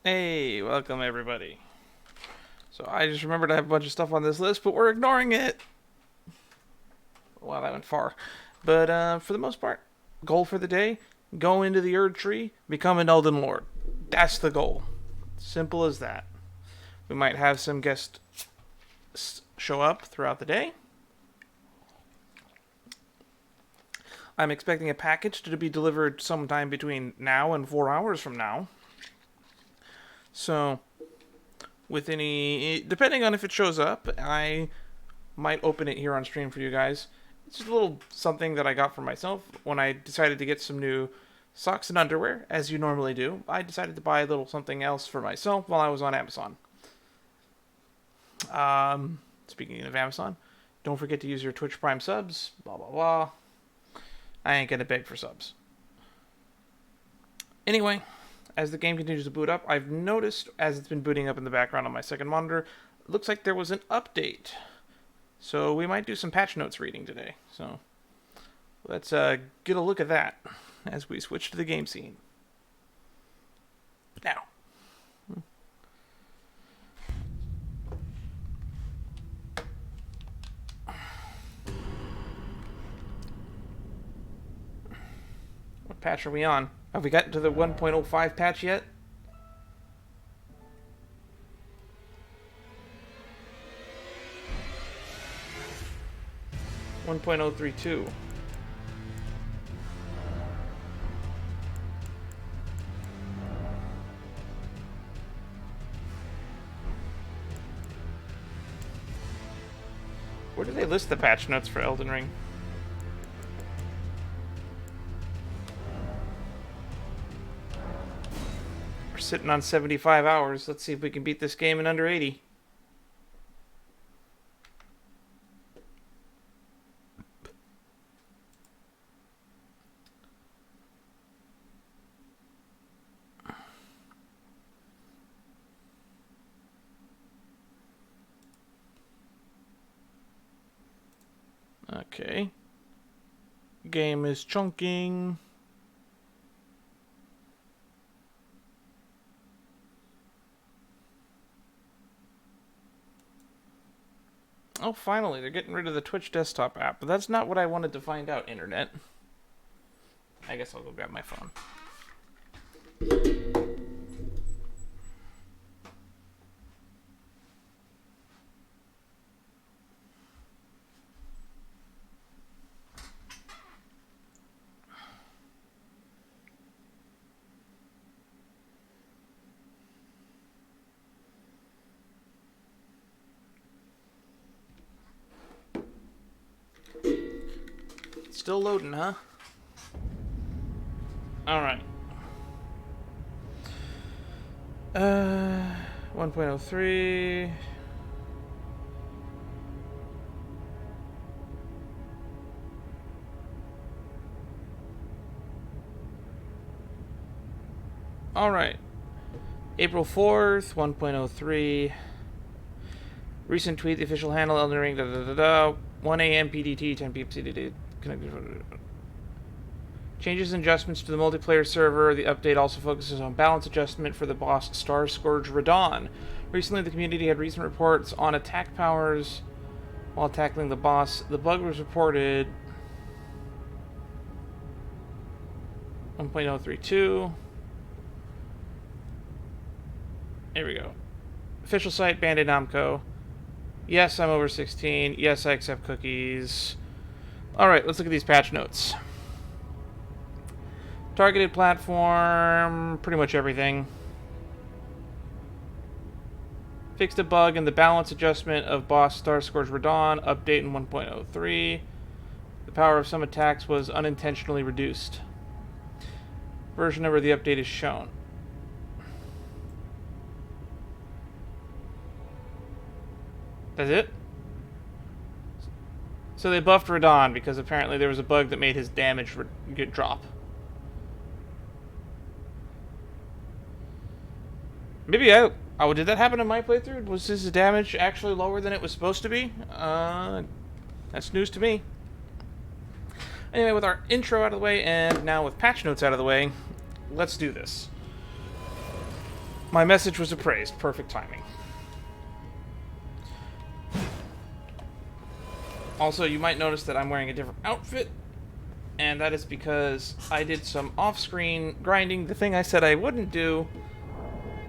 Hey, welcome everybody. So I just remembered I have a bunch of stuff on this list, but we're ignoring it. Wow, that went far. But for the most part, goal for the day, go into the Erd Tree, become an Elden Lord. That's the goal. Simple as that. We might have some guests show up throughout the day. I'm expecting a package to be delivered sometime between now and 4 hours from now. So, with any, depending on if it shows up, I might open it here on stream for you guys. It's just a little something that I got for myself when I decided to get some new socks and underwear, as you normally do. I decided to buy a little something else for myself while I was on Amazon. Speaking of Amazon, don't forget to use your Twitch Prime subs, blah blah blah. I ain't gonna beg for subs. Anyway, as the game continues to boot up, I've noticed, as it's been booting up in the background on my second monitor, it looks like there was an update. So we might do some patch notes reading today. So let's get a look at that as we switch to the game scene. Now. What patch are we on? Have we gotten to the 1.05 patch yet? .032. Where do they list the patch notes for Elden Ring? We're sitting on 75 hours. Let's see if we can beat this game in under 80. Okay. Game is chunking. Oh, finally, they're getting rid of the Twitch desktop app. But that's not what I wanted to find out, Internet. I guess I'll go grab my phone. Still loading, huh? Alright. 1.03. Alright. April 4th, 1.03. Recent tweet, the official handle, Elden Ring, 1 a.m. PDT, 10 p.m. CDD. Changes and adjustments to the multiplayer server. The update also focuses on balance adjustment for the boss Star Scourge Radagon. Recently, the community had recent reports on attack powers while tackling the boss. The bug was reported 1.032. Here we go. Official site, Bandai Namco. Yes, I'm over 16. Yes, I accept cookies. Alright, let's look at these patch notes. Targeted platform, pretty much everything. Fixed a bug in the balance adjustment of boss Star Scourge Radagon, update in 1.03. The power of some attacks was unintentionally reduced. Version number of the update is shown. That's it? So they buffed Radagon because apparently there was a bug that made his damage drop. Maybe oh, did that happen in my playthrough? Was his damage actually lower than it was supposed to be? That's news to me. Anyway, with our intro out of the way, and now with patch notes out of the way, let's do this. My message was appraised. Perfect timing. Also, you might notice that I'm wearing a different outfit, and that is because I did some off-screen grinding, the thing I said I wouldn't do.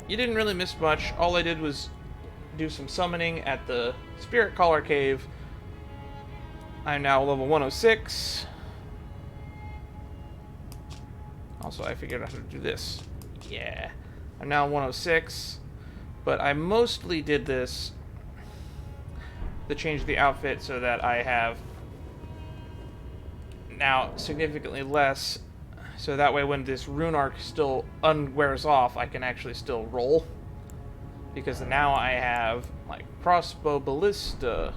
You didn't really miss much. All I did was do some summoning at the Spirit Caller Cave. I'm now level 106. Also, I figured out how to do this. Yeah. I'm now 106, but I mostly did this to change the outfit so that I have now significantly less, so that way when this rune arc still wears off, I can actually still roll. Because now I have my crossbow ballista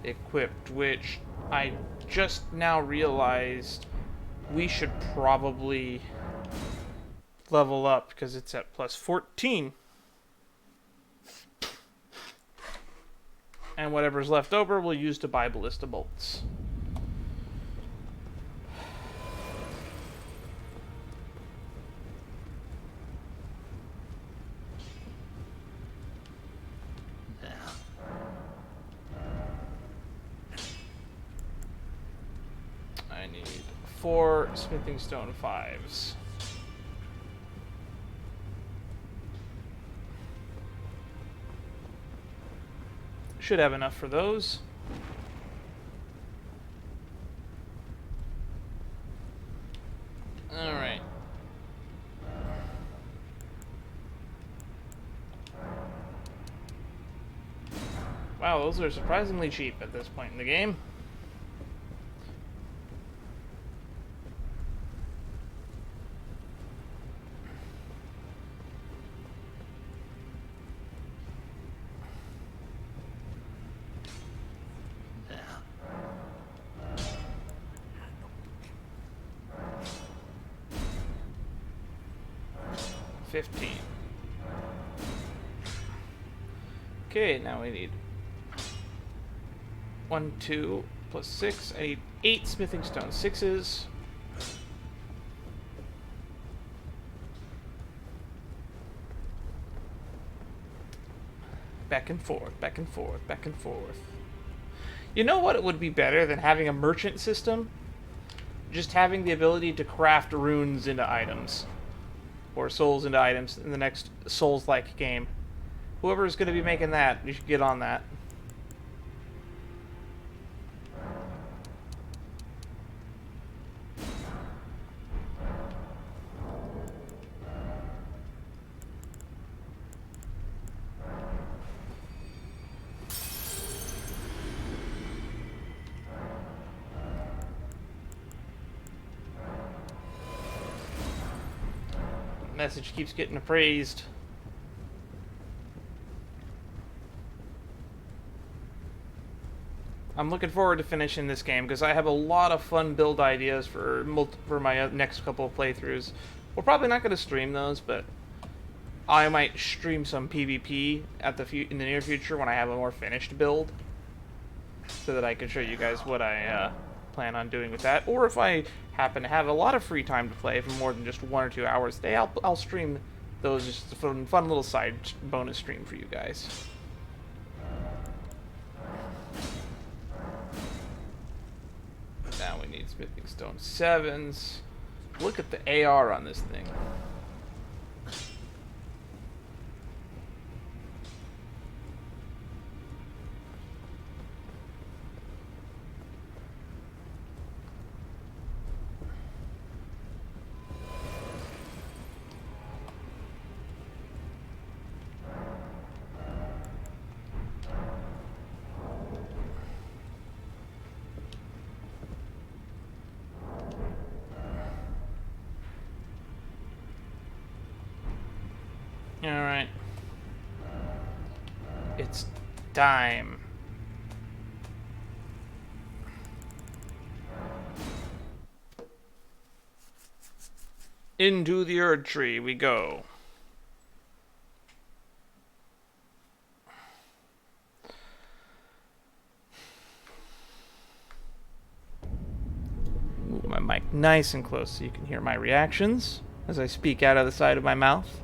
equipped, which I just now realized we should probably level up because it's at plus 14. And whatever's left over we'll use to buy ballista bolts. I need 4 smithing stone 5s. Should have enough for those. Alright. Wow, those are surprisingly cheap at this point in the game. Okay, now we need 1, 2, plus 6. I need 8 smithing stone 6s. Back and forth, back and forth, back and forth. You know what would be better than having a merchant system? Just having the ability to craft runes into items. Or souls into items in the next Souls-like game. Whoever is going to be making that, you should get on that. Message keeps getting appraised. I'm looking forward to finishing this game because I have a lot of fun build ideas for my next couple of playthroughs. We're probably not going to stream those, but I might stream some PvP in the near future when I have a more finished build, so that I can show you guys what I plan on doing with that. Or if I happen to have a lot of free time to play for more than just 1 or 2 hours a day, I'll stream those, just a fun little side bonus stream for you guys. Now we need smithing stone 7s. Look at the AR on this thing. Alright. It's time. Into the Erd Tree we go. Move my mic nice and close so you can hear my reactions as I speak out of the side of my mouth.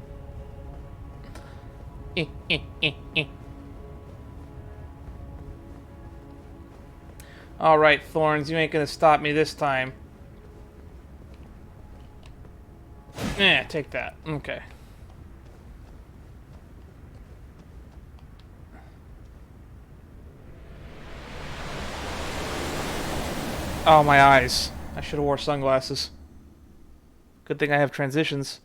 Alright, Thorns, you ain't gonna stop me this time. Take that. Okay. Oh, my eyes. I should have wore sunglasses. Good thing I have transitions.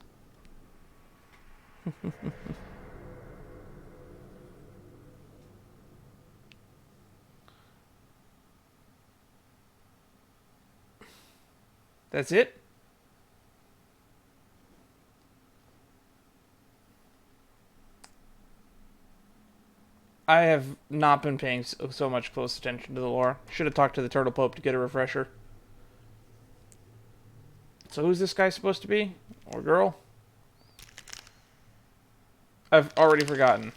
That's it? I have not been paying so much close attention to the lore. Should have talked to the Turtle Pope to get a refresher. So who's this guy supposed to be? Or girl? I've already forgotten.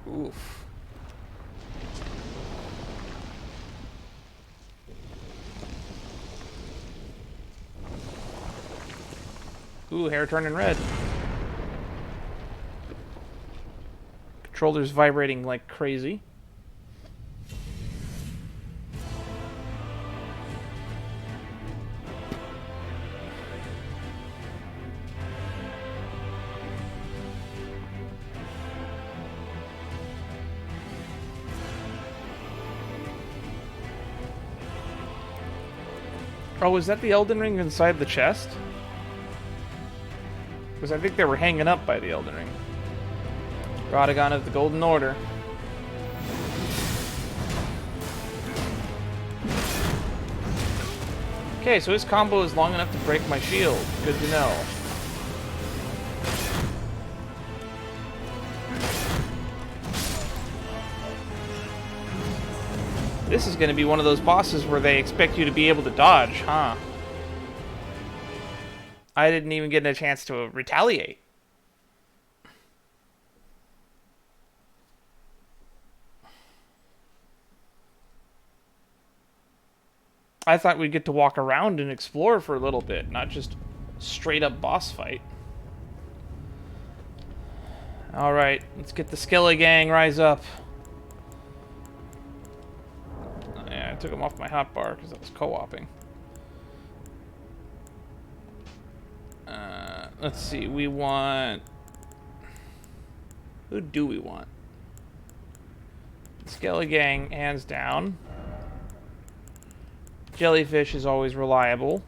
Oof. Ooh, hair turning red. Controller's vibrating like crazy. Oh, is that the Elden Ring inside the chest? Because I think they were hanging up by the Elden Ring. Radagon of the Golden Order. Okay, so his combo is long enough to break my shield. Good to know. This is going to be one of those bosses where they expect you to be able to dodge, huh? I didn't even get a chance to retaliate. I thought we'd get to walk around and explore for a little bit, not just straight up boss fight. Alright, let's get the Skelly Gang rise up. Yeah, I took him off my hotbar because I was co-oping. Let's see, we want... Who do we want? Skelly Gang, hands down. Jellyfish is always reliable.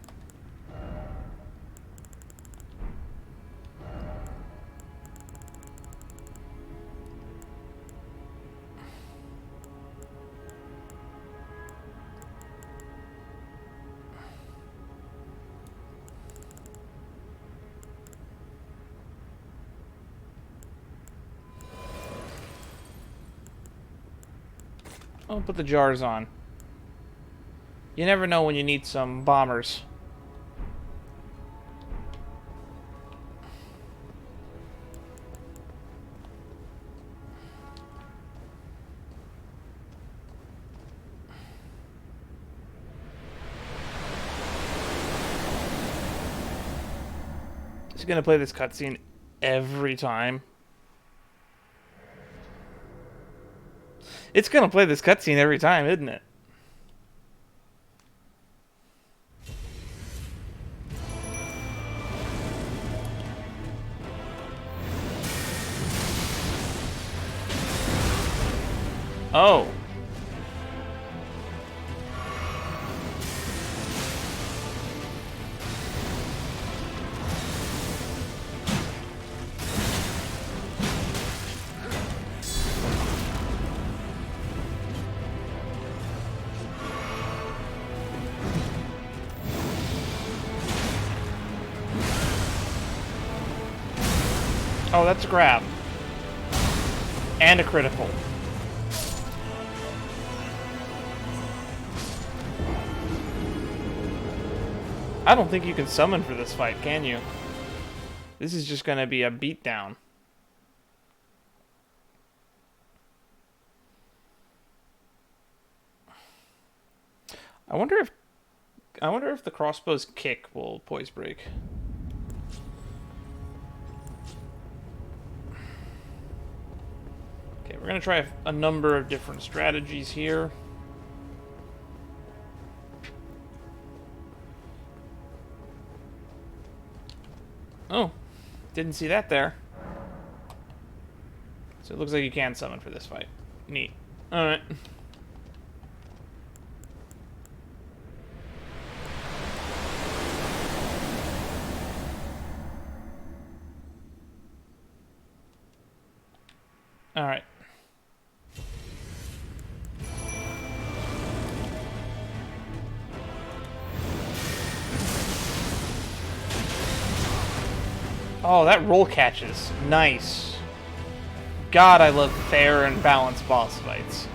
I'll put the jars on. You never know when you need some bombers. Is he gonna play this cutscene every time? It's gonna play this cutscene every time, isn't it? Oh. Oh, that's a grab. And a critical. I don't think you can summon for this fight, can you? This is just going to be a beatdown. I wonder if the crossbow's kick will poise break. Okay, we're going to try a number of different strategies here. Oh, didn't see that there. So it looks like you can summon for this fight. Neat. Alright. Alright. Oh, that roll catches. Nice. God, I love fair and balanced boss fights.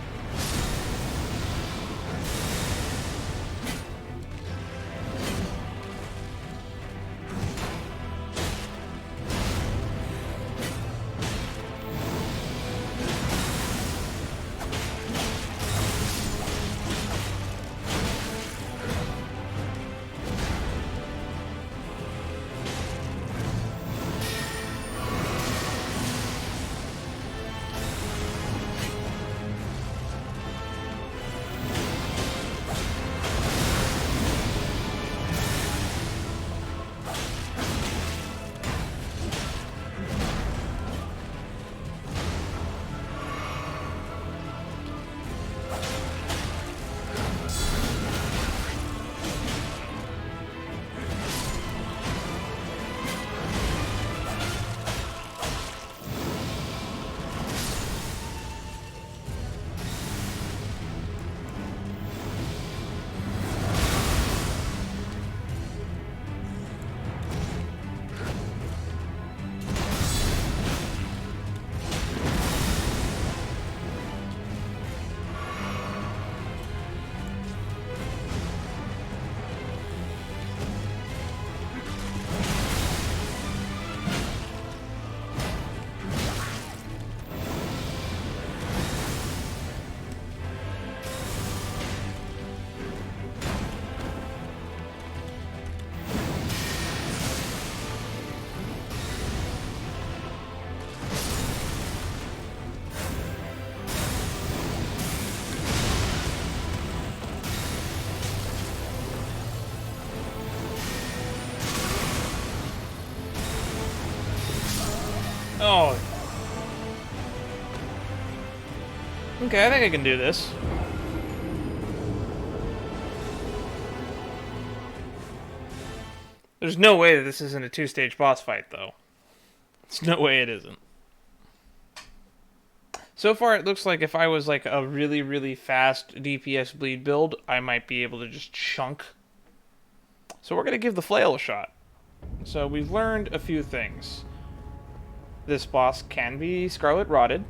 Oh. Okay, I think I can do this. There's no way that this isn't a two-stage boss fight, though. There's no way it isn't. So far, it looks like if I was like a really, really fast DPS bleed build, I might be able to just chunk. So we're going to give the flail a shot. So we've learned a few things. This boss can be Scarlet Rotted.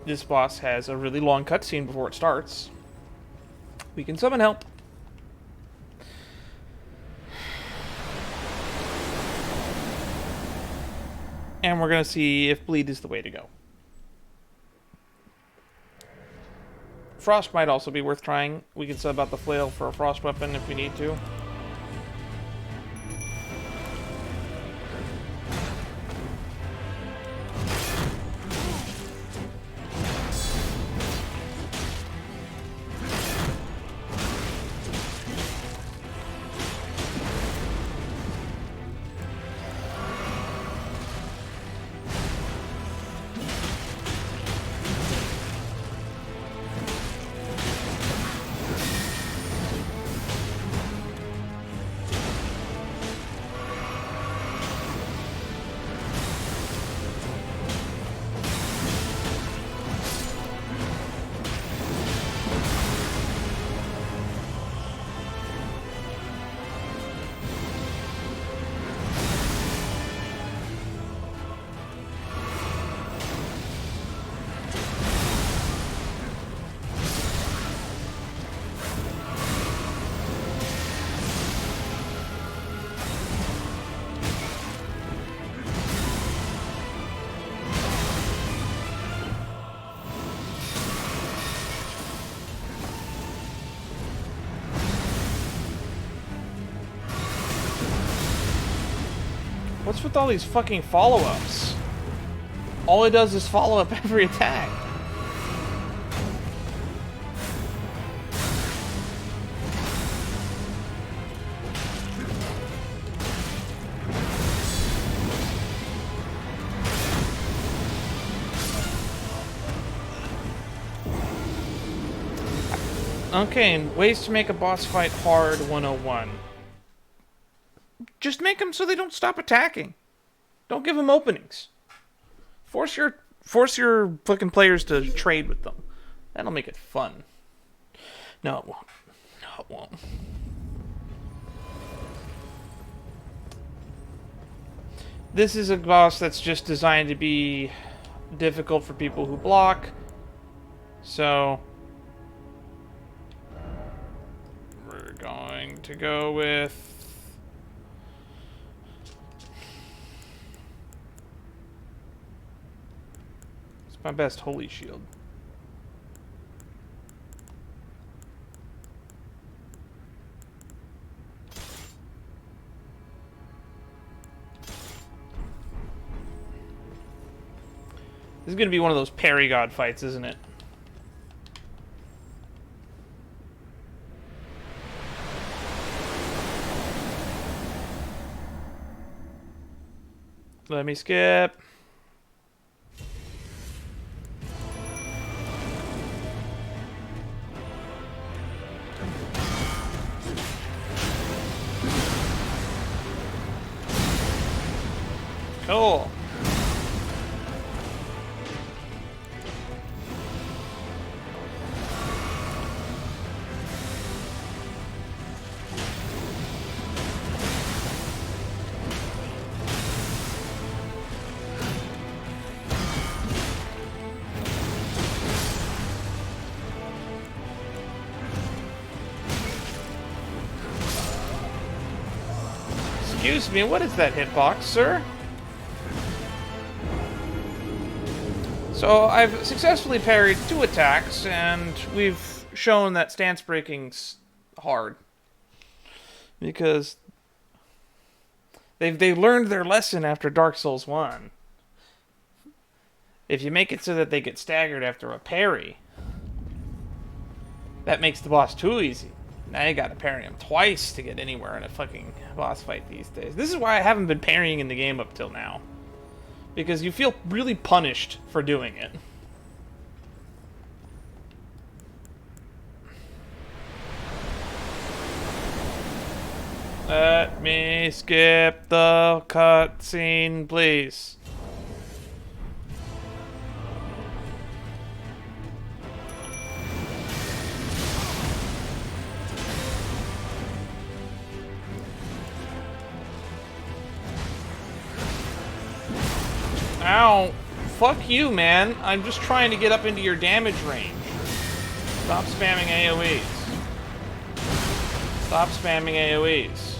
This boss has a really long cutscene before it starts. We can summon help. And we're going to see if bleed is the way to go. Frost might also be worth trying. We can sub out the flail for a frost weapon if we need to. What's with all these fucking follow-ups? All it does is follow up every attack. Okay, and ways to make a boss fight hard 101. Just make them so they don't stop attacking. Don't give them openings. Force your fucking players to trade with them. That'll make it fun. No, it won't. No, it won't. This is a boss that's just designed to be difficult for people who block. So we're going to go with... It's my best holy shield. This is going to be one of those parry god fights, isn't it? Let me skip. Cool. Excuse me, what is that hitbox, sir? So I've successfully parried 2 attacks, and we've shown that stance breaking's hard. Because they learned their lesson after Dark Souls 1. If you make it so that they get staggered after a parry, that makes the boss too easy. Now you gotta parry him twice to get anywhere in a fucking boss fight these days. This is why I haven't been parrying in the game up till now. Because you feel really punished for doing it. Let me skip the cutscene, please. Ow. Fuck you, man. I'm just trying to get up into your damage range. Stop spamming AoEs. Stop spamming AoEs.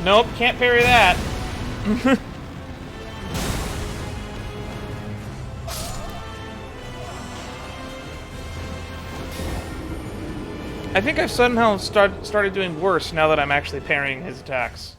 Nope, can't parry that. I think I've somehow started doing worse now that I'm actually parrying his attacks.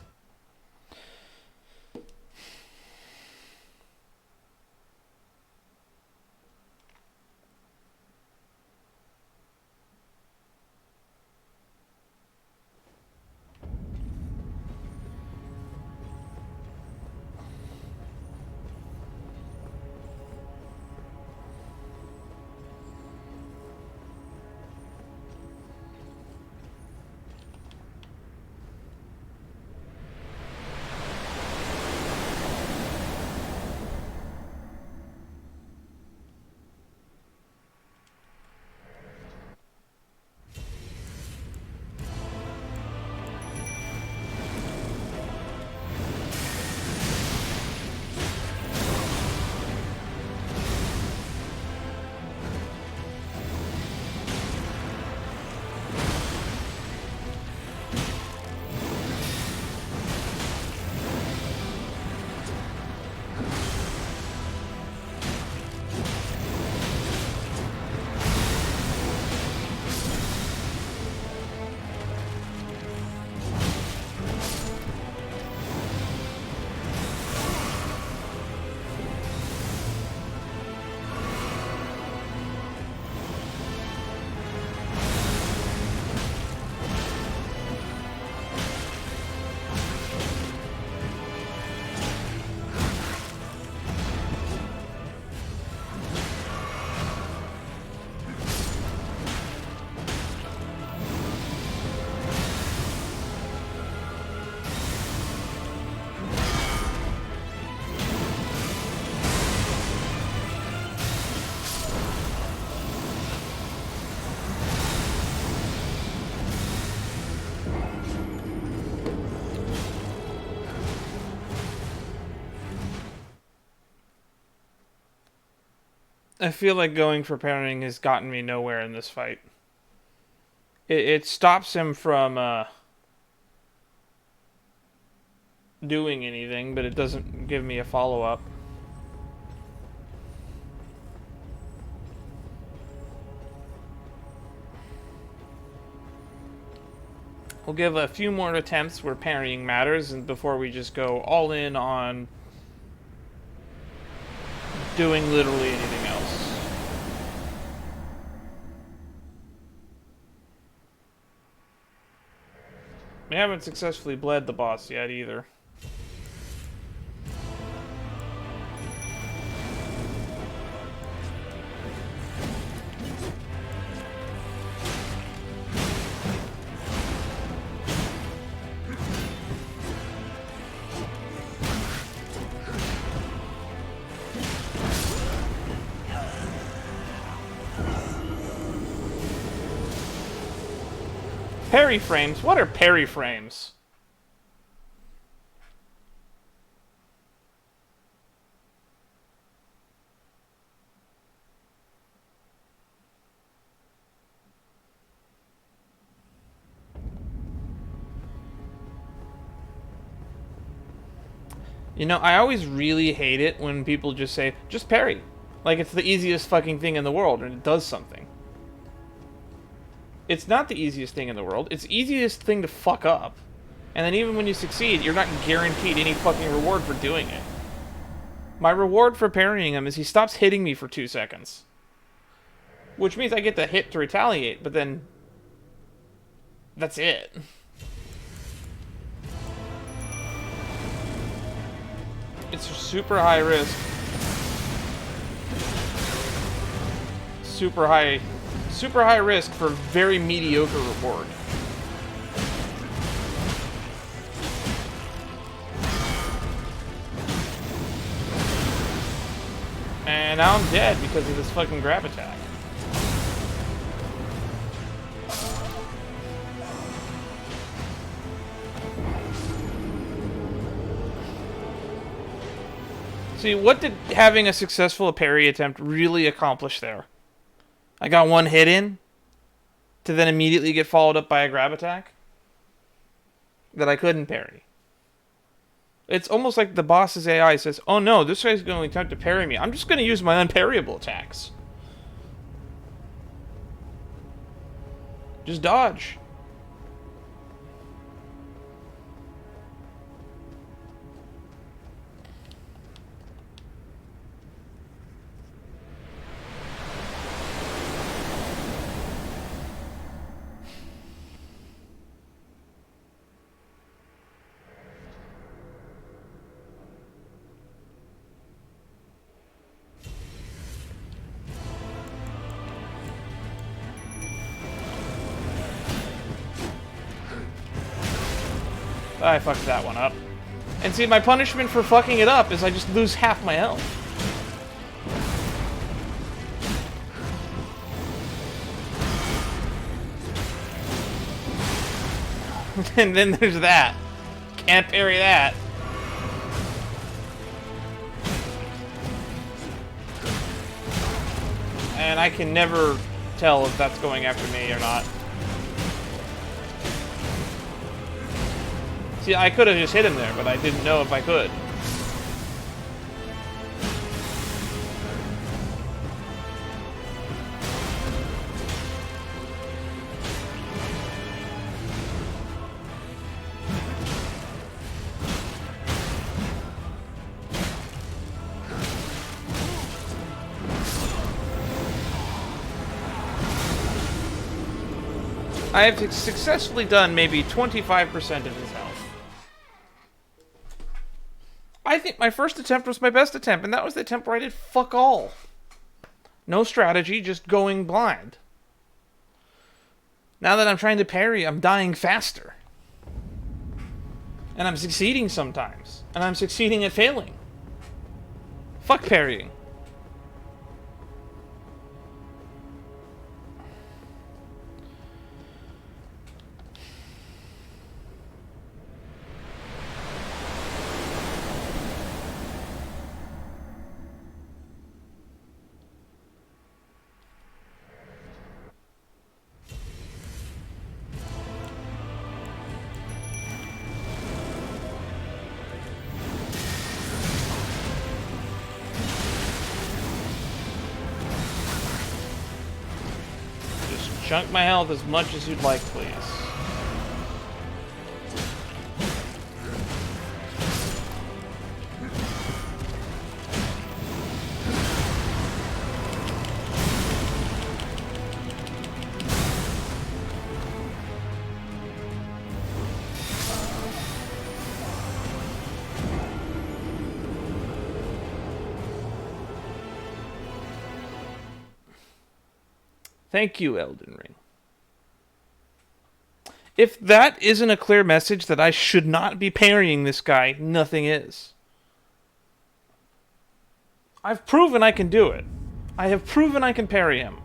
I feel like going for parrying has gotten me nowhere in this fight. It stops him from doing anything, but it doesn't give me a follow-up. We'll give a few more attempts where parrying matters, and before we just go all in on doing literally anything else. We haven't successfully bled the boss yet either. Parry frames? What are parry frames? You know, I always really hate it when people just say, just parry. Like it's the easiest fucking thing in the world and it does something. It's not the easiest thing in the world. It's the easiest thing to fuck up. And then even when you succeed, you're not guaranteed any fucking reward for doing it. My reward for parrying him is he stops hitting me for 2 seconds. Which means I get the hit to retaliate, but then... that's it. It's super high risk. Super high risk for very mediocre reward. And now I'm dead because of this fucking grab attack. See, what did having a successful parry attempt really accomplish there? I got one hit in, to then immediately get followed up by a grab attack that I couldn't parry. It's almost like the boss's AI says, oh no, this guy's going to attempt to parry me. I'm just going to use my unparryable attacks. Just dodge. I fucked that one up. And see, my punishment for fucking it up is I just lose half my health. And then there's that. Can't parry that. And I can never tell if that's going after me or not. See, I could have just hit him there, but I didn't know if I could. I have successfully done maybe 25% of his health. I think my first attempt was my best attempt, and that was the attempt where I did fuck all. No strategy, just going blind. Now that I'm trying to parry, I'm dying faster. And I'm succeeding sometimes. And I'm succeeding at failing. Fuck parrying. chunk my health as much as you'd like, please. Thank you, Elden Ring. If that isn't a clear message that I should not be parrying this guy, nothing is. I've proven I can do it. I have proven I can parry him.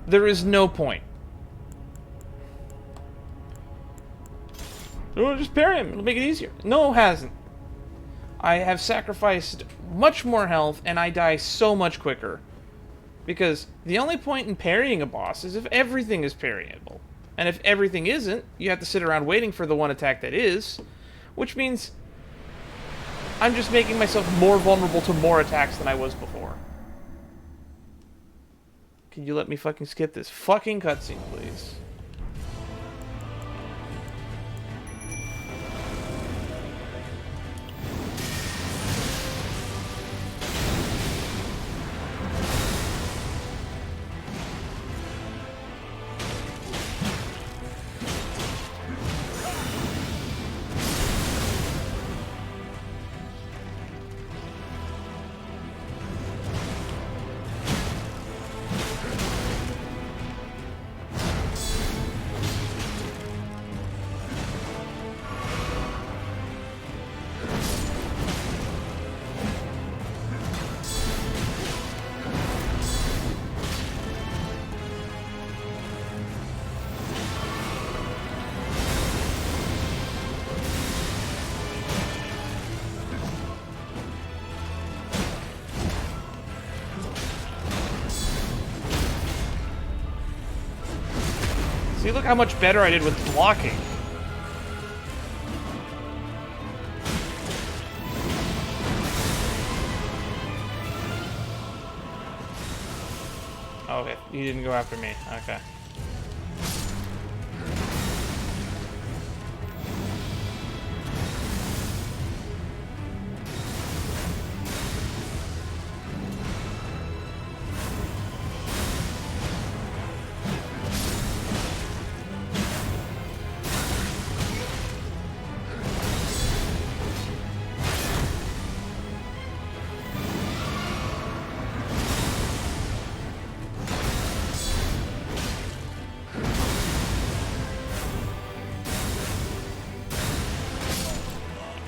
There is no point. Oh, just parry him. It'll make it easier. No, it hasn't. I have sacrificed much more health, and I die so much quicker. Because the only point in parrying a boss is if everything is parryable. And if everything isn't, you have to sit around waiting for the one attack that is. Which means I'm just making myself more vulnerable to more attacks than I was before. Can you let me fucking skip this fucking cutscene, please? See, look how much better I did with blocking. Okay, you didn't go after me. Okay.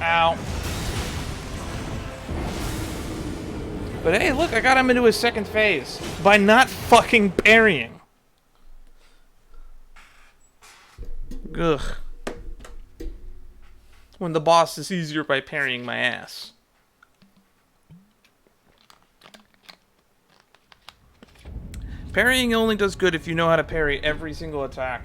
Ow. But hey, look, I got him into his second phase by not fucking parrying. Ugh. When the boss is easier by parrying my ass. Parrying only does good if you know how to parry every single attack.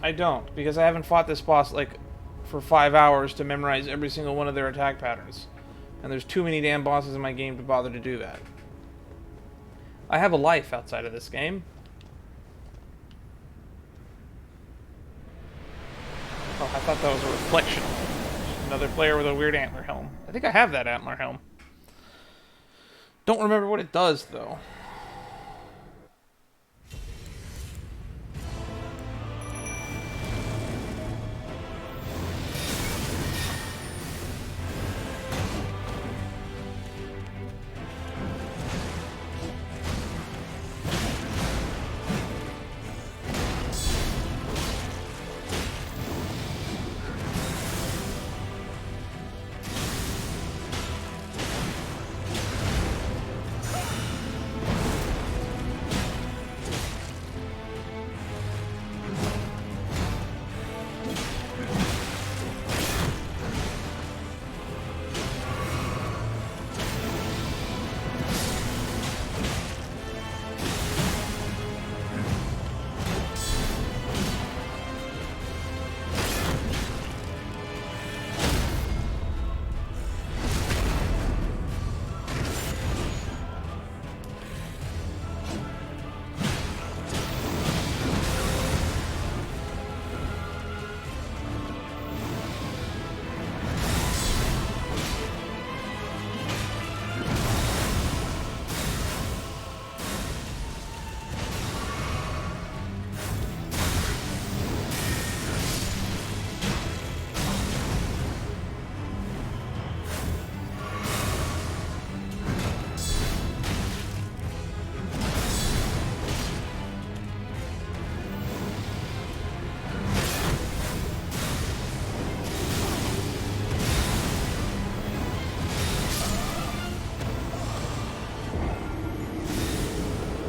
I don't, because I haven't fought this boss, like, for 5 hours to memorize every single one of their attack patterns. And there's too many damn bosses in my game to bother to do that. I have a life outside of this game. Oh, I thought that was a reflection. Just another player with a weird antler helm. I think I have that antler helm. Don't remember what it does, though.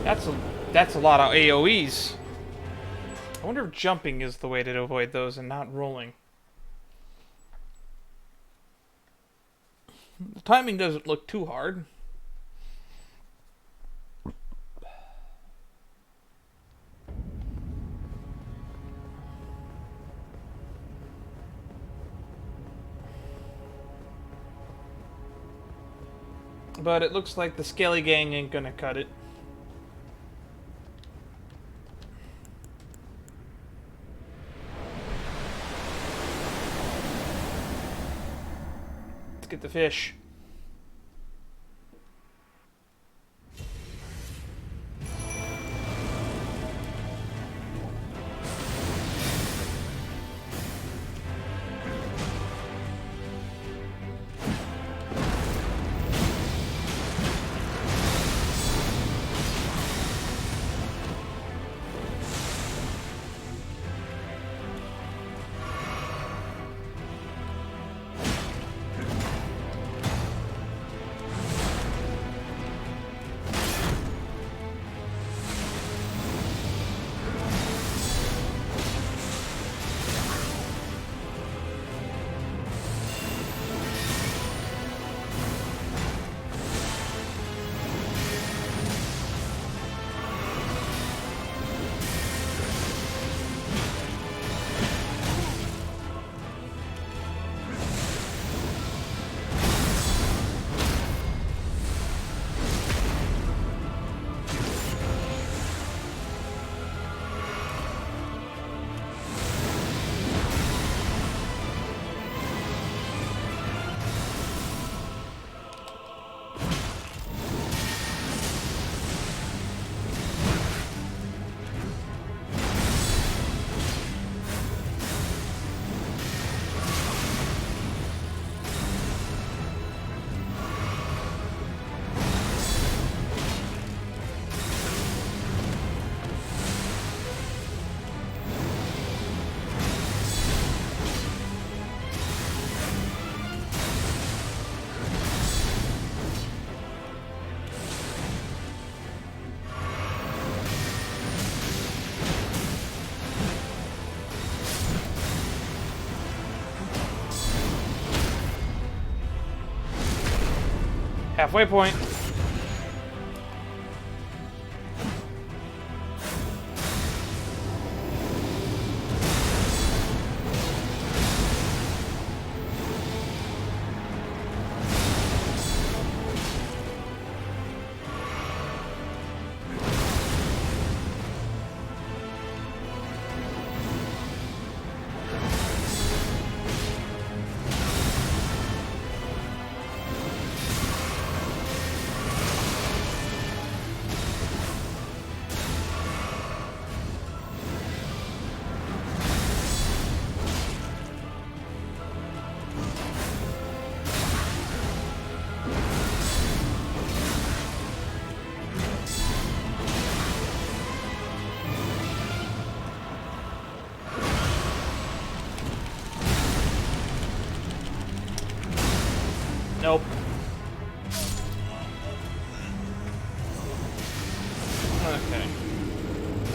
That's a lot of AoEs. I wonder if jumping is the way to avoid those and not rolling. The timing doesn't look too hard. But it looks like the Skelly Gang ain't gonna cut it. Let's get the fish. Halfway point. Nope. Okay.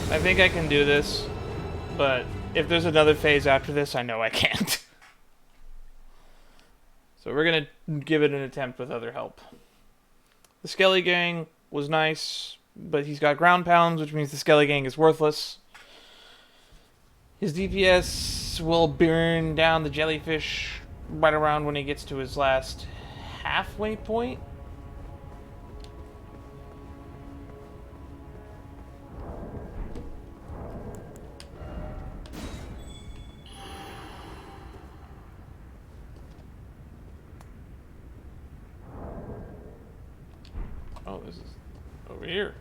I think I can do this, but if there's another phase after this, I know I can't. So we're gonna give it an attempt with other help. The Skelly Gang was nice, but he's got ground pounds, which means the Skelly Gang is worthless. His DPS will burn down the jellyfish right around when he gets to his last halfway point. Oh, this is over here.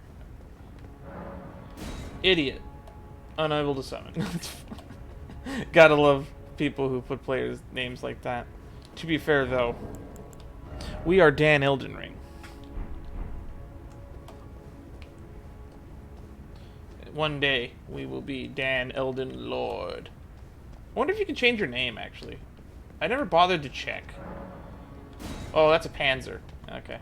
Idiot. Unable to summon. Gotta love people who put players' names like that. To be fair, though, we are Dan Elden Ring. One day, we will be Dan Elden Lord. I wonder if you can change your name, actually. I never bothered to check. Oh, that's a Panzer. Okay.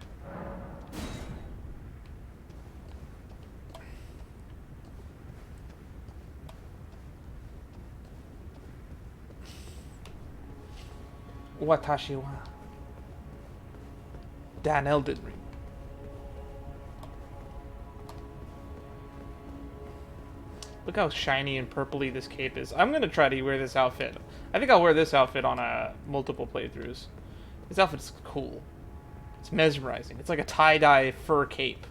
Watashi wa Dan Elden Ring. Look how shiny and purpley this cape is. I'm gonna try to wear this outfit. I think I'll wear this outfit on multiple playthroughs. This outfit's cool. It's mesmerizing. It's like a tie-dye fur cape.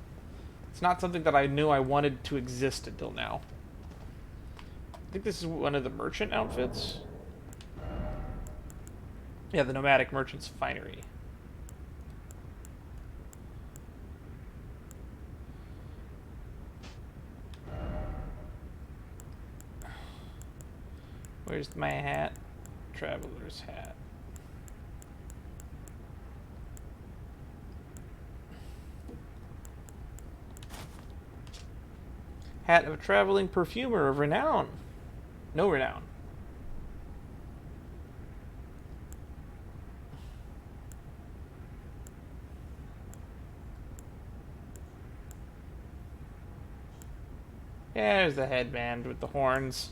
It's not something that I knew I wanted to exist until now. I think this is one of the merchant outfits. Yeah, the nomadic merchant's finery. Where's my hat? Traveler's hat. Hat of a traveling perfumer of renown. No renown. Yeah, there's the headband with the horns.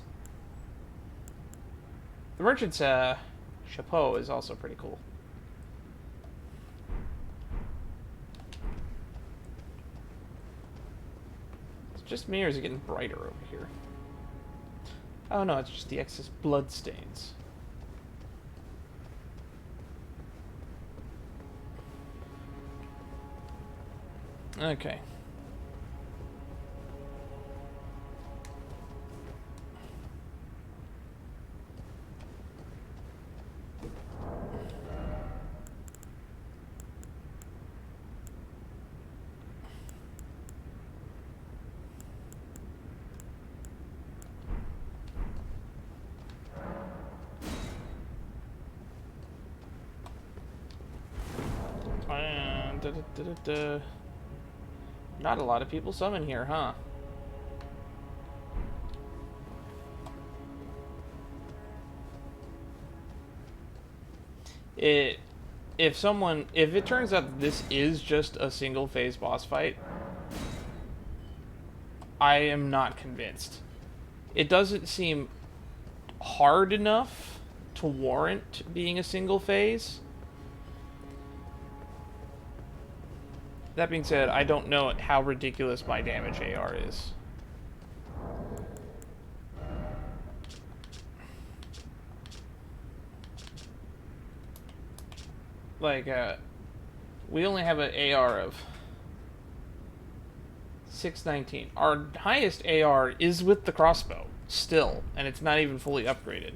The merchant's chapeau is also pretty cool. It's just me, or is it getting brighter over here? Oh no, it's just the excess blood stains. Okay. Not a lot of people summon here, huh? If it turns out this is just a single phase boss fight, I am not convinced. It doesn't seem hard enough to warrant being a single phase. That being said, I don't know how ridiculous my damage AR is. Like, we only have an AR of 619. Our highest AR is with the crossbow, still, and it's not even fully upgraded.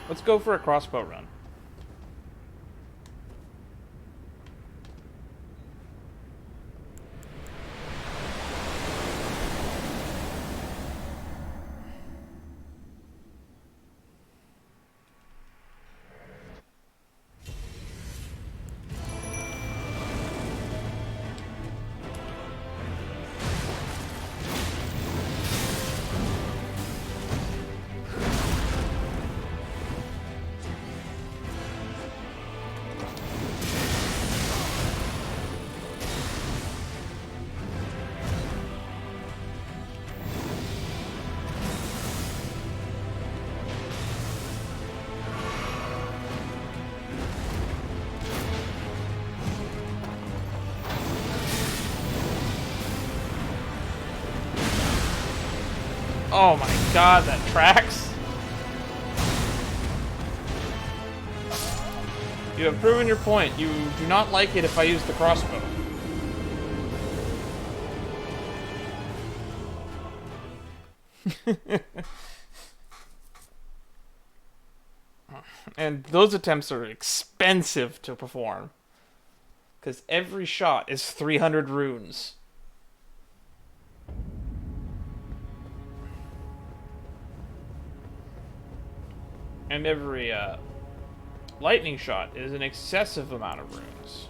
Let's go for a crossbow run. Oh my god, that tracks. You have proven your point. You do not like it if I use the crossbow. And those attempts are expensive to perform. Because every shot is 300 runes. And every lightning shot is an excessive amount of runes.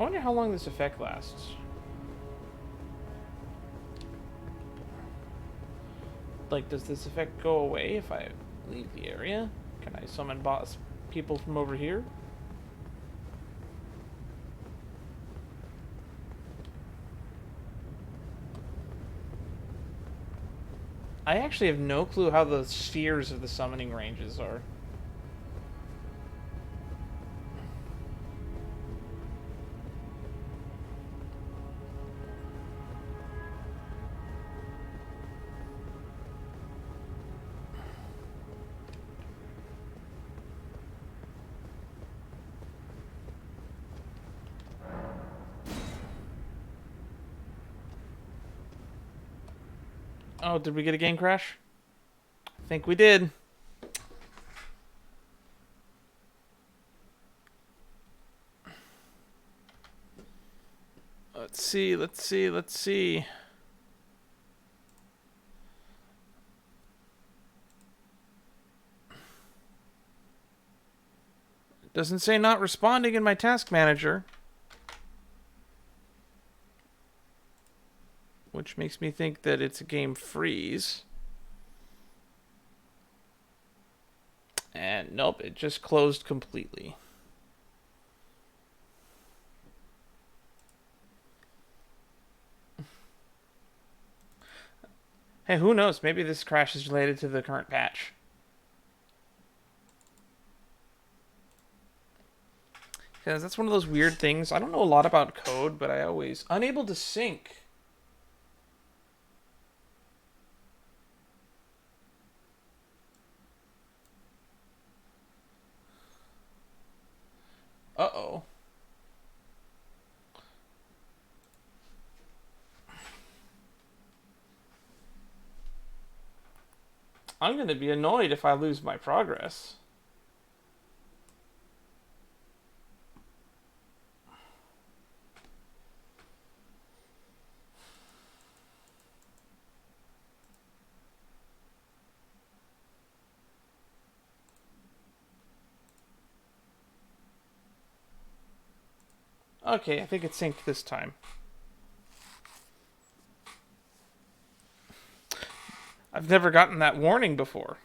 wonder how long this effect lasts. Like, does this effect go away if I leave the area? Can I summon boss people from over here? I actually have no clue how the spheres of the summoning ranges are. Oh, did we get a game crash? I think we did. Let's see, let's see, let's see. It doesn't say not responding in my task manager. Which makes me think that it's a game freeze. And nope, it just closed completely. Hey, who knows? Maybe this crash is related to the current patch. Because that's one of those weird things. I don't know a lot about code, but I always... Unable to sync. Uh-oh. I'm going to be annoyed if I lose my progress. Okay, I think it's synced this time. I've never gotten that warning before.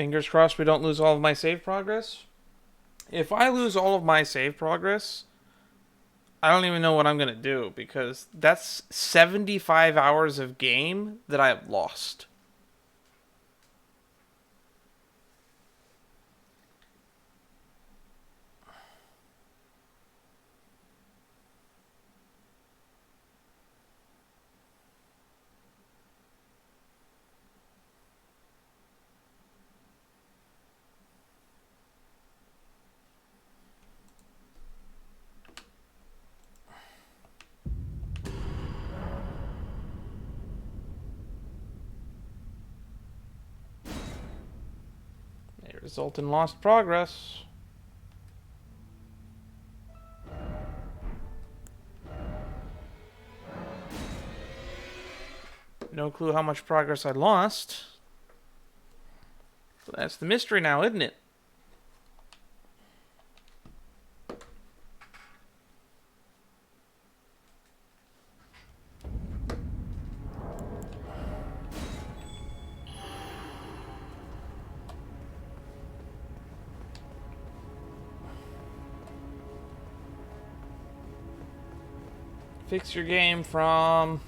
Fingers crossed we don't lose all of my save progress. If I lose all of my save progress, I don't even know what I'm going to do, because that's 75 hours of game that I have lost. May result in lost progress. No clue how much progress I lost. So that's the mystery now, isn't it? Fix your game from...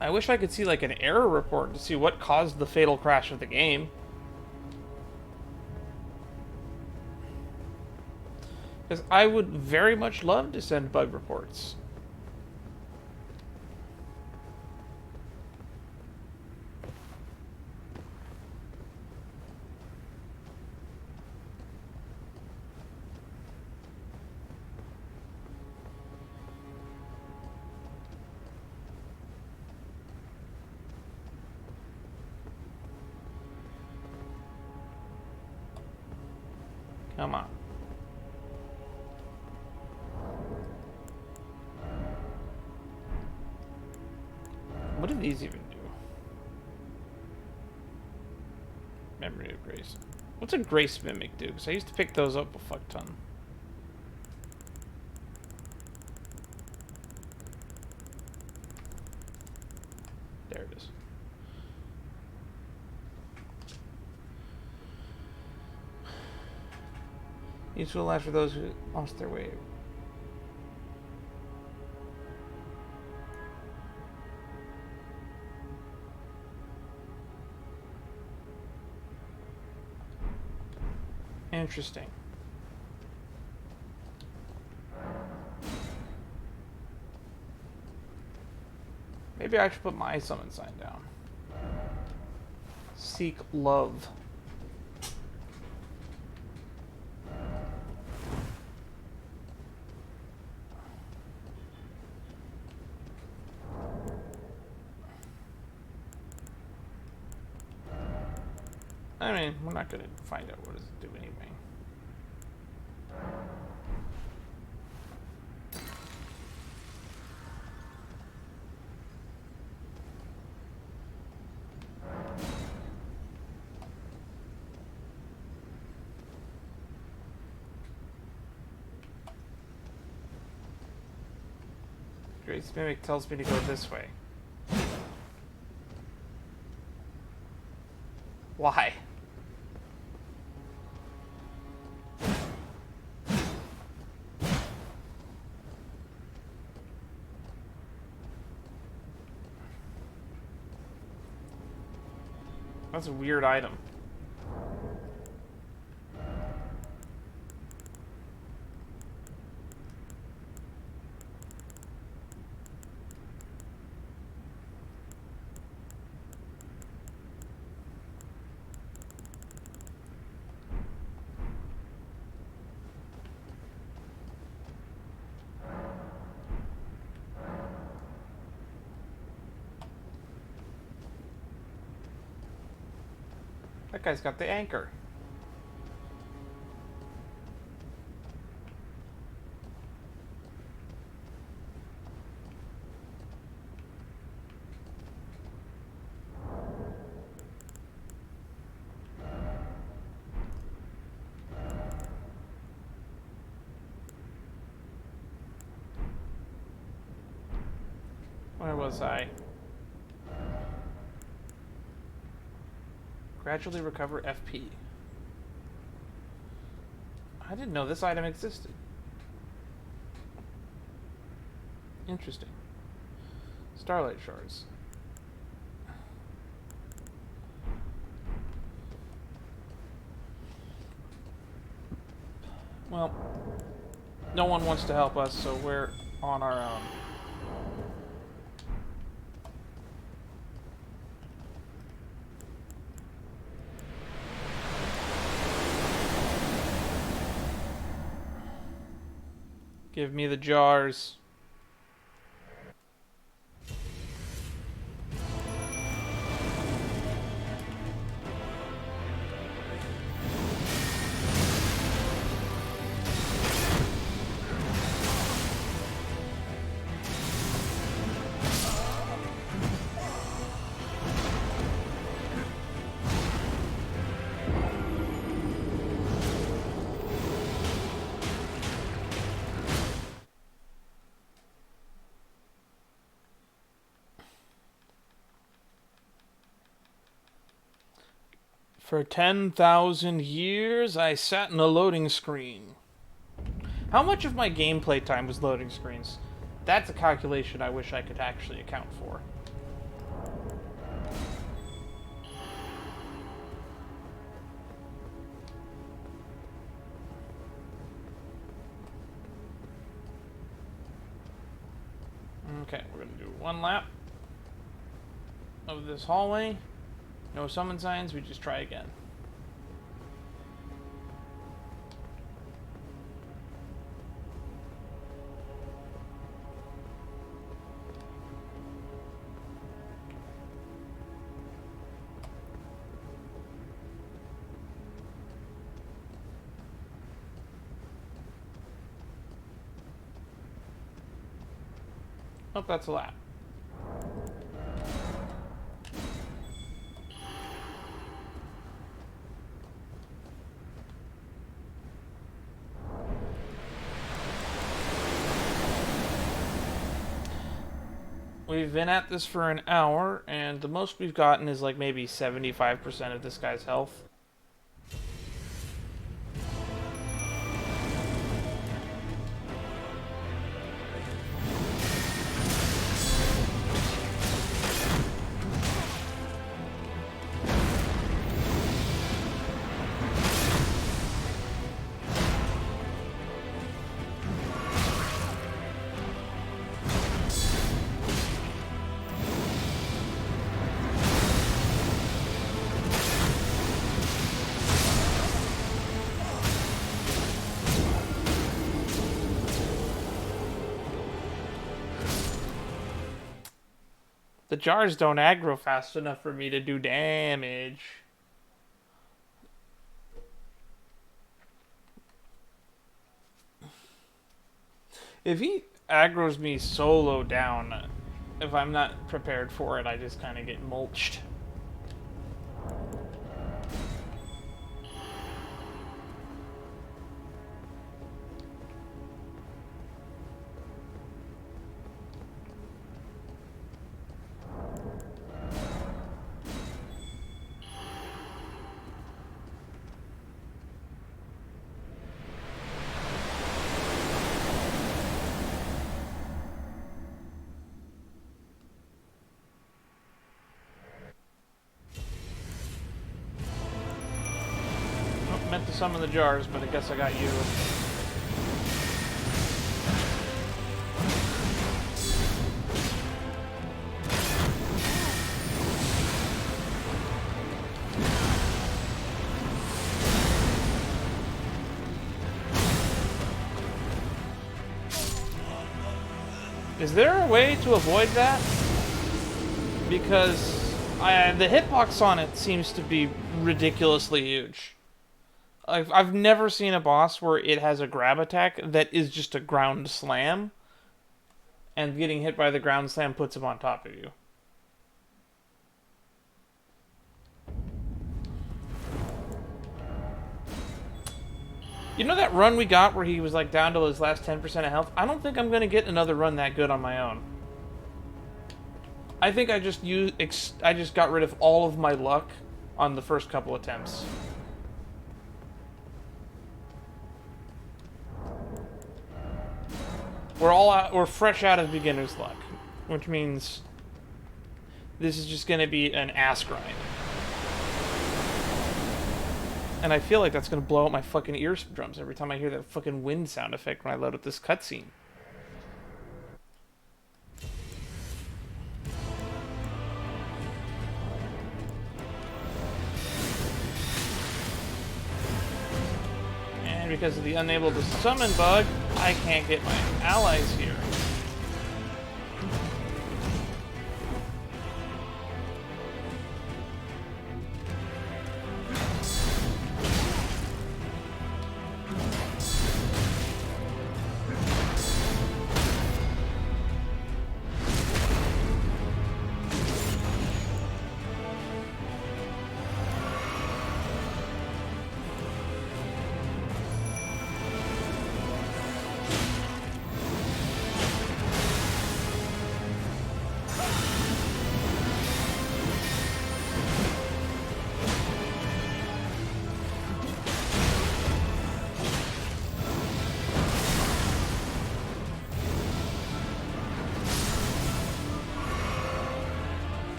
I wish I could see like an error report to see what caused the fatal crash of the game. Because I would very much love to send bug reports. Come on. What do these even do? Memory of Grace. What's a Grace Mimic do? Because I used to pick those up a fuck ton. There it is. Useful life for those who lost their way. Interesting. Maybe I should put my summon sign down. Seek love. I mean, we're not gonna find out what does it do anyway. Grace Mimic tells me to go this way. Why? That's a weird item. That guy's got the anchor. Where was I? Gradually recover FP. I didn't know this item existed. Interesting. Starlight shards. Well, no one wants to help us, so we're on our own. Give me the jars. For 10,000 years, I sat in a loading screen. How much of my gameplay time was loading screens? That's a calculation I wish I could actually account for. Okay, we're gonna do one lap of this hallway. No summon signs, we just try again. Oh, that's a lap. We've been at this for an hour, and the most we've gotten is like maybe 75% of this guy's health. The jars don't aggro fast enough for me to do damage. If he aggroes me solo down, if I'm not prepared for it, I just kind of get mulched. Meant to summon the jars, but I guess I got you. Is there a way to avoid that? Because the hitbox on it seems to be ridiculously huge. I've never seen a boss where it has a grab attack that is just a ground slam, and getting hit by the ground slam puts him on top of you. You know that run we got where he was like down to his last 10% of health? I don't think I'm going to get another run that good on my own. I think I just got rid of all of my luck on the first couple attempts. We're fresh out of beginner's luck, which means this is just going to be an ass grind. And I feel like that's going to blow out my fucking eardrums every time I hear that fucking wind sound effect when I load up this cutscene. And because of the unable to summon bug, I can't get my allies here.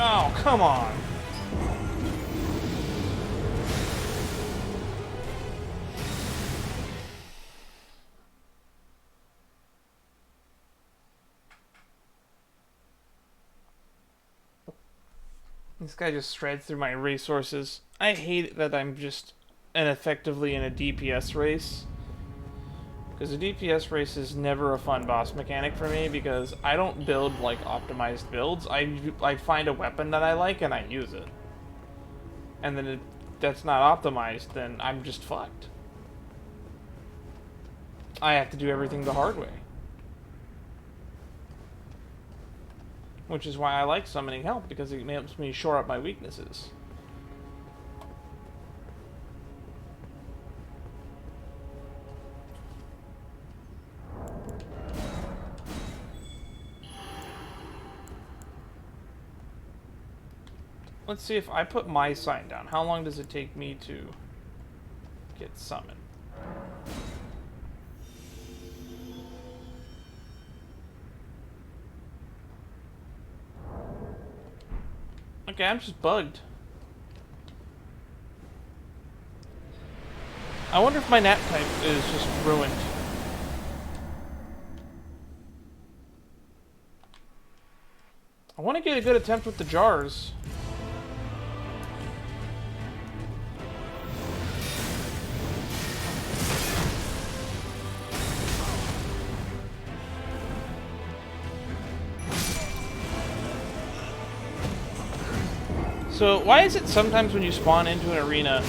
Oh, come on. This guy just shreds through my resources. I hate that I'm just ineffectively in a DPS race. Because a DPS race is never a fun boss mechanic for me, because I don't build, like, optimized builds. I find a weapon that I like and I use it. And then if that's not optimized, then I'm just fucked. I have to do everything the hard way. Which is why I like summoning help, because it helps me shore up my weaknesses. Let's see if I put my sign down. How long does it take me to get summoned? Okay, I'm just bugged. I wonder if my nap type is just ruined. I want to get a good attempt with the jars. So, why is it sometimes when you spawn into an arena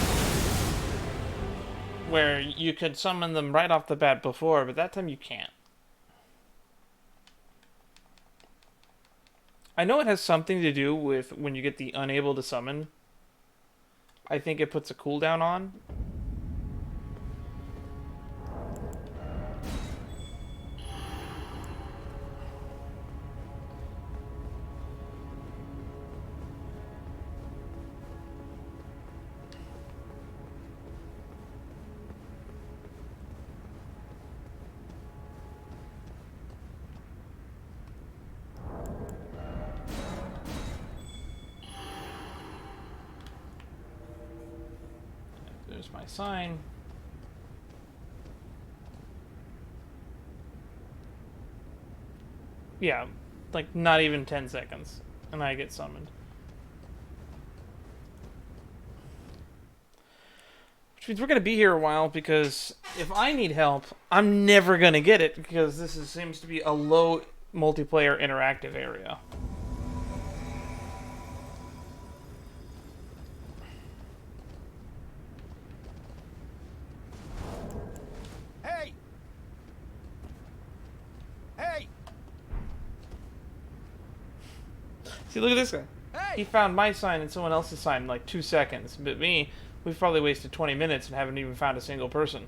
where you could summon them right off the bat before, but that time you can't? I know it has something to do with when you get the unable to summon. I think it puts a cooldown on. There's my sign. Yeah, like not even 10 seconds, and I get summoned. Which means we're going to be here a while, because if I need help, I'm never going to get it, because this seems to be a low multiplayer interactive area. Hey! Hey! See, look at this guy. Hey! He found my sign and someone else's sign in like 2 seconds, but me, we've probably wasted 20 minutes and haven't even found a single person.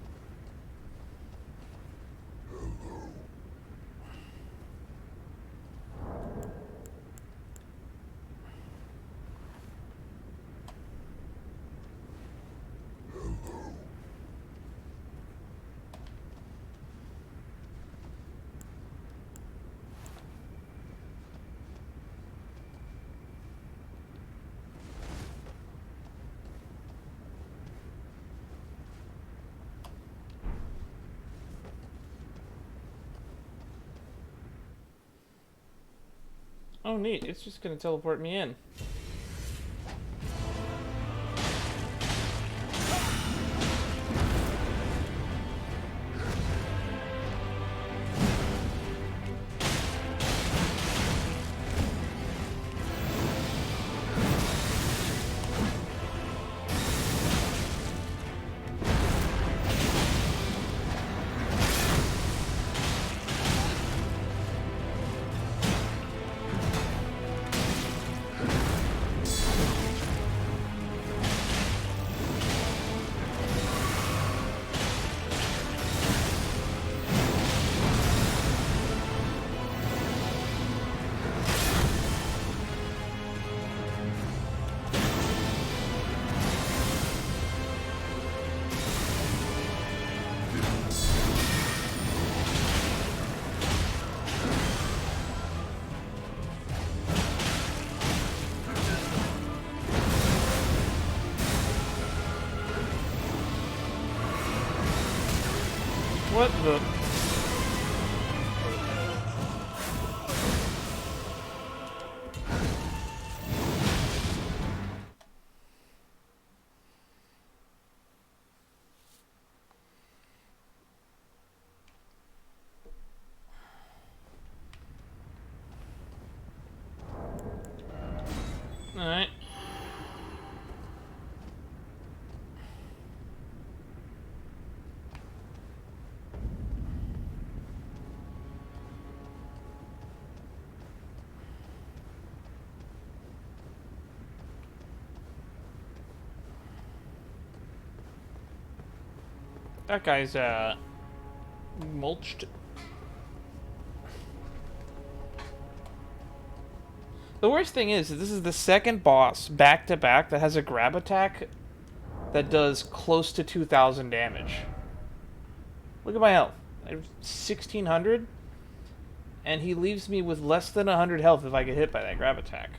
Oh, neat. It's just gonna teleport me in. What the? That guy's, mulched. The worst thing is, this is the second boss back-to-back that has a grab attack that does close to 2,000 damage. Look at my health. I have 1,600. And he leaves me with less than 100 health if I get hit by that grab attack.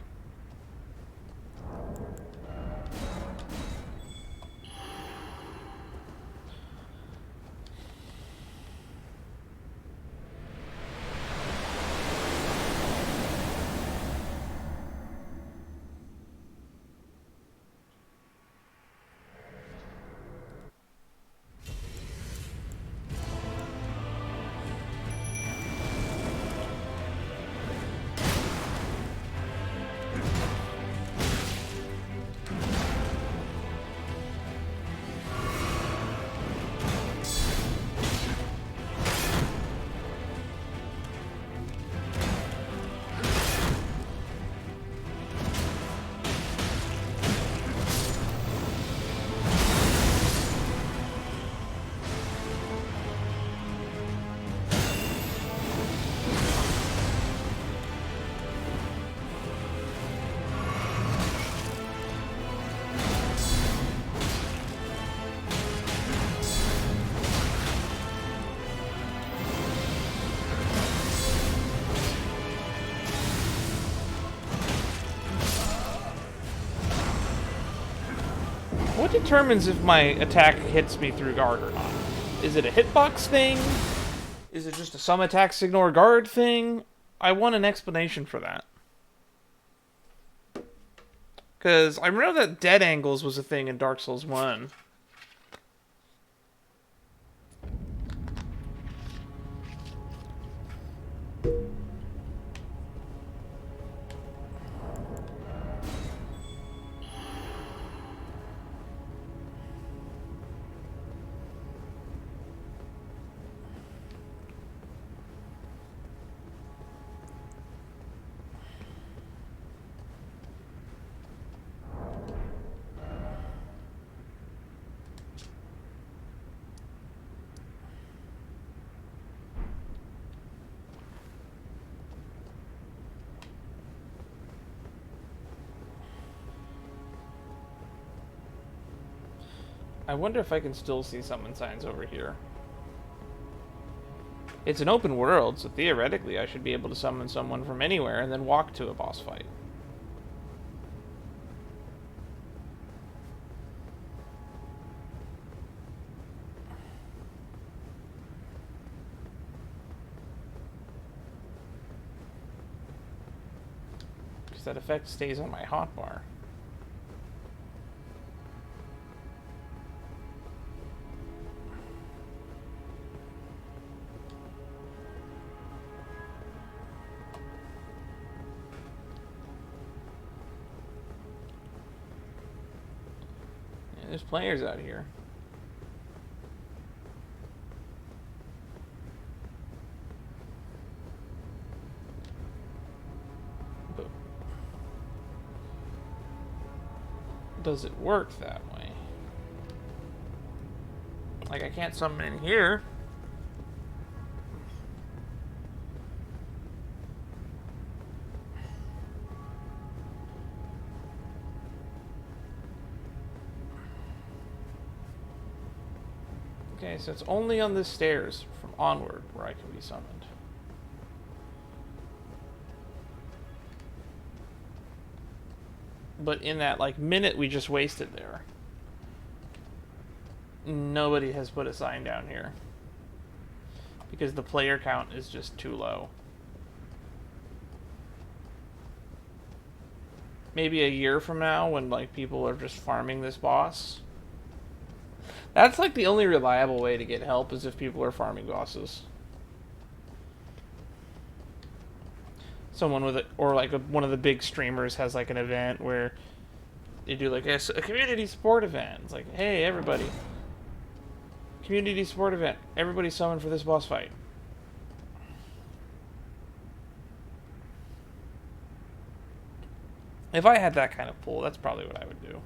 What determines if my attack hits me through guard or not? Is it a hitbox thing? Is it just a some attacks ignore guard thing? I want an explanation for that. Because I remember that dead angles was a thing in Dark Souls 1. I wonder if I can still see summon signs over here. It's an open world, so theoretically I should be able to summon someone from anywhere and then walk to a boss fight. Because that effect stays on my hotbar. There's players out here. But does it work that way? Like, I can't summon in here. Okay, so it's only on the stairs from onward where I can be summoned. But in that, like, minute we just wasted there, nobody has put a sign down here. Because the player count is just too low. Maybe a year from now, when, like, people are just farming this boss. That's, like, the only reliable way to get help, is if people are farming bosses. Someone with it, or like one of the big streamers has like an event where they do like a community support event. It's like, hey, everybody, community support event. Everybody summon for this boss fight. If I had that kind of pool, that's probably what I would do.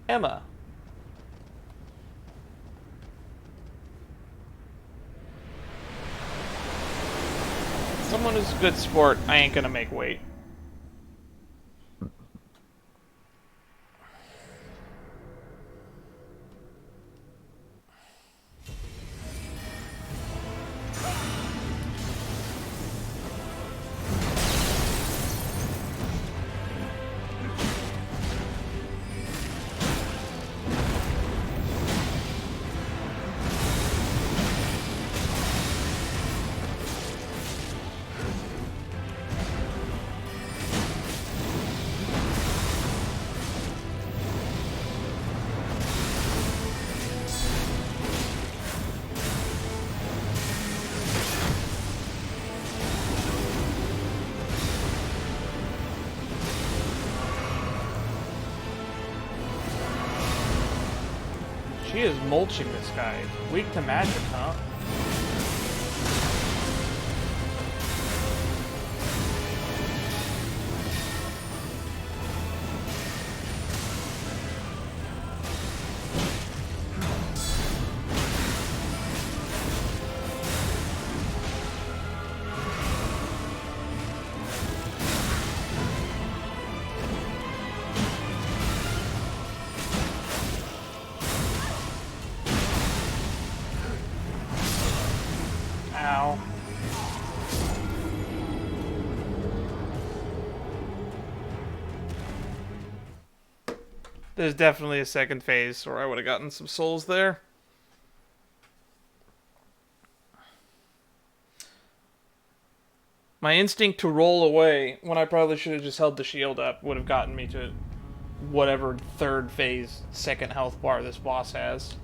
Emma. Someone who's a good sport, I ain't gonna make wait. She is mulching this guy. Weak to magic, huh? Ow. There's definitely a second phase where I would have gotten some souls there. My instinct to roll away when I probably should have just held the shield up would have gotten me to whatever third phase, second health bar this boss has.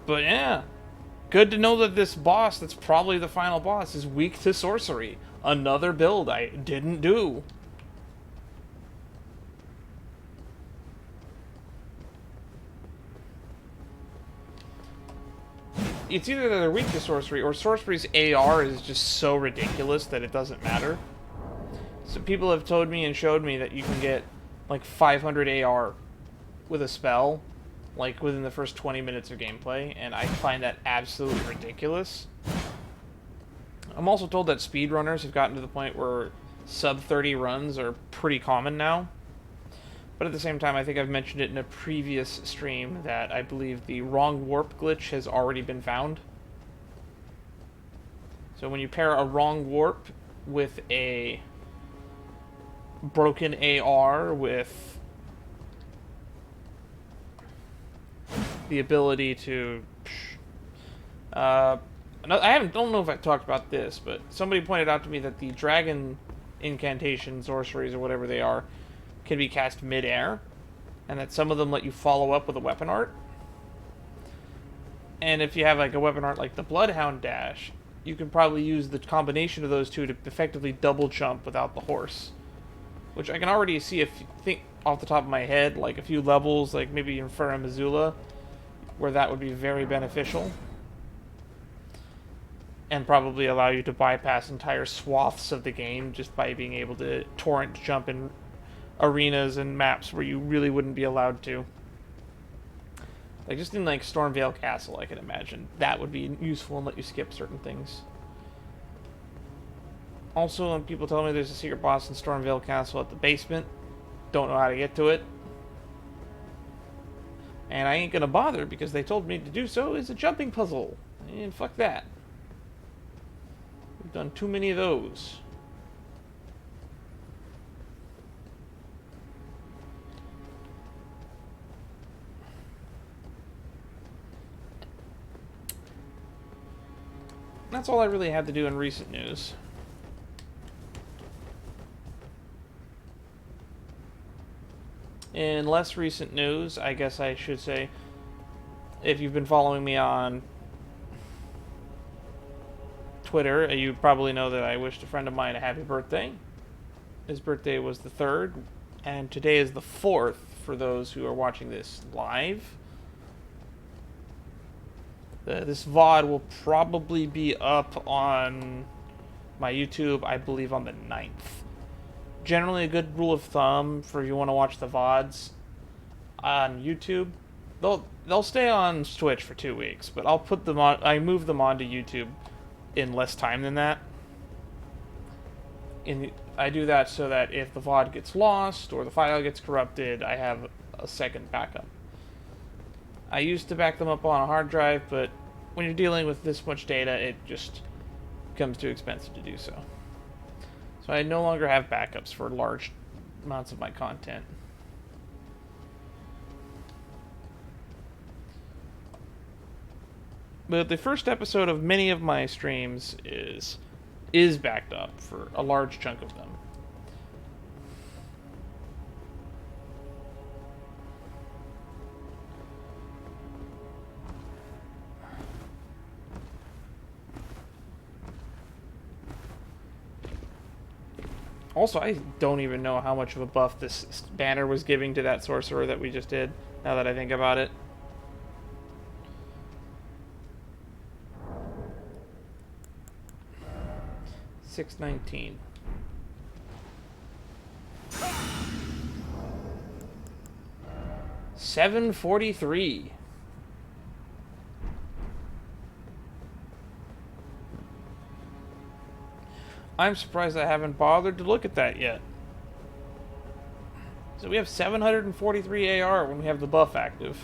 But yeah, good to know that this boss, that's probably the final boss, is weak to sorcery. Another build I didn't do. It's either that they're weak to sorcery, or sorcery's AR is just so ridiculous that it doesn't matter. So people have told me and showed me that you can get like 500 AR with a spell, like within the first 20 minutes of gameplay, and I find that absolutely ridiculous. I'm also told that speedrunners have gotten to the point where sub 30 runs are pretty common now. But at the same time, I think I've mentioned it in a previous stream that I believe the wrong warp glitch has already been found. So when you pair a wrong warp with a broken AR with the ability to... don't know if I talked about this, but somebody pointed out to me that the dragon incantations, sorceries, or whatever they are, can be cast mid-air, and that some of them let you follow up with a weapon art. And if you have like a weapon art like the Bloodhound Dash, you can probably use the combination of those two to effectively double jump without the horse. Which I can already see, if you think off the top of my head, like a few levels, like maybe in Fura Missoula, where that would be very beneficial. And probably allow you to bypass entire swaths of the game just by being able to torrent jump in arenas and maps where you really wouldn't be allowed to. Like just in like Stormveil Castle, I can imagine that would be useful and let you skip certain things. Also, when people tell me there's a secret boss in Stormveil Castle at the basement, don't know how to get to it. And I ain't gonna bother because they told me to do so is a jumping puzzle. And fuck that. We've done too many of those. That's all I really had to do in recent news. In less recent news, I guess I should say, if you've been following me on Twitter, you probably know that I wished a friend of mine a happy birthday. His birthday was the 3rd, and today is the 4th for those who are watching this live. This VOD will probably be up on my YouTube, I believe, on the 9th. generally a good rule of thumb for if you want to watch the VODs on YouTube. They'll stay on Twitch for 2 weeks, but I'll put them on. I move them onto YouTube in less time than that. I do that so that if the VOD gets lost or the file gets corrupted, I have a second backup. I used to back them up on a hard drive, but when you're dealing with this much data, it just becomes too expensive to do so. So I no longer have backups for large amounts of my content. But the first episode of many of my streams is backed up for a large chunk of them. Also, I don't even know how much of a buff this banner was giving to that sorcerer that we just did, now that I think about it. $619. $743. I'm surprised I haven't bothered to look at that yet. So we have 743 AR when we have the buff active.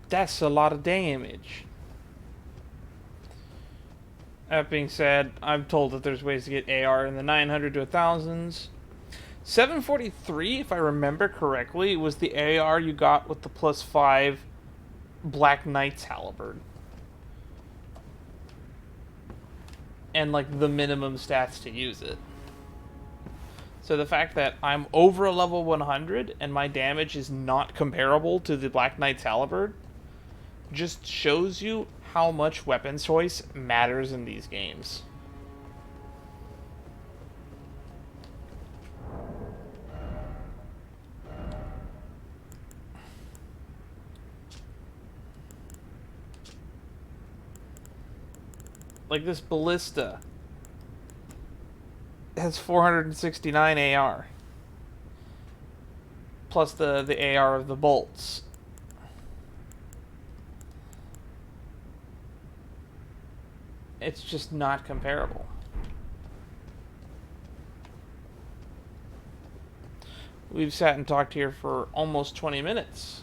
That's a lot of damage. That being said, I'm told that there's ways to get AR in the 900 to 1000s. 743, if I remember correctly, was the AR you got with the +5 Black Knight's halberd. And like the minimum stats to use it. So the fact that I'm over a level 100 and my damage is not comparable to the Black Knight's halberd just shows you how much weapon choice matters in these games. Like this ballista has 469 AR. Plus the AR of the bolts. It's just not comparable. We've sat and talked here for almost 20 minutes.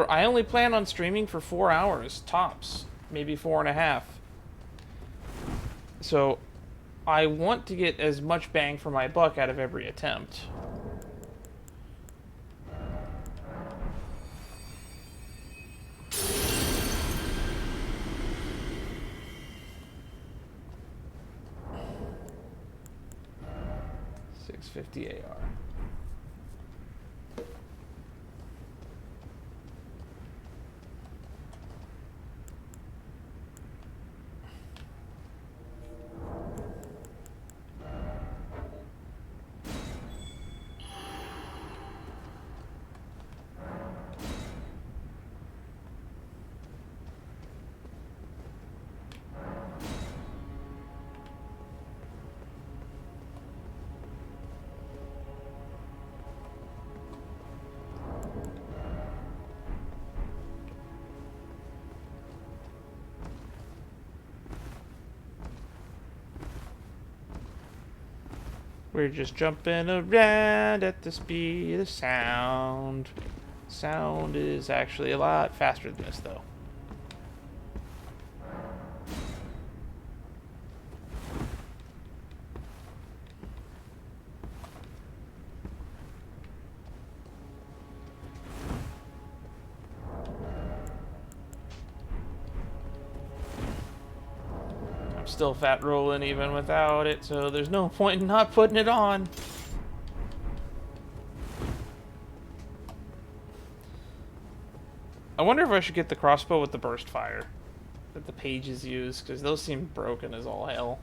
I only plan on streaming for 4 hours, tops. Maybe 4.5. So I want to get as much bang for my buck out of every attempt. $650 AR. We're just jumping around at the speed of sound. Sound is actually a lot faster than this, though. Still fat rolling even without it, so there's no point in not putting it on. I wonder if I should get the crossbow with the burst fire that the pages use, because those seem broken as all hell.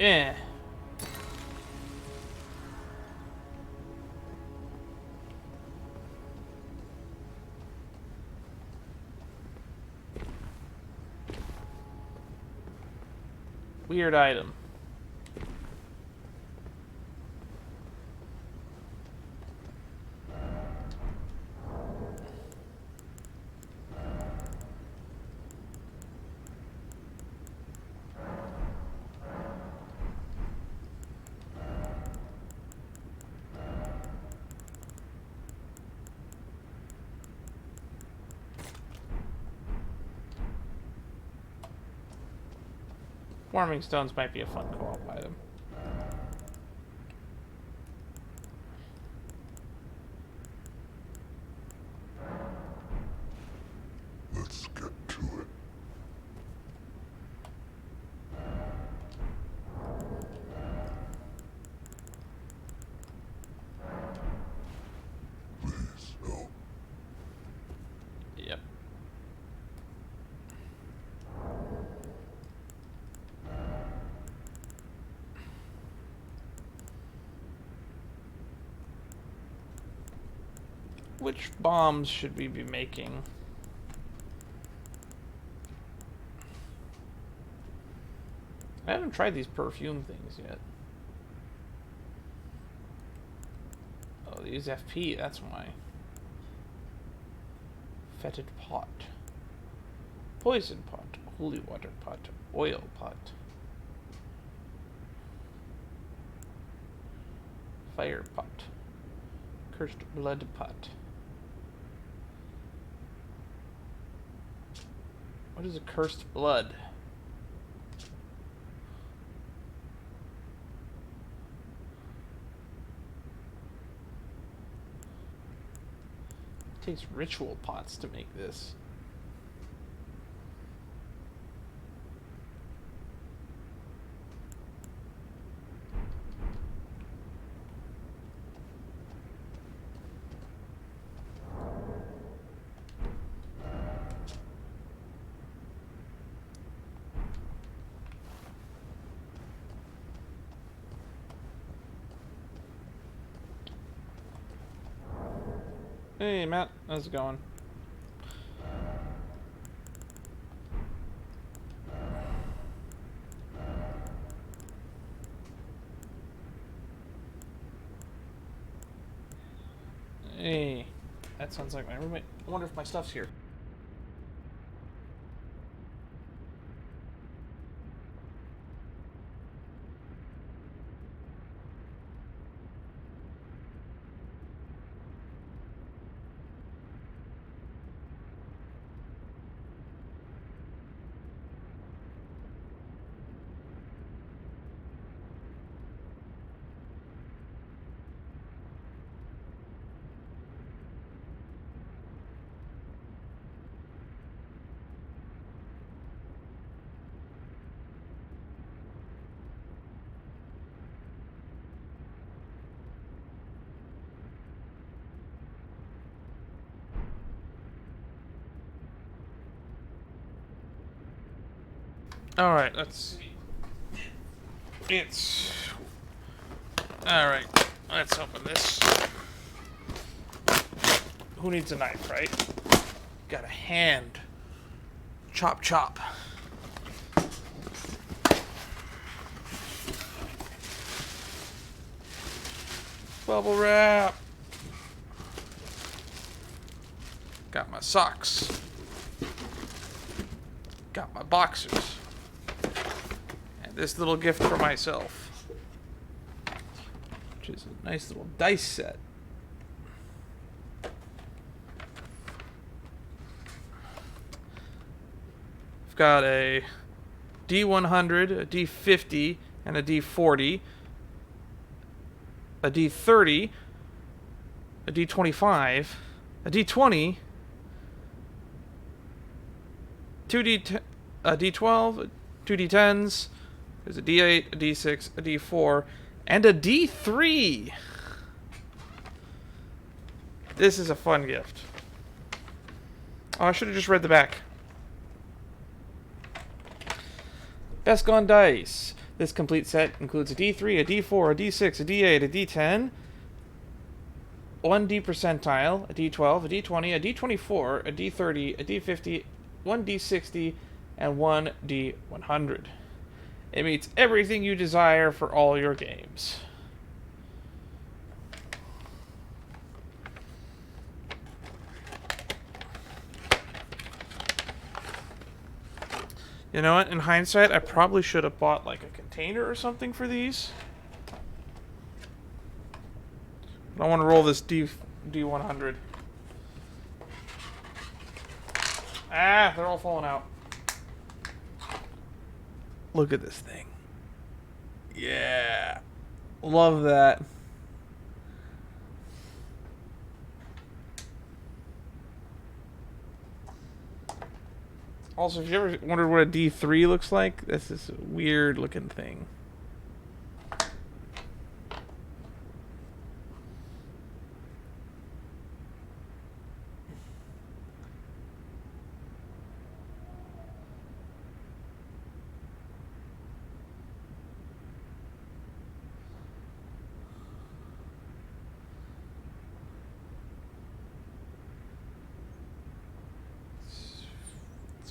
Eh. Weird item. Warming stones might be a fun co-op item. Let's get to it. Please help. Yep. Which bombs should we be making? I haven't tried these perfume things yet. Oh, they use FP, that's why. Fetid pot. Poison pot. Holy water pot. Oil pot. Fire pot. Cursed blood pot. What is a cursed blood? It takes ritual pots to make this. Hey Matt, how's it going? Hey, that sounds like my roommate. I wonder if my stuff's here. Alright, let's see. It's... Alright, let's open this. Who needs a knife, right? Got a hand. Chop, chop. Bubble wrap. Got my socks. Got my boxers. And this little gift for myself, which is a nice little dice set. I've got a D100, a D50, and a D40, a D30, a D25, a D20, a D12, two D10s, there's a D8, a D6, a D4, and a D3. This is a fun gift. Oh, I should have just read the back. Best Gone Dice. This complete set includes a D3, a D4, a D6, a D8, a D10, 1D percentile, a D12, a D20, a D24, a D30, a D50, 1D60, and 1D100. It meets everything you desire for all your games. You know what? In hindsight, I probably should have bought like a container or something for these. But I want to roll this D100. Ah, they're all falling out. Look at this thing. Yeah. Love that. Also, if you ever wondered what a D3 looks like, that's this weird looking thing.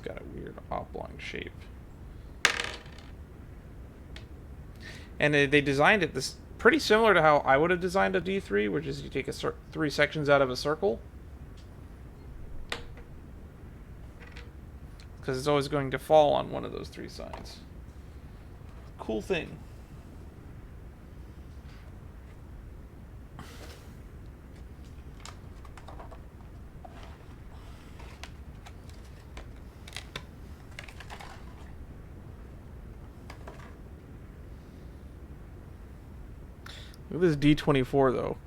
Got a weird oblong shape, and they designed it this pretty similar to how I would have designed a D3, which is you take a 3 sections out of a circle, because it's always going to fall on one of those 3 sides. Cool thing. Look at this D24 though.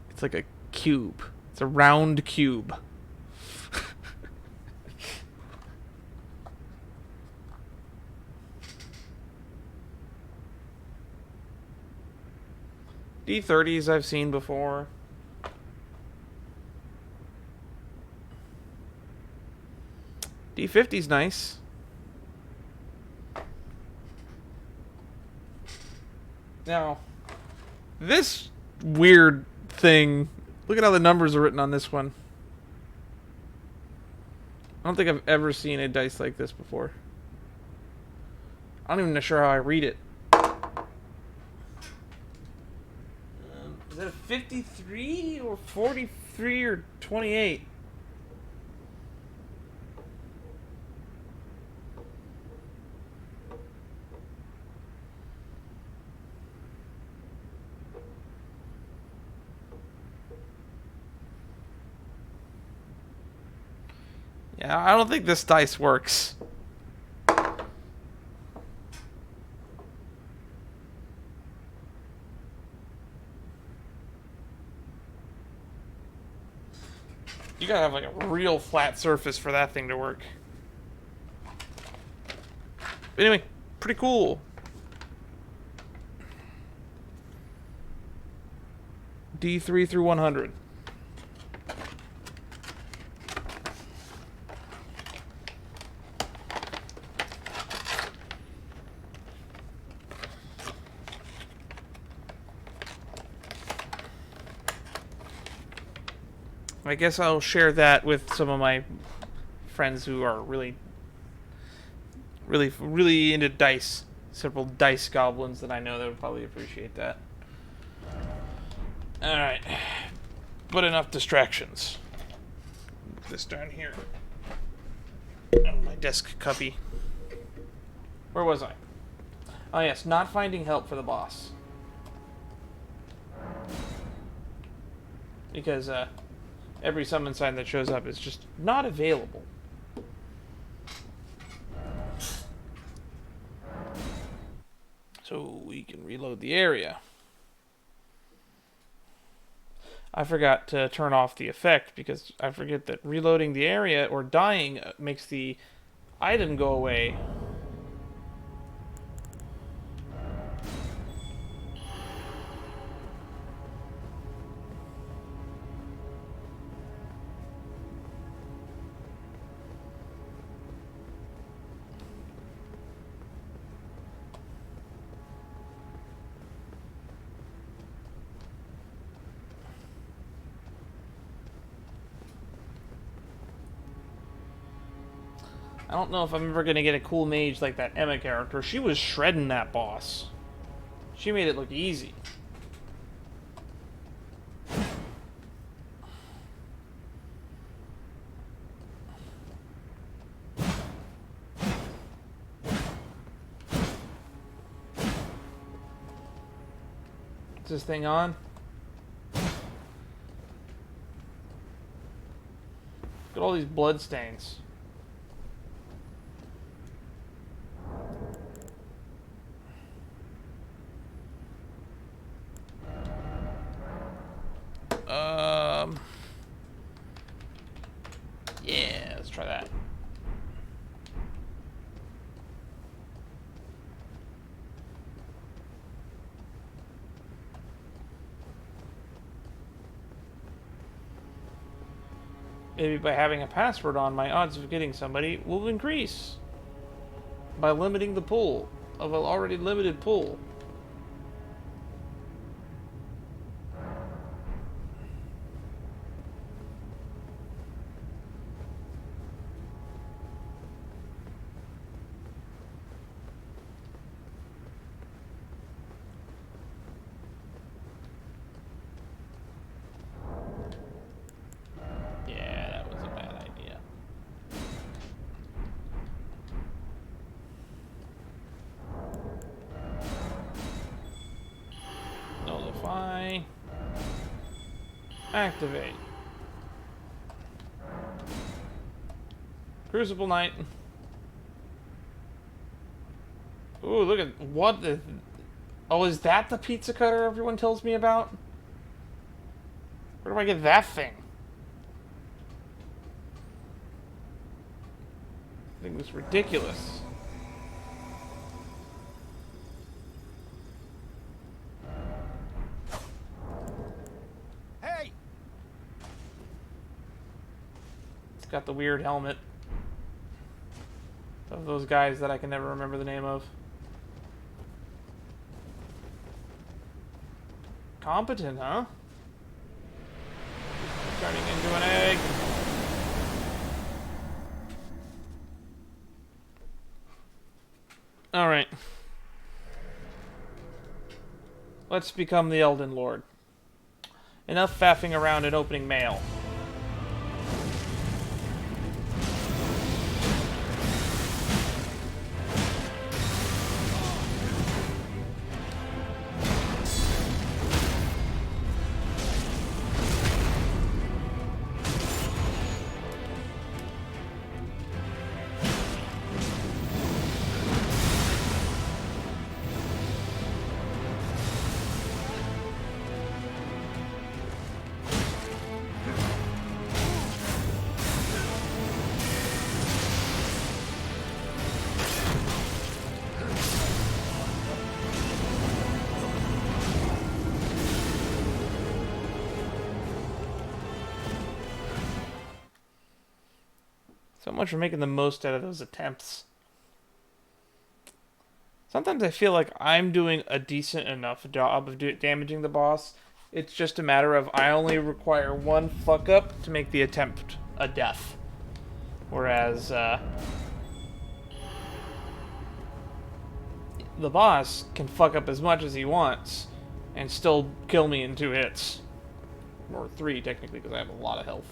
It's like a cube. It's a round cube. D30s I've seen before. D50's nice. Now, this weird thing, look at how the numbers are written on this one. I don't think I've ever seen a dice like this before. I'm not even sure how I read it. Is that a 53 or 43 or 28? Yeah, I don't think this dice works. You gotta have like a real flat surface for that thing to work. But anyway, pretty cool. D3 through 100. I guess I'll share that with some of my friends who are really into dice. Several dice goblins that I know that would probably appreciate that. Alright. But enough distractions. Put this down here. On my desk cubby. Where was I? Oh yes, not finding help for the boss. Because, every summon sign that shows up is just not available. So we can reload the area. I forgot to turn off the effect because I forget that reloading the area or dying makes the item go away. I don't know if I'm ever going to get a cool mage like that Emma character. She was shredding that boss. She made it look easy. Is this thing on? Look at all these blood stains. Yeah, let's try that. Maybe by having a password on, my odds of getting somebody will increase by limiting the pool of an already limited pool. Yeah, that was a bad idea. Nullify. Activate. Crucible Knight. Ooh, look at what the... Oh, is that the pizza cutter everyone tells me about? Where do I get that thing? I think it's ridiculous. Hey! It's got the weird helmet of those guys that I can never remember the name of. Competent, huh? Turning into an egg. Alright. Let's become the Elden Lord. Enough faffing around and opening mail. So much for making the most out of those attempts. Sometimes I feel like I'm doing a decent enough job of damaging the boss. It's just a matter of I only require one fuck up to make the attempt a death. Whereas, the boss can fuck up as much as he wants and still kill me in 2 hits. Or 3, technically, because I have a lot of health.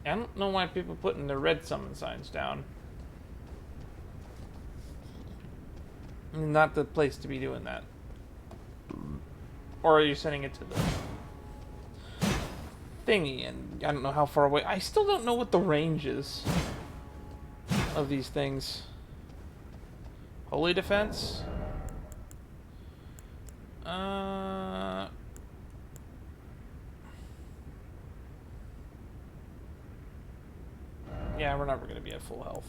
I don't know why people putting the red summon signs down. Not the place to be doing that. Or are you sending it to the thingy? And I don't know how far away. I still don't know what the range is of these things. Holy defense? Yeah, we're never going to be at full health.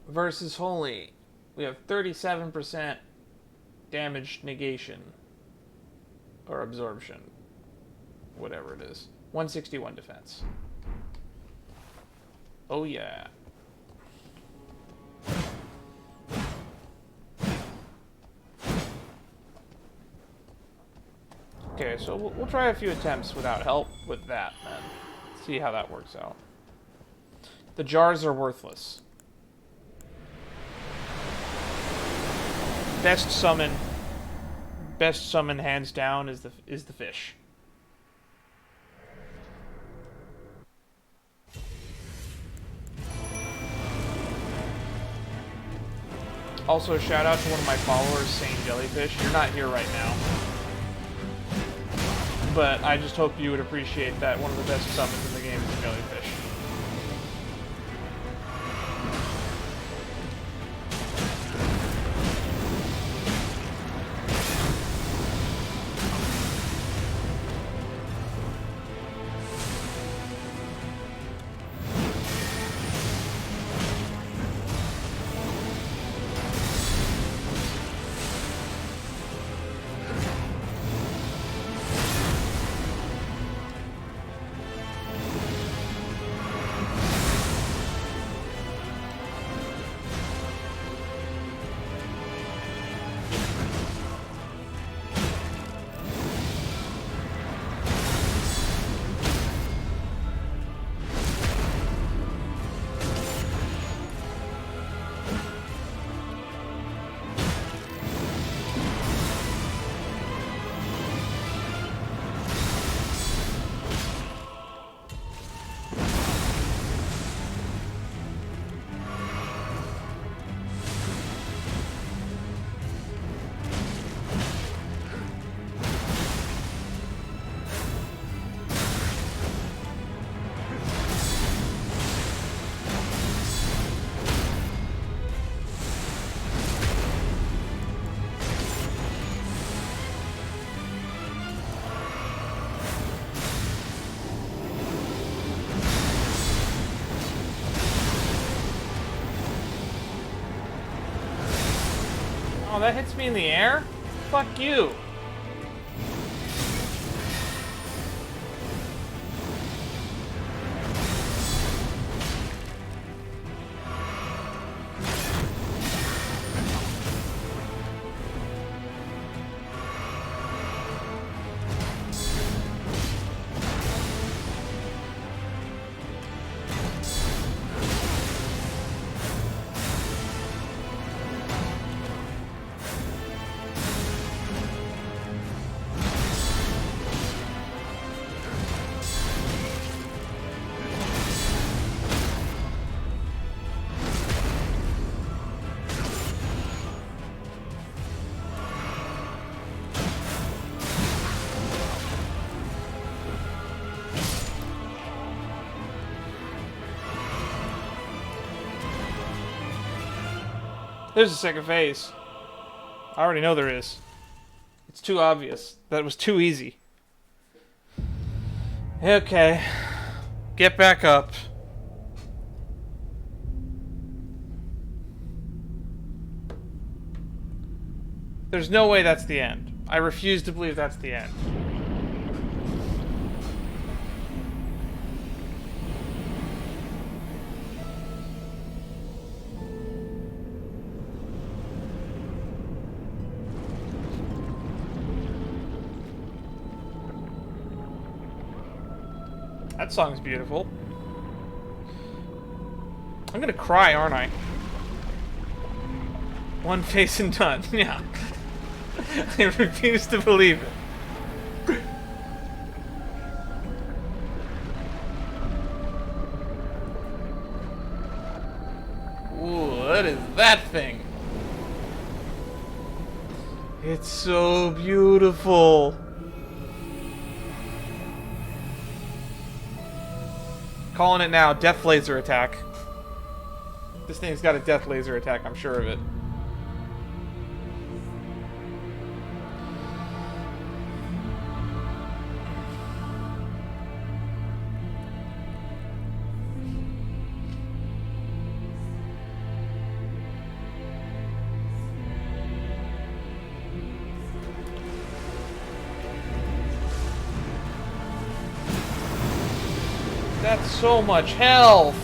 Versus Holy, we have 37% damage negation. Or absorption. Whatever it is. 161 defense. Oh yeah. Okay, so we'll try a few attempts without help with that, then. See how that works out. The jars are worthless. Best summon hands down is the fish. Also, shout out to one of my followers, Sane Jellyfish. You're not here right now, but I just hope you would appreciate that one of the best summons in the game is Jellyfish. Oh, that hits me in the air? Fuck you. There's a second phase. I already know there is. It's too obvious. That was too easy. Okay. Get back up. There's no way that's the end. I refuse to believe that's the end. That song's beautiful. I'm gonna cry, aren't I? One face and done. Yeah. I refuse to believe it. Ooh, what is that thing? It's so beautiful. Calling it now, death laser attack. This thing's got a death laser attack, I'm sure of it. That's so much health!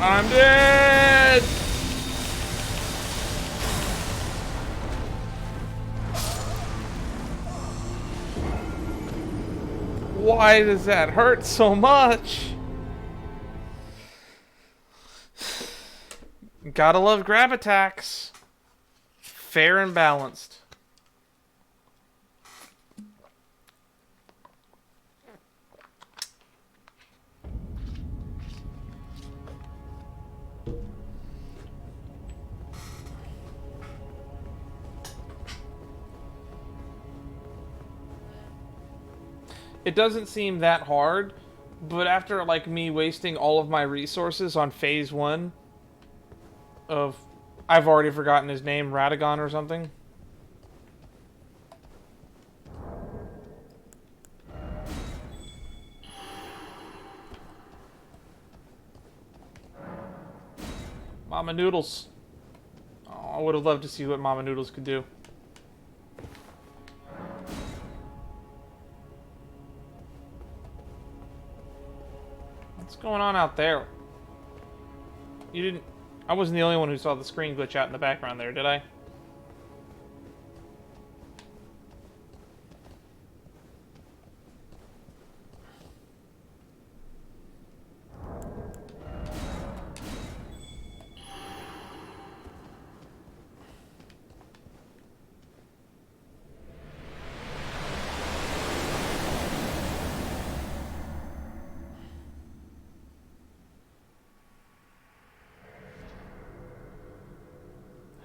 I'm dead! Why does that hurt so much? Gotta love grab attacks. Fair and balanced. It doesn't seem that hard, but after like me wasting all of my resources on phase 1 of, I've already forgotten his name, Radagon or something. Mama Noodles. Oh, I would have loved to see what Mama Noodles could do. What's going on out there? You didn't... I wasn't the only one who saw the screen glitch out in the background there, did I?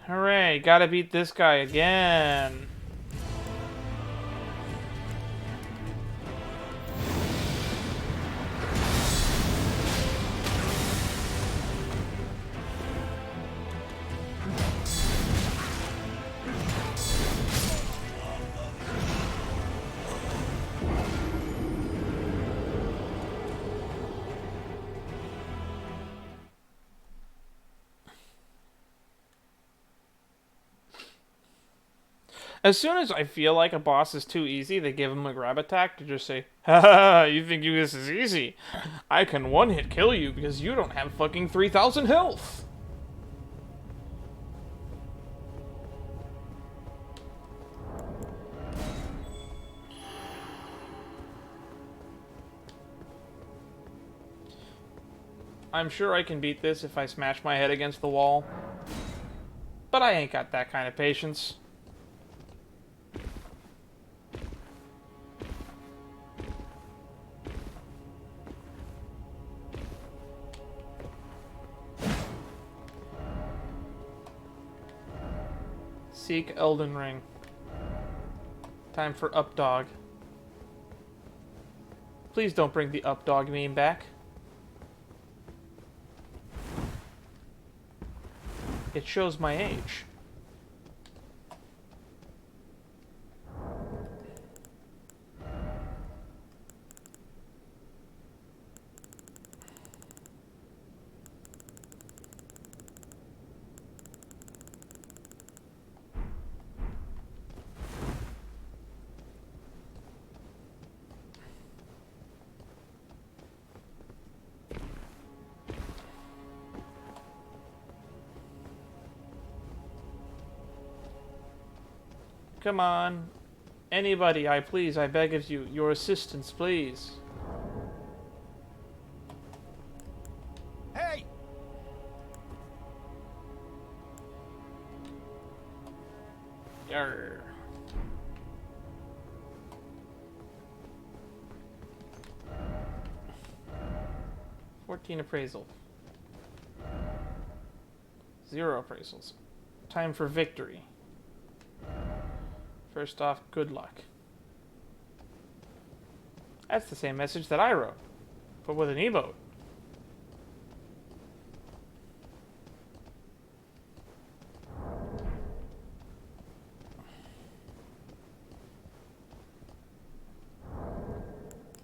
Hooray, gotta beat this guy again. As soon as I feel like a boss is too easy, they give him a grab attack to just say, "Ha, you think this is easy? I can one-hit kill you because you don't have fucking 3,000 health." I'm sure I can beat this if I smash my head against the wall. But I ain't got that kind of patience. Seek Elden Ring. Time for up dog. Please don't bring the up dog meme back. It shows my age. Come on. Anybody, I beg of you, your assistance, please. Hey! Yarr. $14 appraisal. 0 appraisals. Time for victory. First off, good luck. That's the same message that I wrote, but with an emote.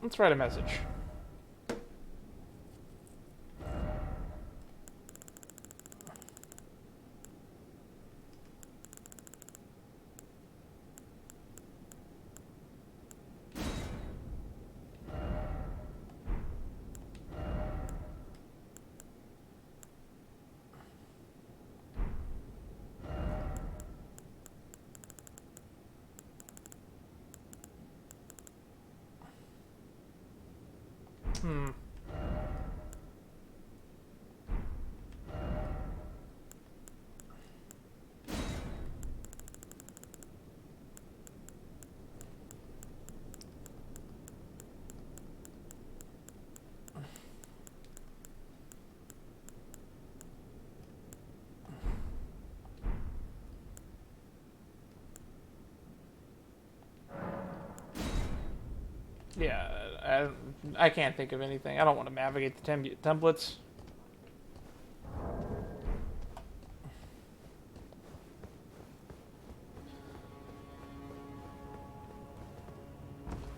Let's write a message. Yeah, I can't think of anything. I don't want to navigate the templates.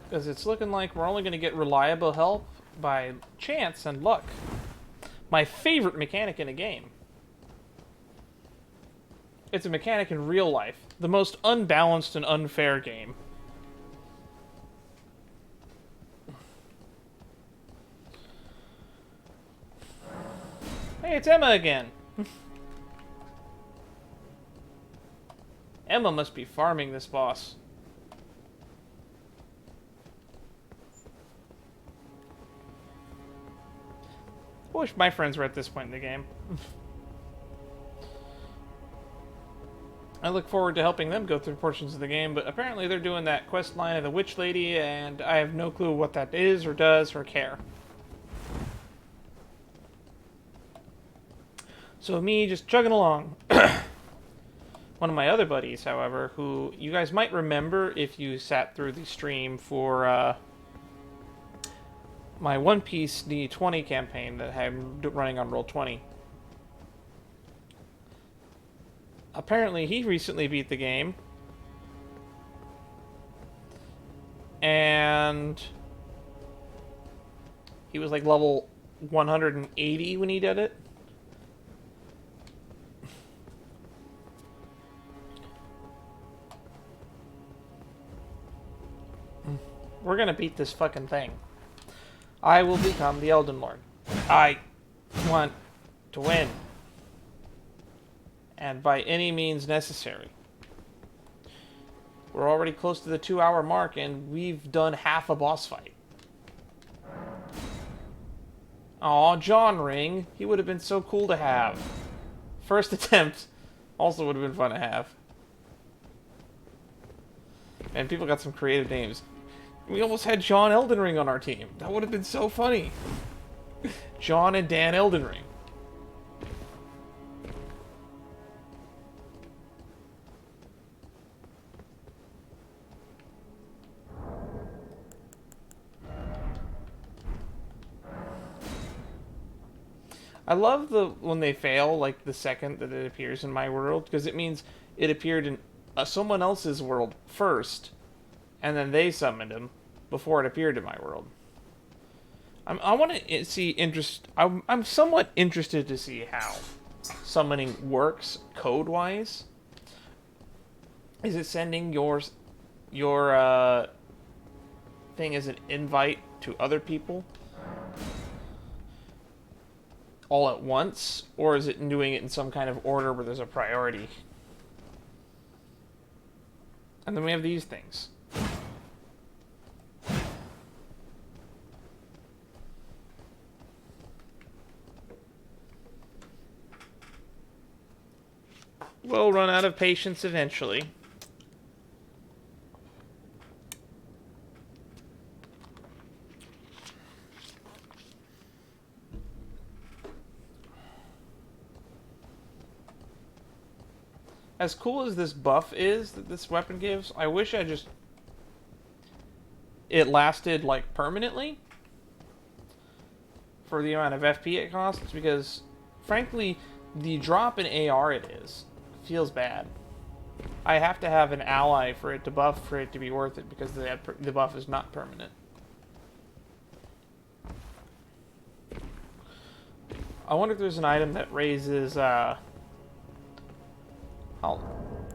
Because it's looking like we're only going to get reliable help by chance and luck. My favorite mechanic in a game. It's a mechanic in real life. The most unbalanced and unfair game. Hey, it's Emma again. Emma must be farming this boss. I wish my friends were at this point in the game. I look forward to helping them go through portions of the game, but apparently they're doing that quest line of the Witch Lady, and I have no clue what that is, or does, or care. So me just chugging along. One of my other buddies, however, who you guys might remember if you sat through the stream for my One Piece D20 campaign that I'm running on Roll20. Apparently, he recently beat the game. And he was like level 180 when he did it. We're gonna beat this fucking thing. I will become the Elden Lord. I want to win. And by any means necessary. We're already close to the 2-hour mark, and we've done half a boss fight. Aw, John Ring. He would have been so cool to have. First attempt also would have been fun to have. And people got some creative names. We almost had John Elden Ring on our team. That would have been so funny. John and Dan Elden Ring. I love the when they fail, like the second that it appears in my world, because it means it appeared in someone else's world first, and then they summoned him before it appeared in my world. I want to see interest. I'm somewhat interested to see how summoning works code wise. Is it sending your thing as an invite to other people all at once, or is it doing it in some kind of order where there's a priority? And then we have these things. We'll run out of patience eventually. As cool as this buff is that this weapon gives, I wish it lasted like permanently for the amount of FP it costs, because frankly the drop in AR it is feels bad. I have to have an ally for it to buff for it to be worth it, because the buff is not permanent. I wonder if there's an item that raises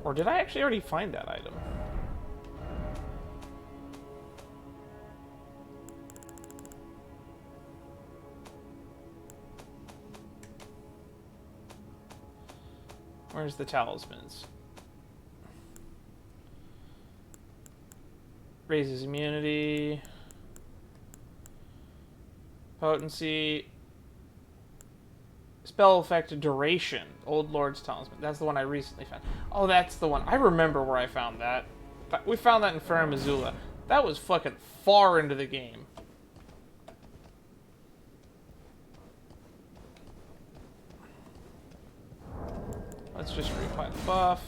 or did I actually already find that item? Where's the talismans? Raises immunity, potency, spell effect duration. Old Lord's Talisman. That's the one I recently found. Oh, that's the one. I remember where I found that. We found that in Fair Missoula. That was fucking far into the game. Let's just reapply the buff.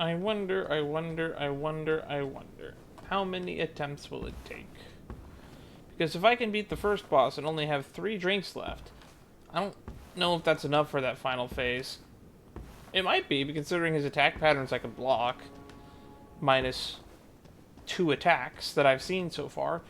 I wonder. How many attempts will it take? Because if I can beat the first boss and only have 3 drinks left, I don't know if that's enough for that final phase. It might be, considering his attack patterns I can block. Minus 2 attacks that I've seen so far.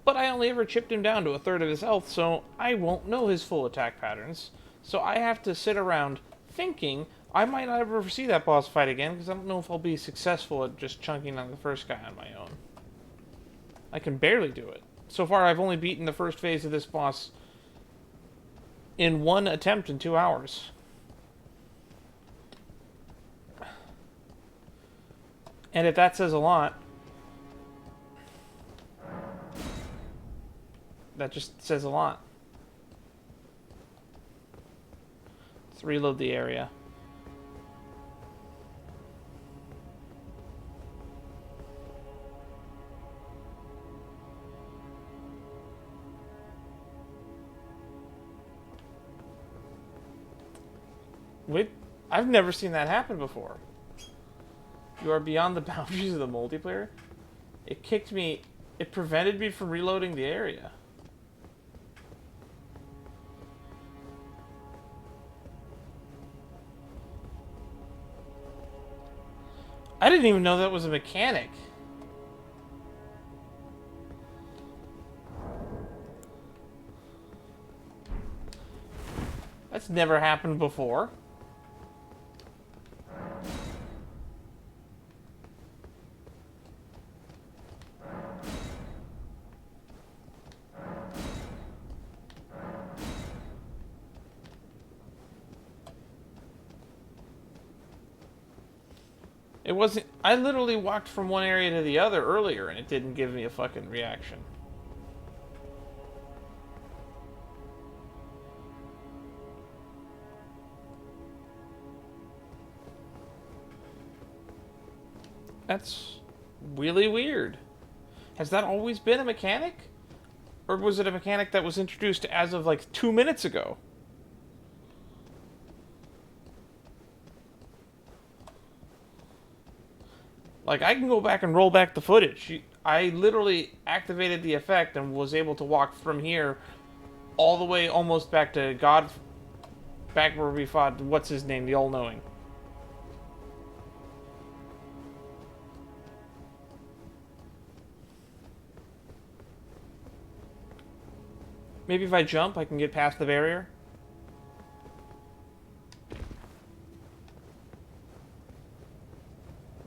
But I only ever chipped him down to 1/3 of his health, so I won't know his full attack patterns. So I have to sit around thinking I might not ever see that boss fight again, because I don't know if I'll be successful at just chunking on the first guy on my own. I can barely do it. So far, I've only beaten the first phase of this boss in 1 attempt in 2 hours. And if that says a lot, that just says a lot. Let's reload the area. Wait, I've never seen that happen before. You are beyond the boundaries of the multiplayer? It kicked me... It prevented me from reloading the area. I didn't even know that was a mechanic. That's never happened before. It wasn't... I literally walked from one area to the other earlier and it didn't give me a fucking reaction. That's really weird. Has that always been a mechanic? Or was it a mechanic that was introduced as of like 2 minutes ago? Like, I can go back and roll back the footage. I literally activated the effect and was able to walk from here all the way almost back to God. Back where we fought, what's his name? The All-Knowing. Maybe if I jump, I can get past the barrier.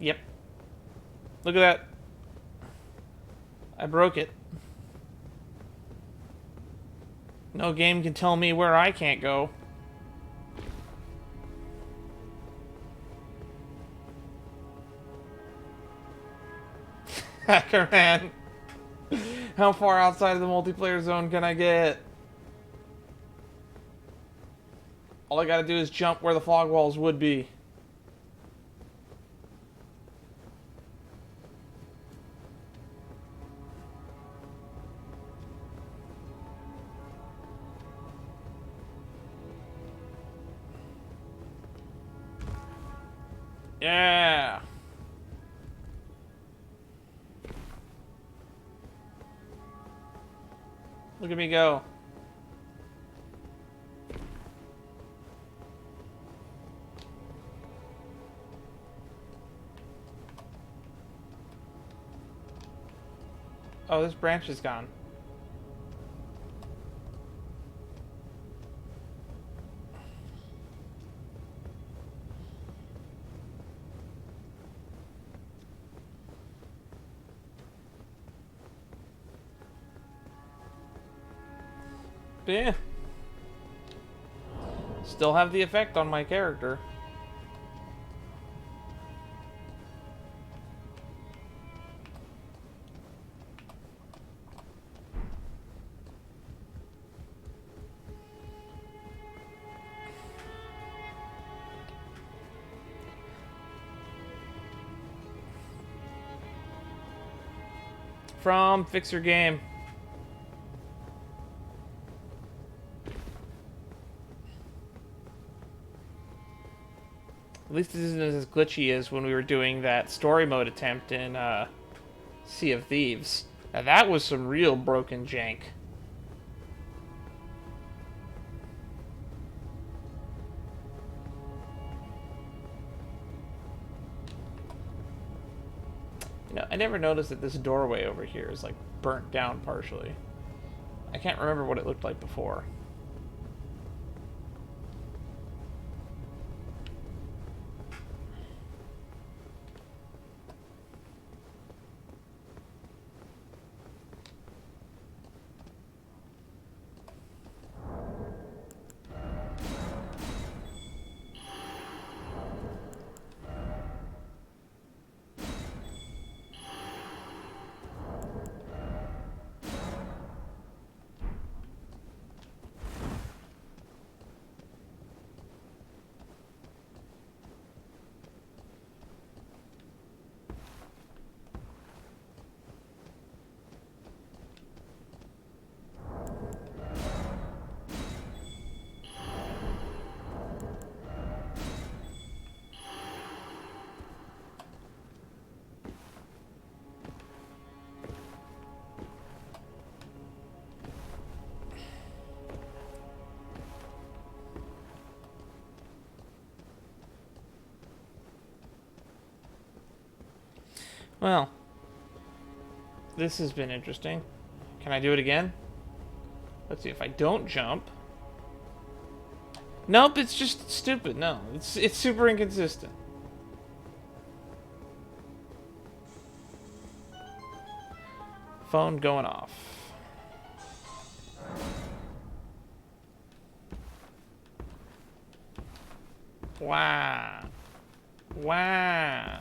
Yep. Look at that. I broke it. No game can tell me where I can't go. Hacker man. How far outside of the multiplayer zone can I get? All I gotta do is jump where the fog walls would be. Yeah. Look at me go. Oh, this branch is gone. But yeah. Still have the effect on my character. From Fix Your Game. At least it isn't as glitchy as when we were doing that story mode attempt in Sea of Thieves. Now that was some real broken jank. You know, I never noticed that this doorway over here is like burnt down partially. I can't remember what it looked like before. Well, this has been interesting. Can I do it again? Let's see if I don't jump. Nope, it's just stupid. No, it's super inconsistent. Phone going off. Wow. Wow.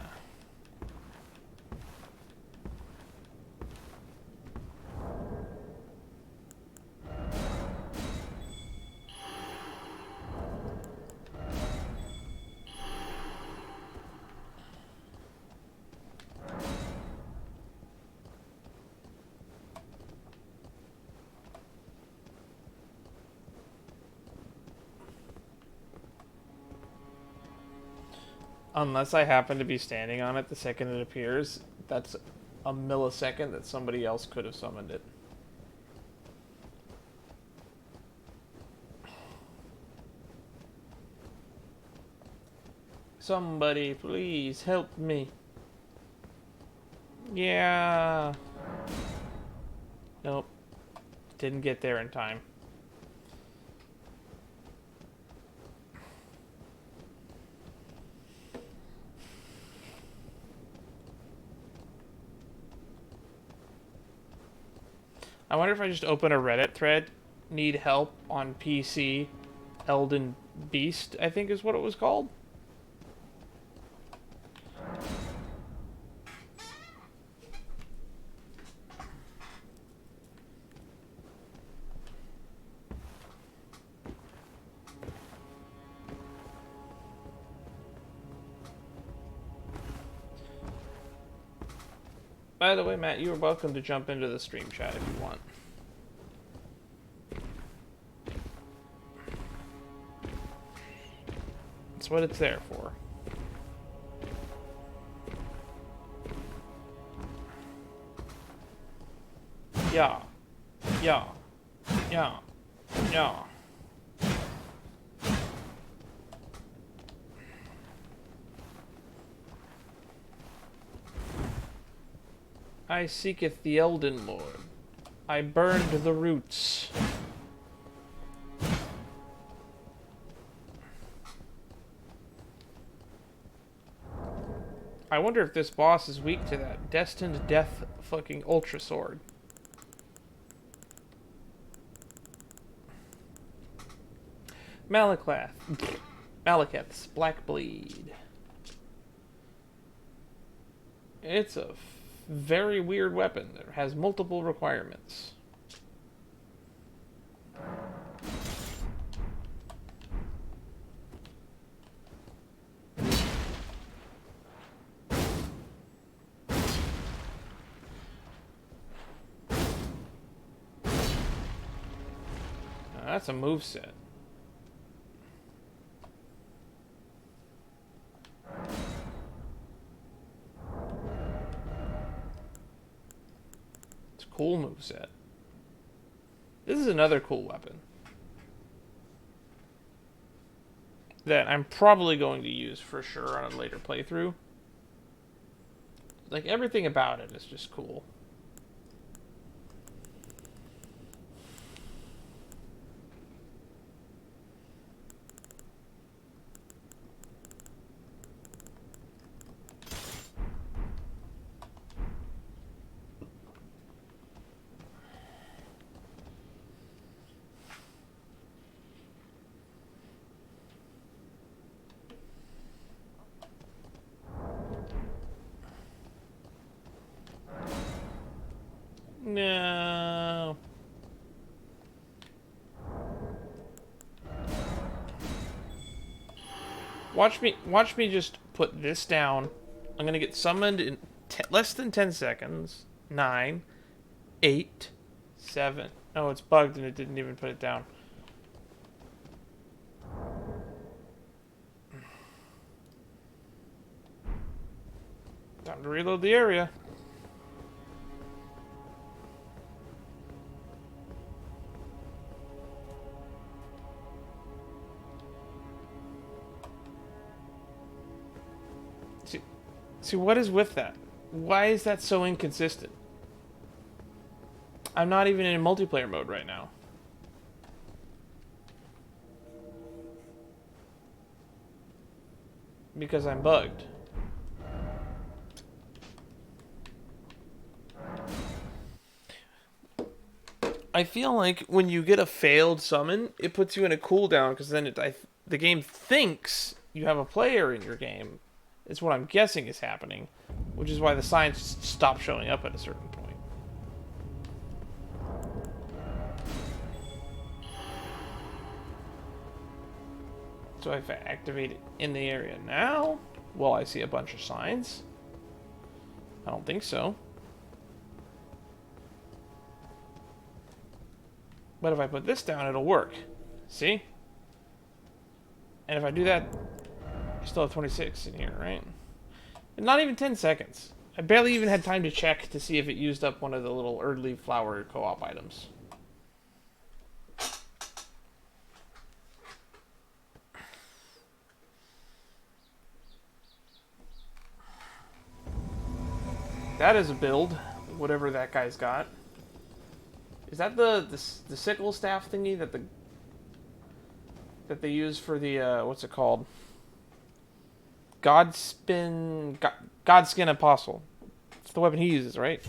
Unless I happen to be standing on it the second it appears, that's a millisecond that somebody else could have summoned it. Somebody, please help me. Yeah. Nope. Didn't get there in time. I wonder if I just open a Reddit thread, need help on PC, Elden Beast, I think is what it was called. By the way, Matt, you are welcome to jump into the stream chat if you want. That's what it's there for. Yeah. Yeah. Yeah. Yeah. I seeketh the Elden Lord. I burned the roots. I wonder if this boss is weak to that destined death fucking ultra sword. Malekith's Black Bleed. It's a very weird weapon that has multiple requirements. Now that's a moveset. Cool moveset. This is another cool weapon that I'm probably going to use for sure on a later playthrough. Like, everything about it is just cool. No. Watch me just put this down. I'm gonna get summoned in less than 10 seconds. 9, 8, 7. Oh, it's bugged and it didn't even put it down. Time to reload the area. See, what is with that? Why is that so inconsistent? I'm not even in multiplayer mode right now. Because I'm bugged. I feel like when you get a failed summon, it puts you in a cooldown because then the game thinks you have a player in your game. It's what I'm guessing is happening, which is why the signs stop showing up at a certain point. So if I activate it in the area now, will I see a bunch of signs? I don't think so. But if I put this down, it'll work. See? And if I do that I still have 26 in here, right? And not even 10 seconds. I barely even had time to check to see if it used up one of the little early flower co-op items. That is a build, whatever that guy's got. Is that the sickle staff thingy that they use for the what's it called? Godskin Apostle. It's the weapon he uses, right?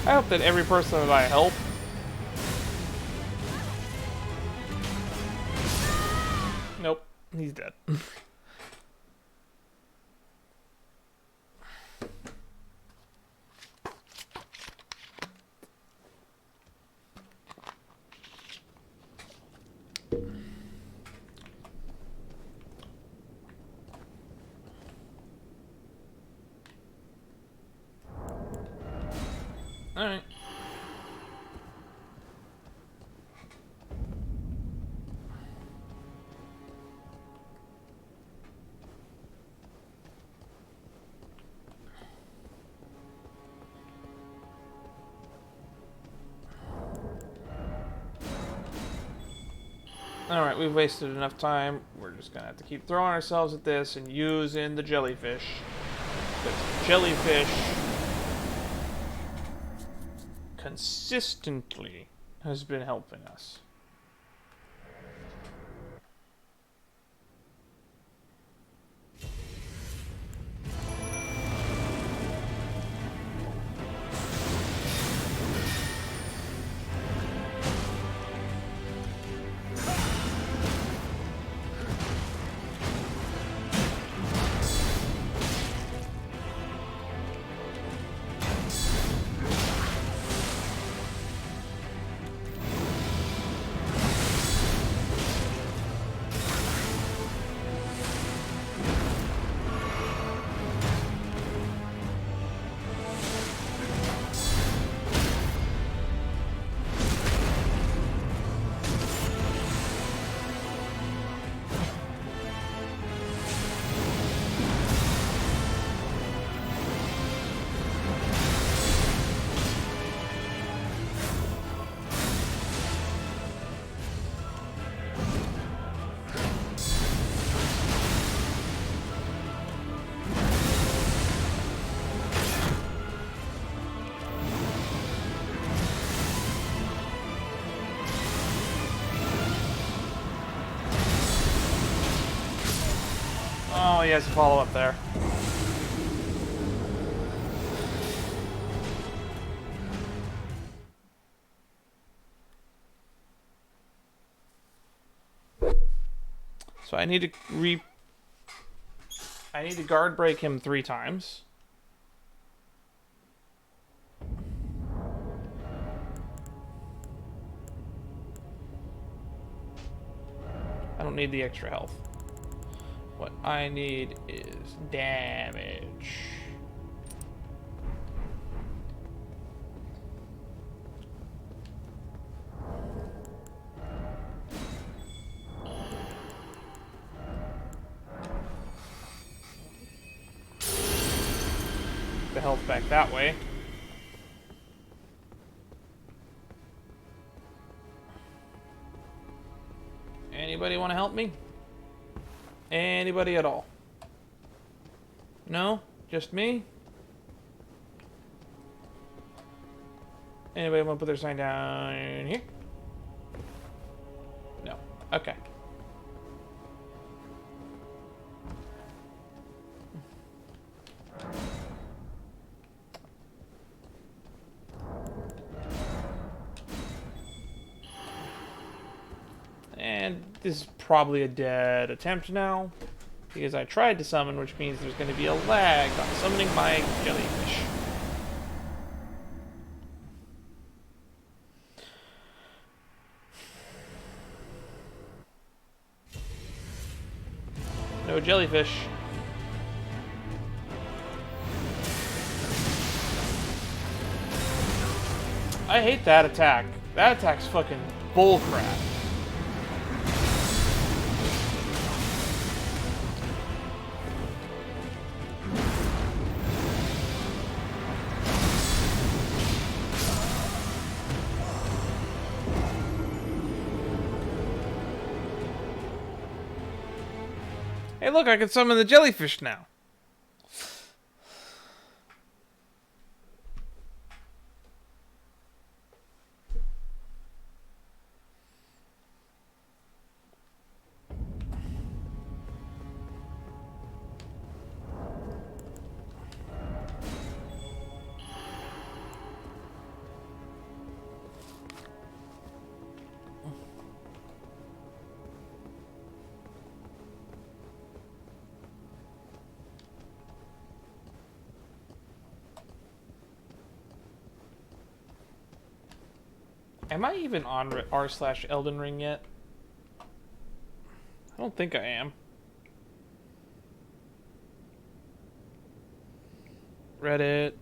I hope that every person that I help Nope, he's dead. Alright. Alright, we've wasted enough time. We're just gonna have to keep throwing ourselves at this and using the jellyfish. Because jellyfish consistently has been helping us. Oh, he has a follow-up there. So I need to guard break him 3 times. I don't need the extra health. What I need is damage. The health back that way. Anybody want to help me? Anybody at all? No? Just me? Anybody want to put their sign down here? No. Okay. And this is probably a dead attempt now, because I tried to summon, which means there's going to be a lag on summoning my jellyfish. No jellyfish. I hate that attack. That attack's fucking bullcrap. Hey, look, I can summon the jellyfish now. Am I even on r/Elden Ring yet? I don't think I am. Reddit.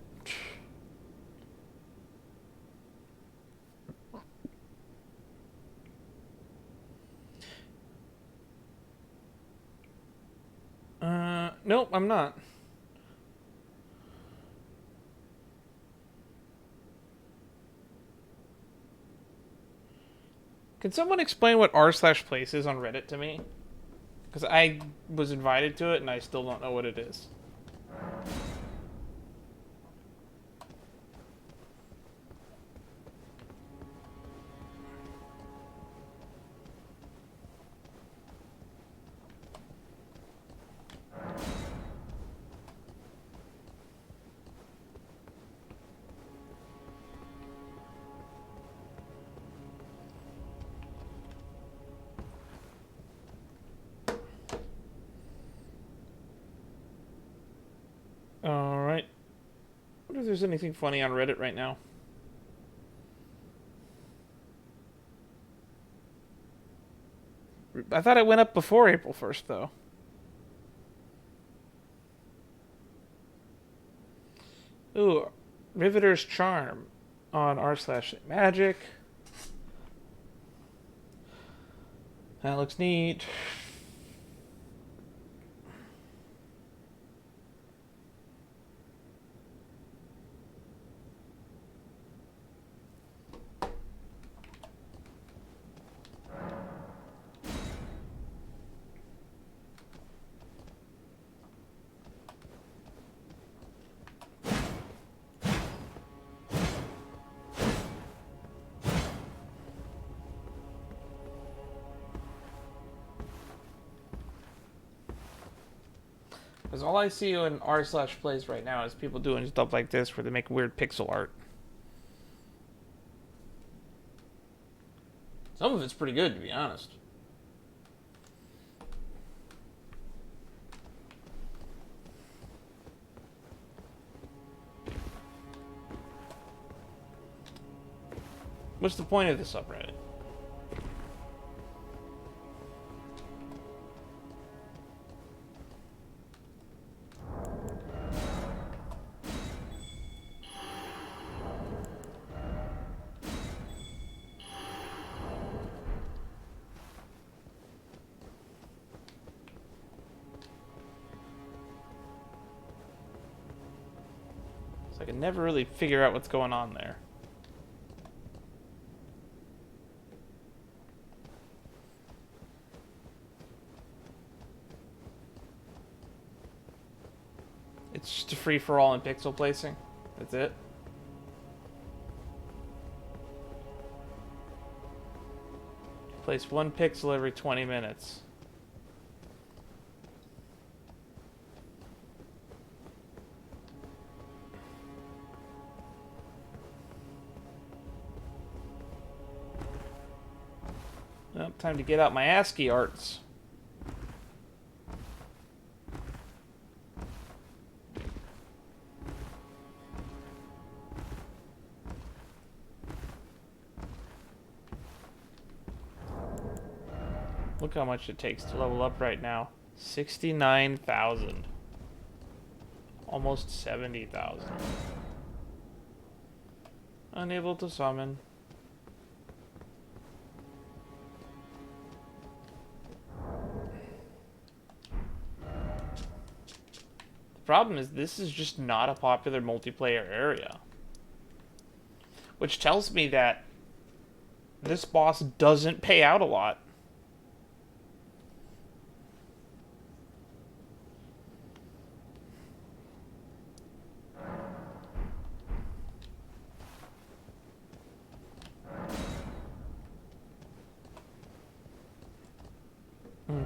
Nope, I'm not. Can someone explain what r/place is on Reddit to me? Because I was invited to it and I still don't know what it is. Alright. I wonder if there's anything funny on Reddit right now. I thought it went up before April 1st, though. Ooh, Riveter's Charm on r/magic. That looks neat. Because all I see in r/plays right now is people doing stuff like this where they make weird pixel art. Some of it's pretty good, to be honest. What's the point of this subreddit? So I can never really figure out what's going on there. It's just a free-for-all in pixel placing. That's it. Place 1 pixel every 20 minutes. Well, time to get out my ASCII arts. Look how much it takes to level up right now. 69,000. Almost 70,000. Unable to summon. The problem is this is just not a popular multiplayer area. Which tells me that this boss doesn't pay out a lot.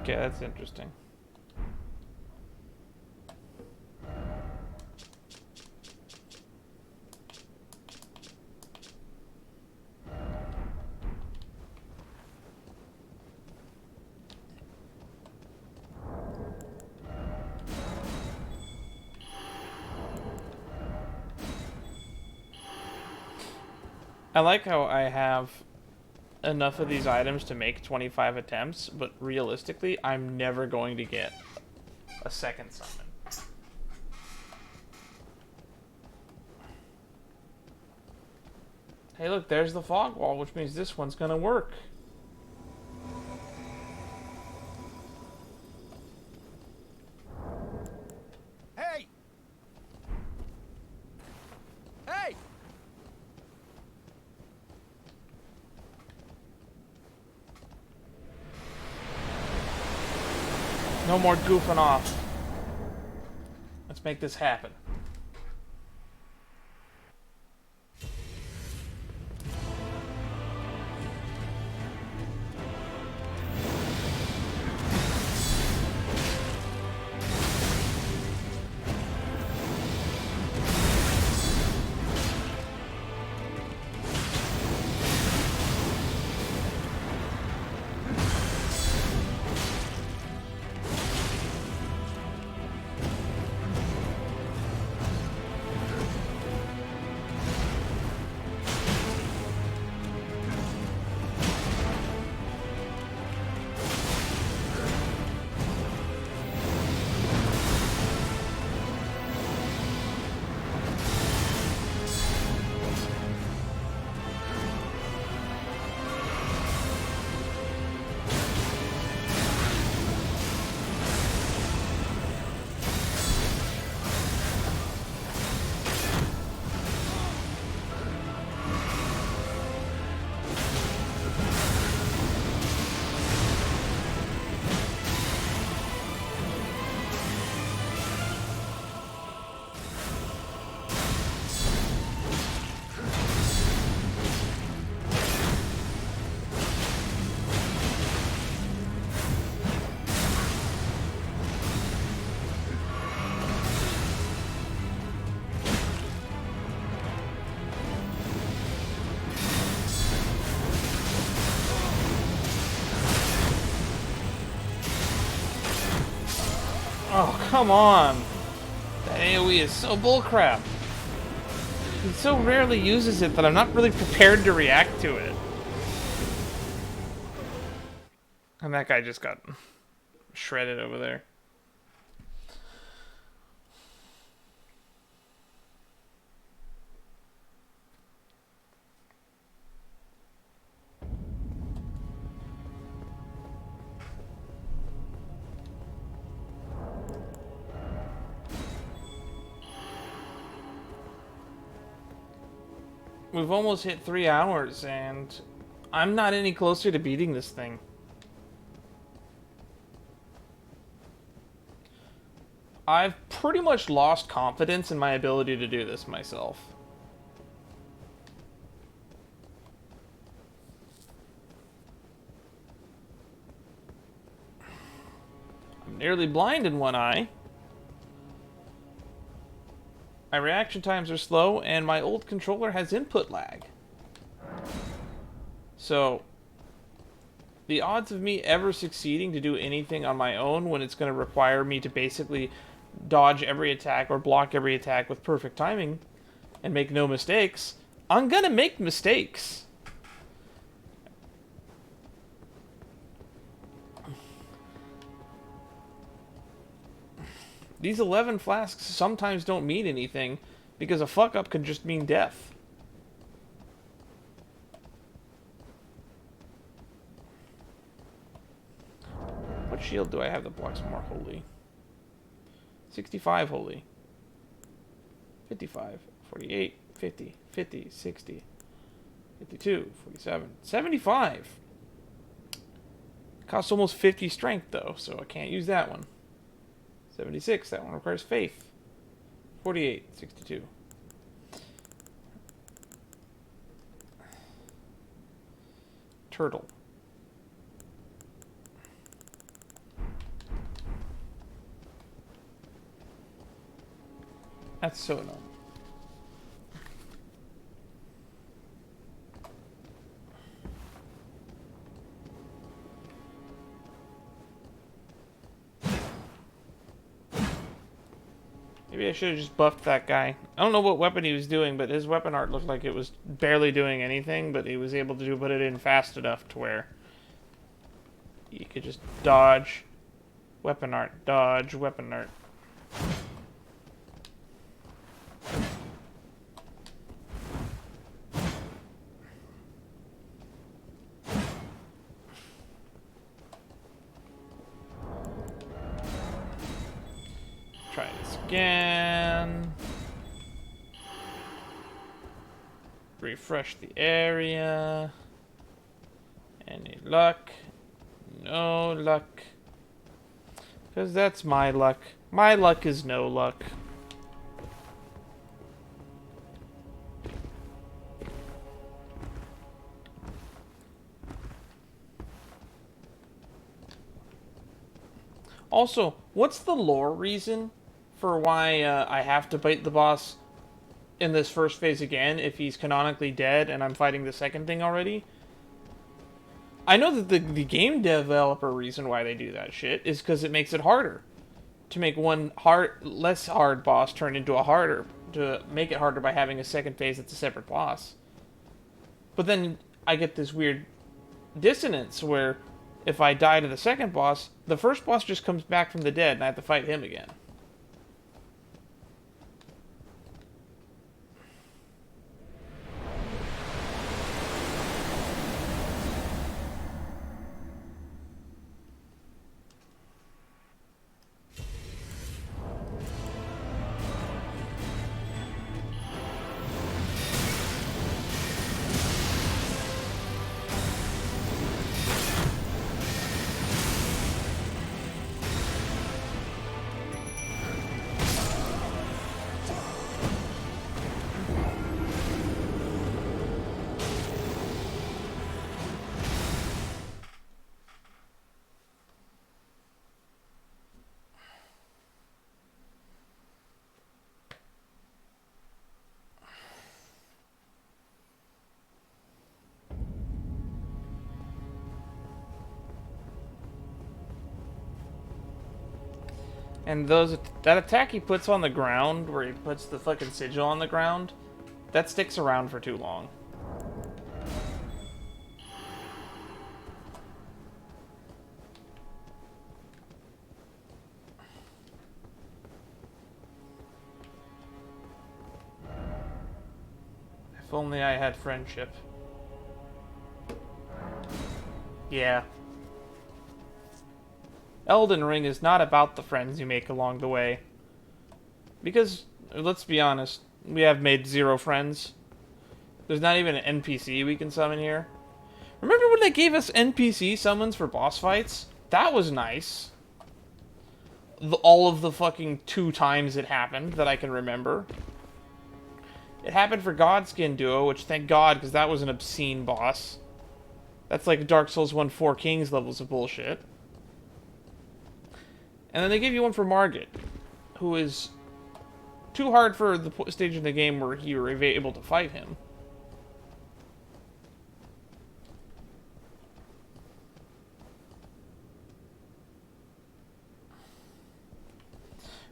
Okay, that's interesting. I like how I have enough of these items to make 25 attempts, but realistically, I'm never going to get a second summon. Hey look, there's the fog wall, which means this one's gonna work. Hey! Hey! No more goofing off. Let's make this happen. Oh, come on! That AoE is so bullcrap. He so rarely uses it that I'm not really prepared to react to it. And that guy just got shredded over there. We've almost hit 3 hours, and I'm not any closer to beating this thing. I've pretty much lost confidence in my ability to do this myself. I'm nearly blind in one eye. My reaction times are slow, and my old controller has input lag. So, the odds of me ever succeeding to do anything on my own when it's going to require me to basically dodge every attack or block every attack with perfect timing and make no mistakes, I'm going to make mistakes. These 11 flasks sometimes don't mean anything because a fuck up could just mean death. What shield do I have that blocks more holy? 65 holy. 55, 48, 50, 50, 60, 52, 47, 75. Costs almost 50 strength though, so I can't use that one. 76, that one requires faith. 48, 62. Turtle. That's so annoying. Maybe I should have just buffed that guy. I don't know what weapon he was doing, but his weapon art looked like it was barely doing anything, but he was able to put it in fast enough to where you could just dodge, weapon art, dodge, weapon art. Try this again. Refresh the area. Any luck? No luck. Because that's my luck. My luck is no luck. Also, what's the lore reason for why I have to fight the boss in this first phase again if he's canonically dead and I'm fighting the second thing already? I know that the game developer reason why they do that shit is because it makes it harder. To make one less hard boss turn into a harder, to make it harder by having a second phase that's a separate boss. But then I get this weird dissonance where if I die to the second boss, the first boss just comes back from the dead and I have to fight him again. And that attack he puts on the ground, where he puts the fucking sigil on the ground, that sticks around for too long. If only I had friendship. Yeah. Elden Ring is not about the friends you make along the way. Because, let's be honest, we have made 0 friends. There's not even an NPC we can summon here. Remember when they gave us NPC summons for boss fights? That was nice. All of the fucking 2 times it happened that I can remember. It happened for Godskin Duo, which thank God, because that was an obscene boss. That's like Dark Souls 1 4 Kings levels of bullshit. And then they gave you one for Margit, who is too hard for the stage in the game where you were able to fight him.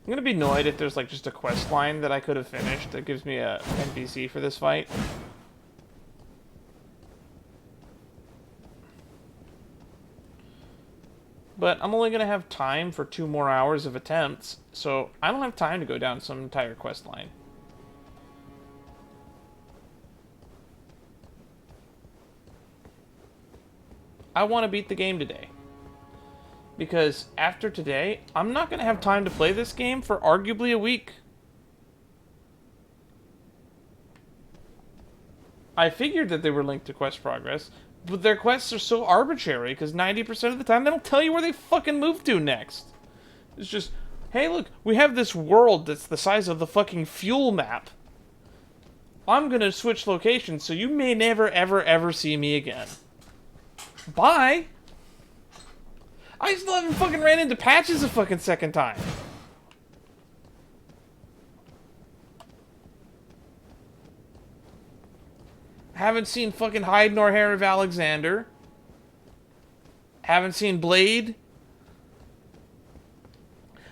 I'm gonna be annoyed if there's like just a quest line that I could have finished that gives me a NPC for this fight. But I'm only gonna have time for 2 more hours of attempts, so I don't have time to go down some entire quest line. I want to beat the game today. Because after today, I'm not going to have time to play this game for arguably a week. I figured that they were linked to quest progress, but their quests are so arbitrary because 90% of the time they don't tell you where they fucking move to next. It's just, hey look, we have this world that's the size of the fucking fuel map. I'm going to switch locations so you may never ever ever see me again. Bye! I still haven't fucking ran into Patches a fucking second time. Haven't seen fucking hide nor hair of Alexander. Haven't seen Blade.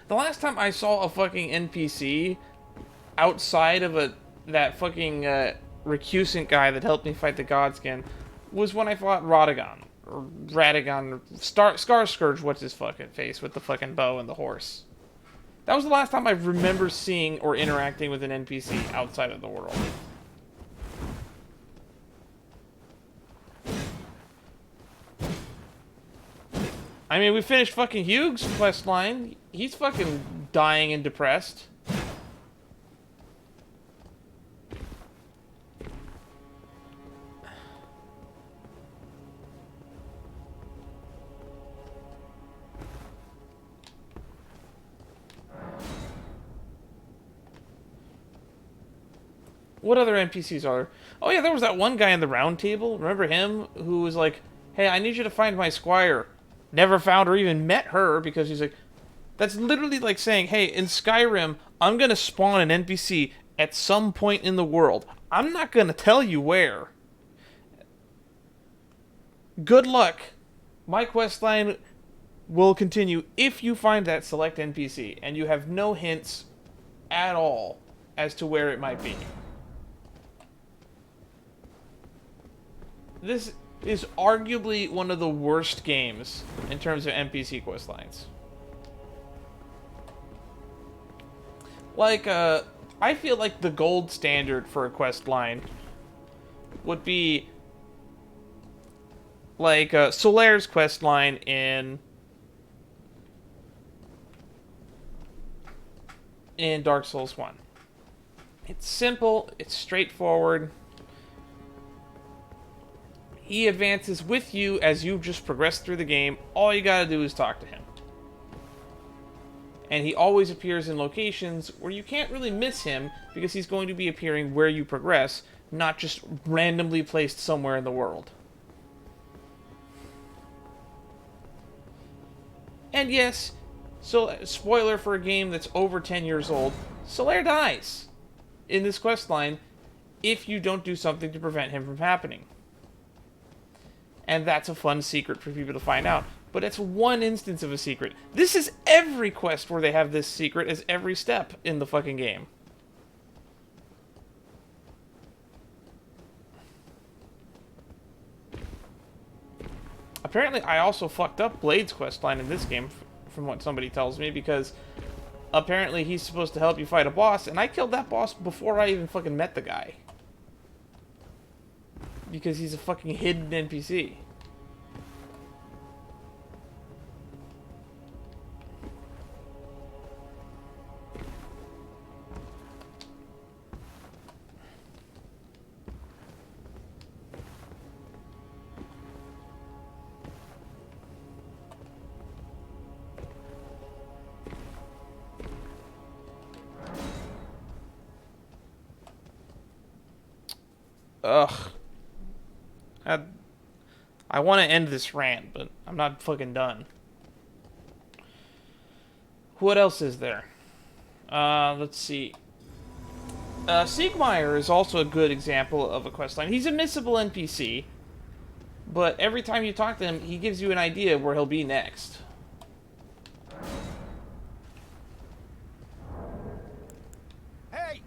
The last time I saw a fucking NPC outside of that fucking recusant guy that helped me fight the Godskin was when I fought Radagon. Or Radagon, Scar Scourge, what's his fucking face, with the fucking bow and the horse. That was the last time I remember seeing or interacting with an NPC outside of the world. I mean, we finished fucking Hugh's quest line. He's fucking dying and depressed. What other NPCs are there? Oh yeah, there was that one guy in the round table. Remember him? Who was like, hey, I need you to find my squire. Never found or even met her because he's like... That's literally like saying, hey, in Skyrim, I'm going to spawn an NPC at some point in the world. I'm not going to tell you where. Good luck. My questline will continue if you find that select NPC and you have no hints at all as to where it might be. This is arguably one of the worst games in terms of NPC questlines. Like, I feel like the gold standard for a questline would be like Solaire's questline in Dark Souls 1. It's simple, it's straightforward. He advances with you as you just progress through the game. All you gotta do is talk to him. And he always appears in locations where you can't really miss him because he's going to be appearing where you progress, not just randomly placed somewhere in the world. And yes, so spoiler for a game that's over 10 years old, Solaire dies in this questline if you don't do something to prevent him from happening. And that's a fun secret for people to find out. But it's one instance of a secret. This is every quest where they have this secret as every step in the fucking game. Apparently, I also fucked up Blade's questline in this game, from what somebody tells me, because apparently he's supposed to help you fight a boss, and I killed that boss before I even fucking met the guy. Because he's a fucking hidden NPC. Ugh. I, I want to end this rant, but I'm not fucking done. What else is there? Let's see. Siegmeyer is also a good example of a questline. He's a missable NPC, but every time you talk to him, he gives you an idea of where he'll be next. Hey!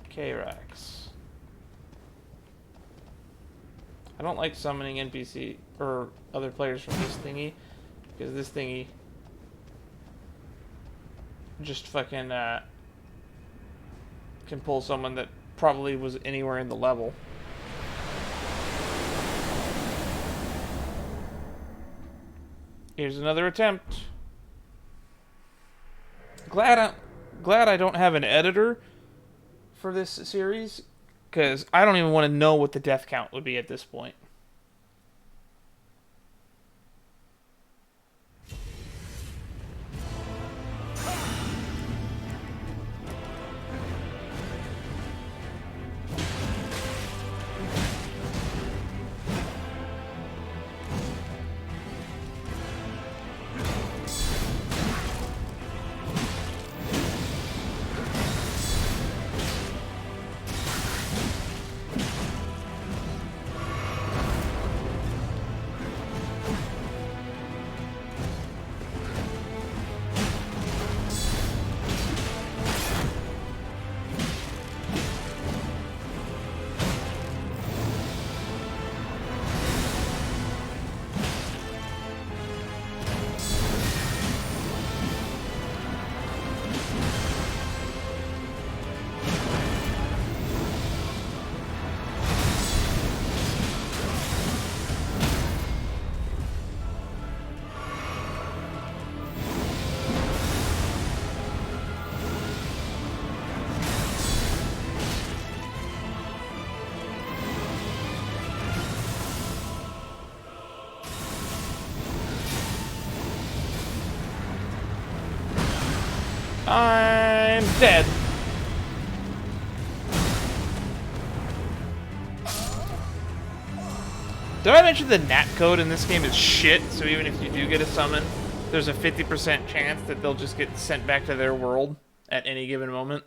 K-Rex. I don't like summoning NPC or other players from this thingy, because this thingy just fucking can pull someone that probably was anywhere in the level. Here's another attempt. Glad I don't have an editor for this series, because I don't even want to know what the death count would be at this point. I'm dead. Did I mention the NAT code in this game is shit, so even if you do get a summon, there's a 50% chance that they'll just get sent back to their world at any given moment.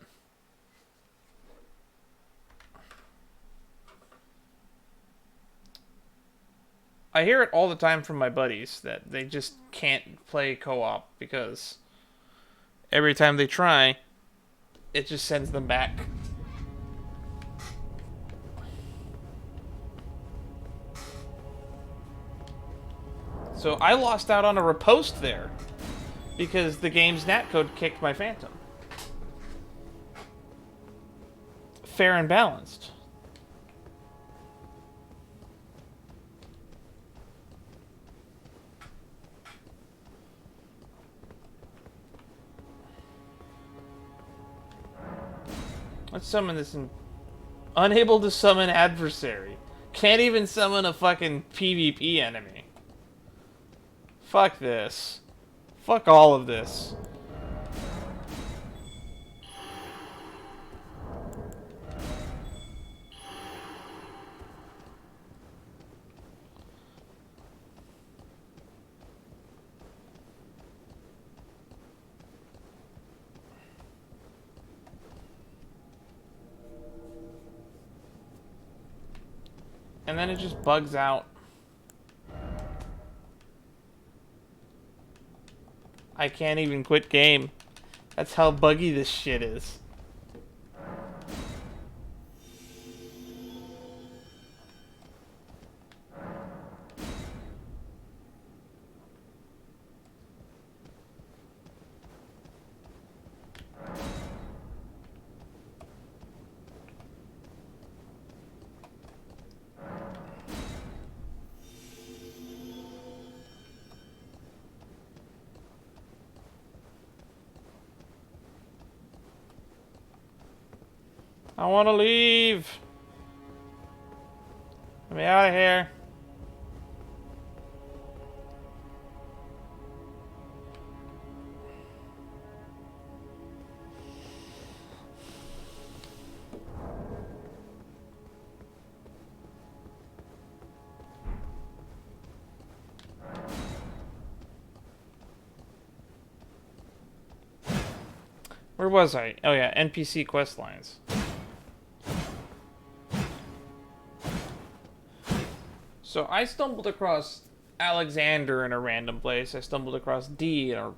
I hear it all the time from my buddies that they just can't play co-op because every time they try, it just sends them back. So I lost out on a riposte there because the game's NAT code kicked my Phantom. Fair and balanced. Let's summon this. Unable to summon adversary. Can't even summon a fucking PvP enemy. Fuck this. Fuck all of this. And then it just bugs out. I can't even quit game. That's how buggy this shit is. I want to leave. Let me out of here. Where was I? Oh yeah, NPC quest lines. So I stumbled across Alexander in a random place. I stumbled across D in a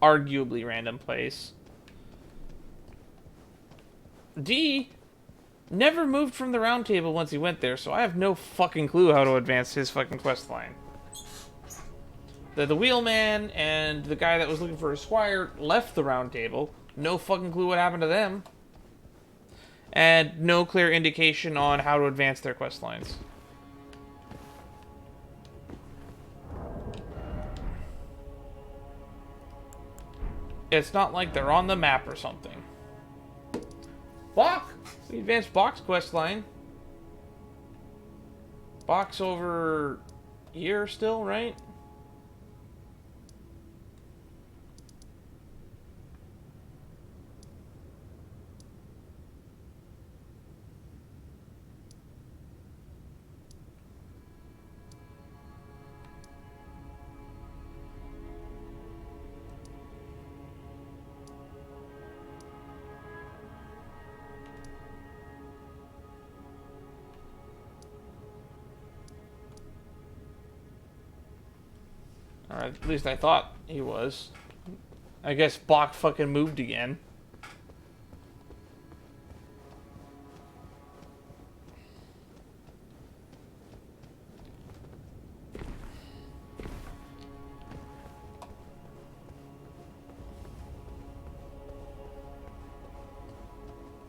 arguably random place. D never moved from the round table once he went there, so I have no fucking clue how to advance his fucking quest line. The wheelman and the guy that was looking for a squire left the round table. No fucking clue what happened to them. And no clear indication on how to advance their quest lines. It's not like they're on the map or something. Bach! The advanced Bach's quest line. Bach's over here still, right? Or at least I thought he was. I guess Bach fucking moved again.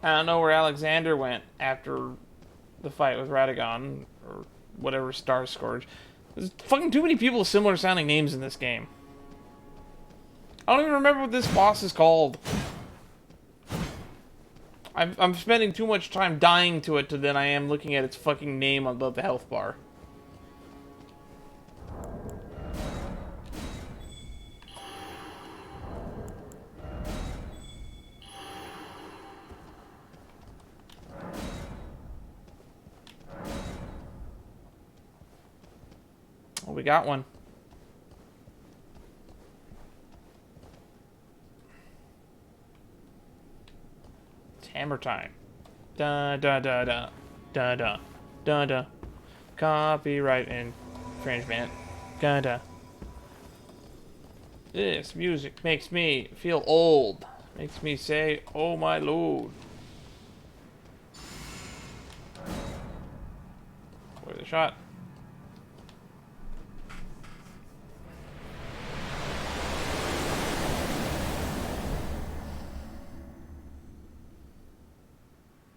I don't know where Alexander went after the fight with Radagon, or whatever Star Scourge. There's fucking too many people with similar sounding names in this game. I don't even remember what this boss is called. I'm spending too much time dying to it than I am looking at its fucking name above the health bar. Oh, we got one. It's hammer time. Da da da da da da da da. Copyright infringement. Da da. This music makes me feel old. Makes me say, "Oh my lord." Where's the shot?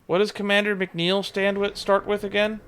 What does Commander McNeil start with again?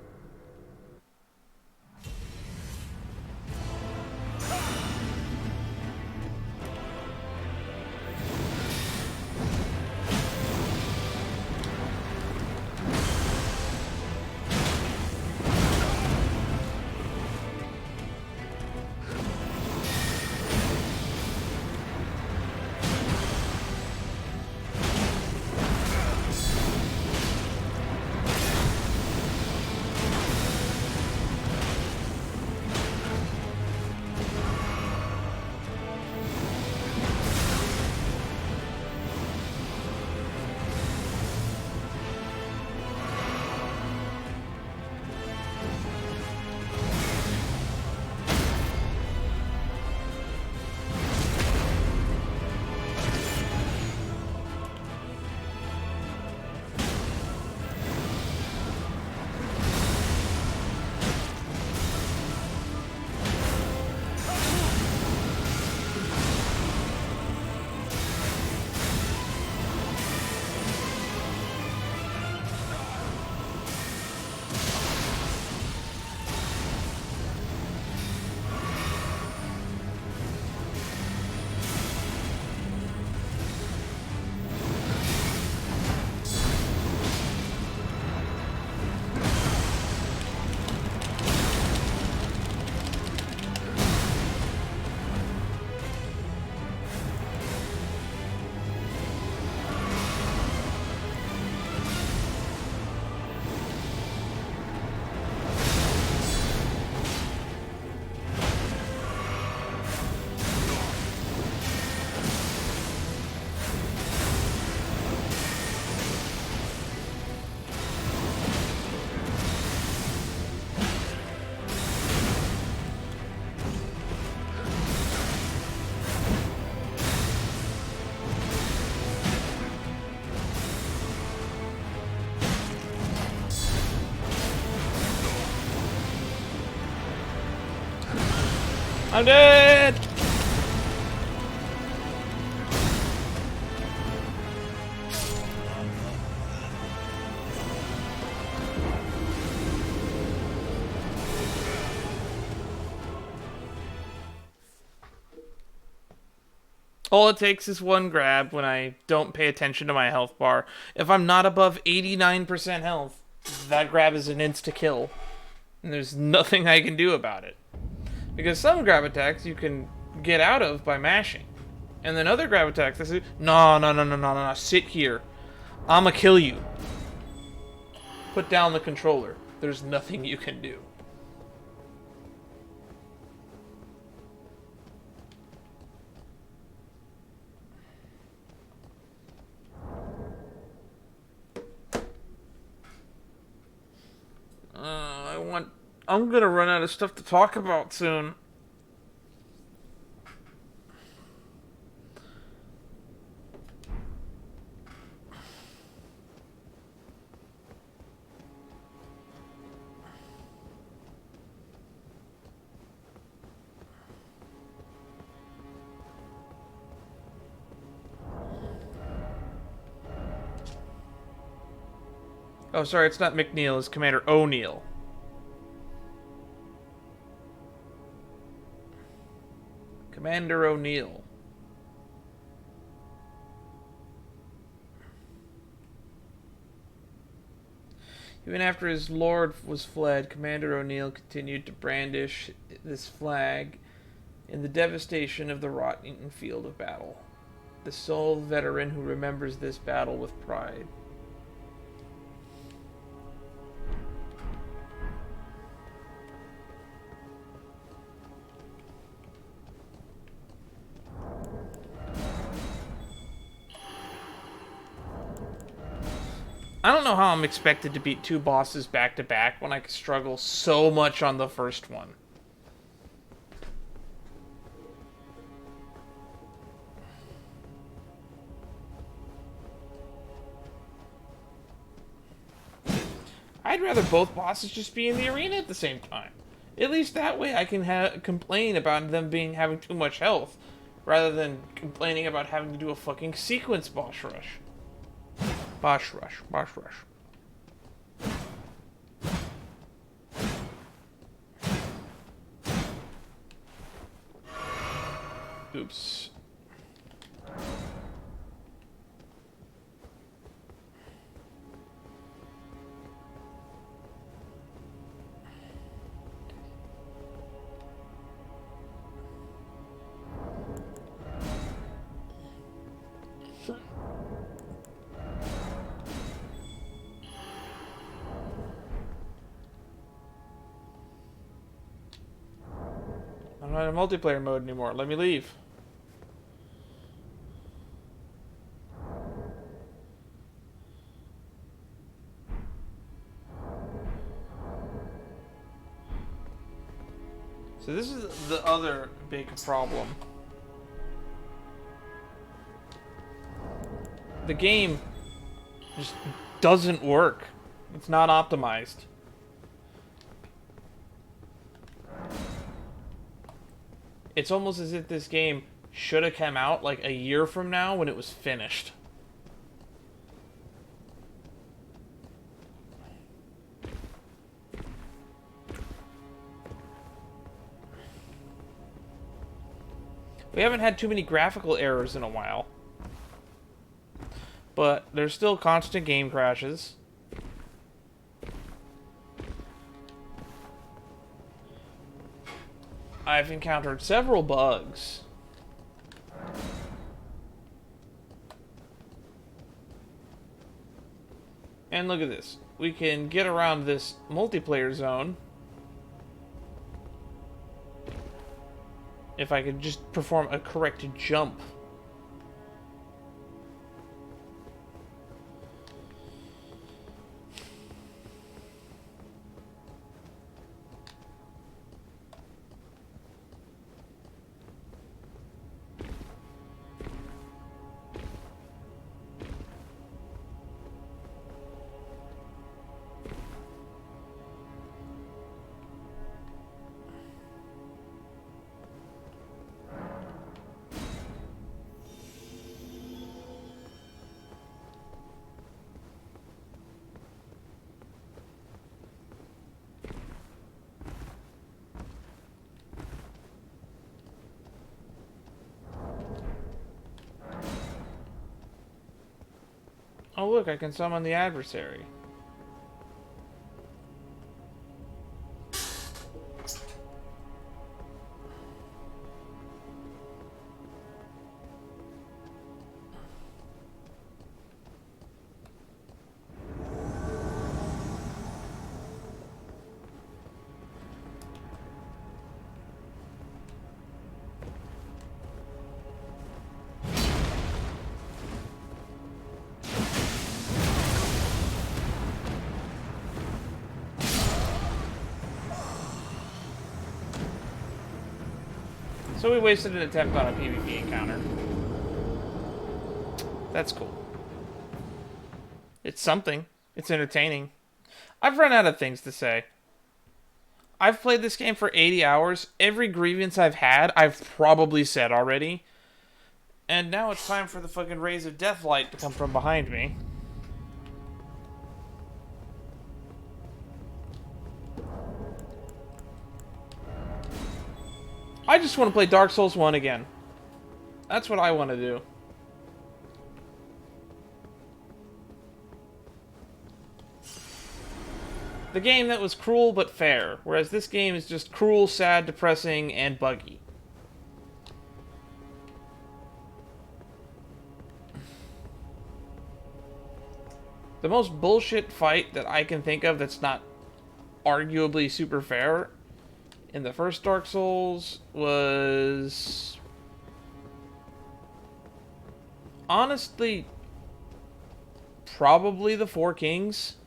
I'm dead! All it takes is one grab when I don't pay attention to my health bar. If I'm not above 89% health, that grab is an insta-kill. And there's nothing I can do about it. Because some grab attacks you can get out of by mashing. And then other grab attacks, they say, no, sit here. I'ma kill you. Put down the controller. There's nothing you can do. I'm gonna run out of stuff to talk about soon. Oh, sorry, it's not McNeil, it's Commander O'Neill. Commander O'Neill. Even after his lord was fled, Commander O'Neill continued to brandish this flag in the devastation of the rotten field of battle. The sole veteran who remembers this battle with pride. I don't know how I'm expected to beat two bosses back to back when I struggle so much on the first one. I'd rather both bosses just be in the arena at the same time. At least that way I can complain about them having too much health, rather than complaining about having to do a fucking sequence boss rush. Boss rush. Oops. I'm not in multiplayer mode anymore. Let me leave. So this is the other big problem. The game just doesn't work. It's not optimized. It's almost as if this game should have come out like a year from now when it was finished. We haven't had too many graphical errors in a while. But there's still constant game crashes. I've encountered several bugs. And look at this. We can get around this multiplayer zone if I could just perform a correct jump. Oh look, I can summon the adversary. So we wasted an attempt on a PvP encounter. That's cool. It's something. It's entertaining. I've run out of things to say. I've played this game for 80 hours. Every grievance I've had, I've probably said already. And now it's time for the fucking rays of deathlight to come from behind me. I just want to play Dark Souls 1 again. That's what I want to do. The game that was cruel but fair, whereas this game is just cruel, sad, depressing, and buggy. The most bullshit fight that I can think of that's not arguably super fair in the first Dark Souls was honestly probably the Four Kings.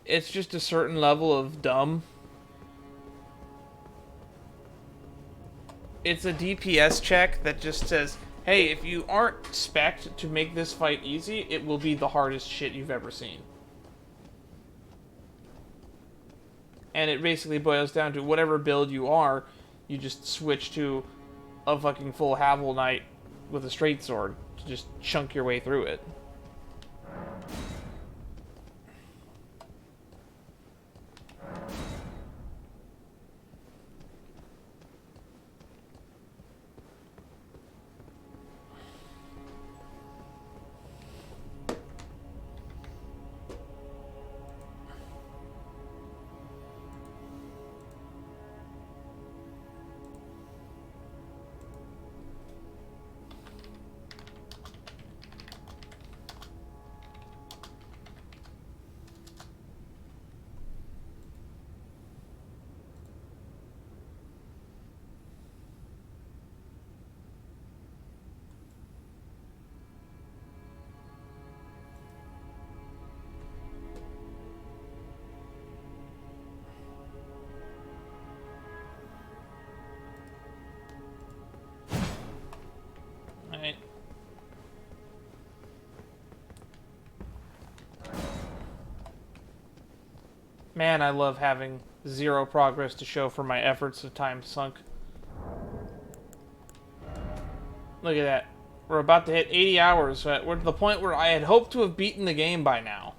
It's just a certain level of dumb. It's a DPS check that just says, hey, if you aren't spec'd to make this fight easy, it will be the hardest shit you've ever seen. And it basically boils down to whatever build you are, you just switch to a fucking full Havel Knight with a straight sword to just chunk your way through it. Alright. Man, I love having zero progress to show for my efforts of time sunk. Look at that. We're about to hit 80 hours. We're to the point where I had hoped to have beaten the game by now.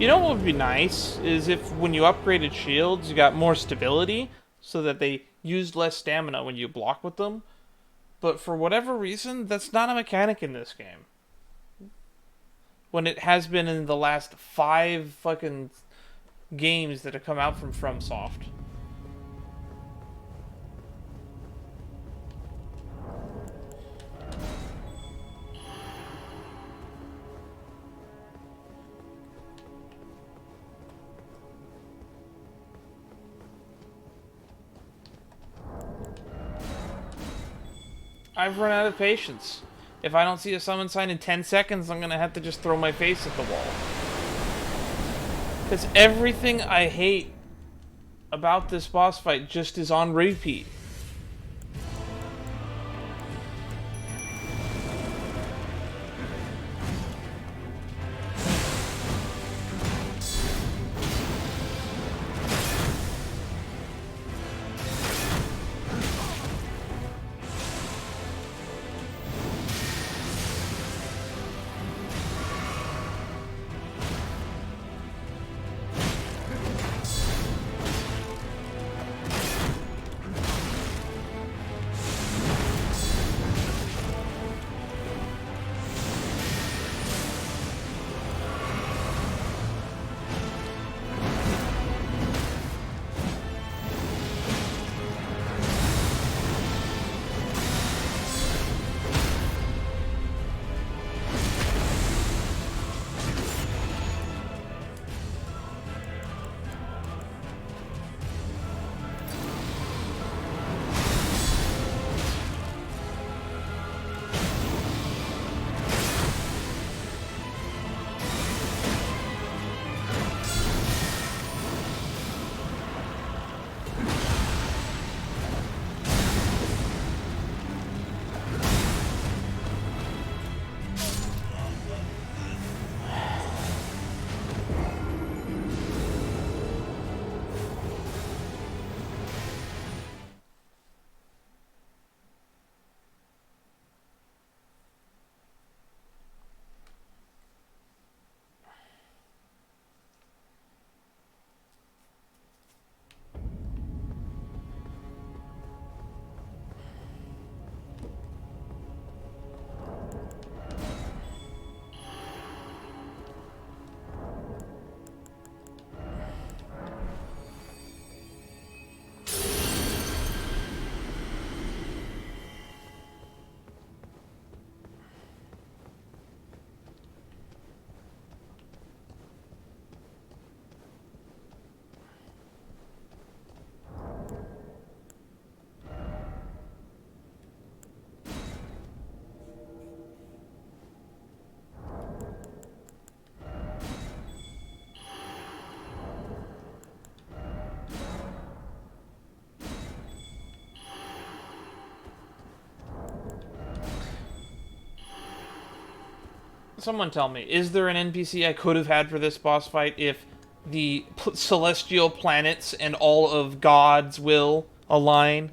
You know what would be nice is if when you upgraded shields, you got more stability so that they used less stamina when you block with them. But for whatever reason, that's not a mechanic in this game. When it has been in the last 5 fucking games that have come out from FromSoft. I've run out of patience. If I don't see a summon sign in 10 seconds, I'm gonna have to just throw my face at the wall. Because everything I hate about this boss fight just is on repeat. Someone tell me, is there an NPC I could have had for this boss fight if the celestial planets and all of God's will align?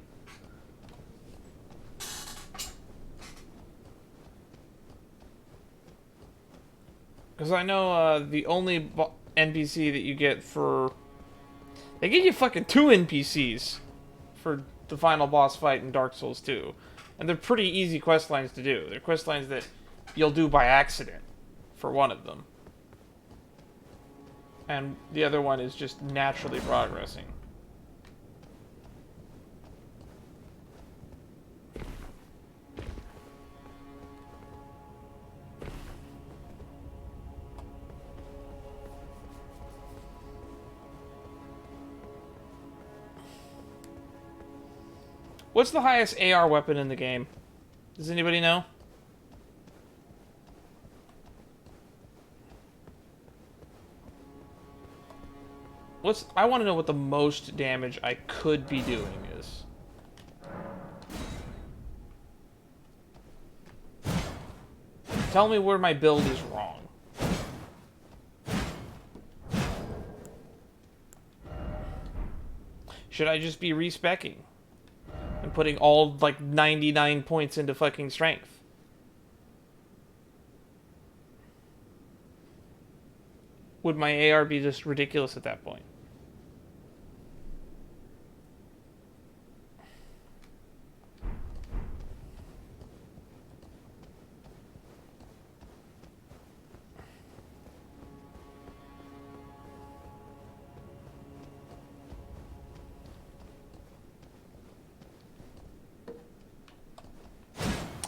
Because I know the only NPC that you get for... They give you fucking 2 NPCs for the final boss fight in Dark Souls 2. And they're pretty easy quest lines to do. They're quest lines that you'll do by accident for one of them. And the other one is just naturally progressing. What's the highest AR weapon in the game? Does anybody know? I want to know what the most damage I could be doing is. Tell me where my build is wrong. Should I just be respecking and putting all, like, 99 points into fucking strength? Would my AR be just ridiculous at that point?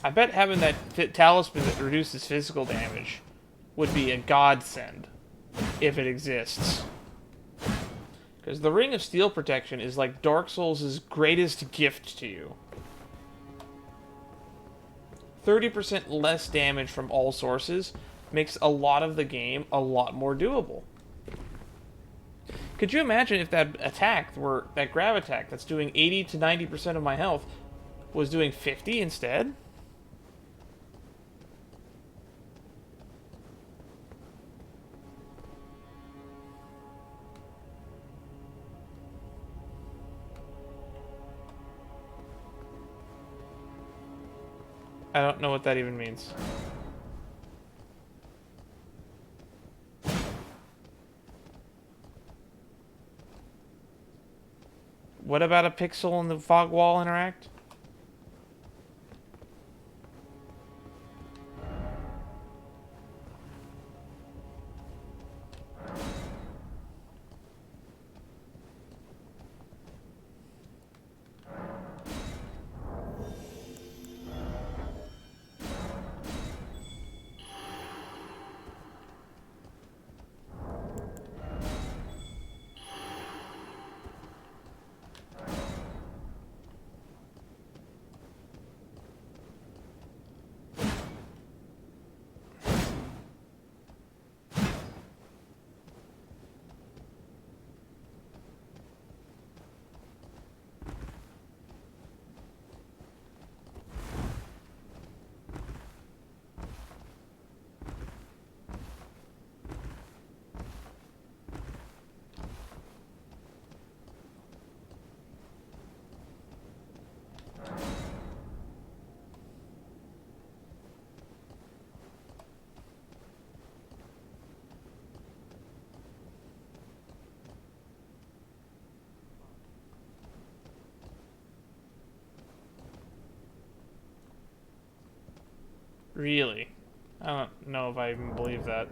I bet having that talisman that reduces physical damage would be a godsend, if it exists. Because the Ring of Steel Protection is like Dark Souls' greatest gift to you. 30% less damage from all sources makes a lot of the game a lot more doable. Could you imagine if that attack were, that grab attack that's doing 80 to 90% of my health was doing 50 instead? I don't know what that even means. What about a pixel and the fog wall interact? Really? I don't know if I even believe that.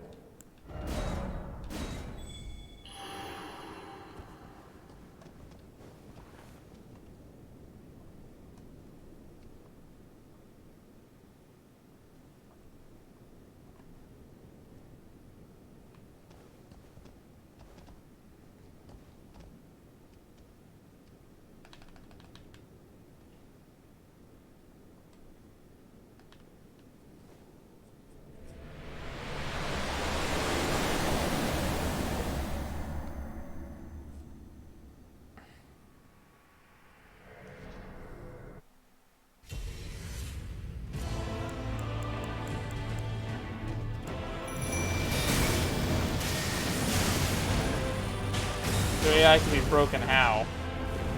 AI can be broken how?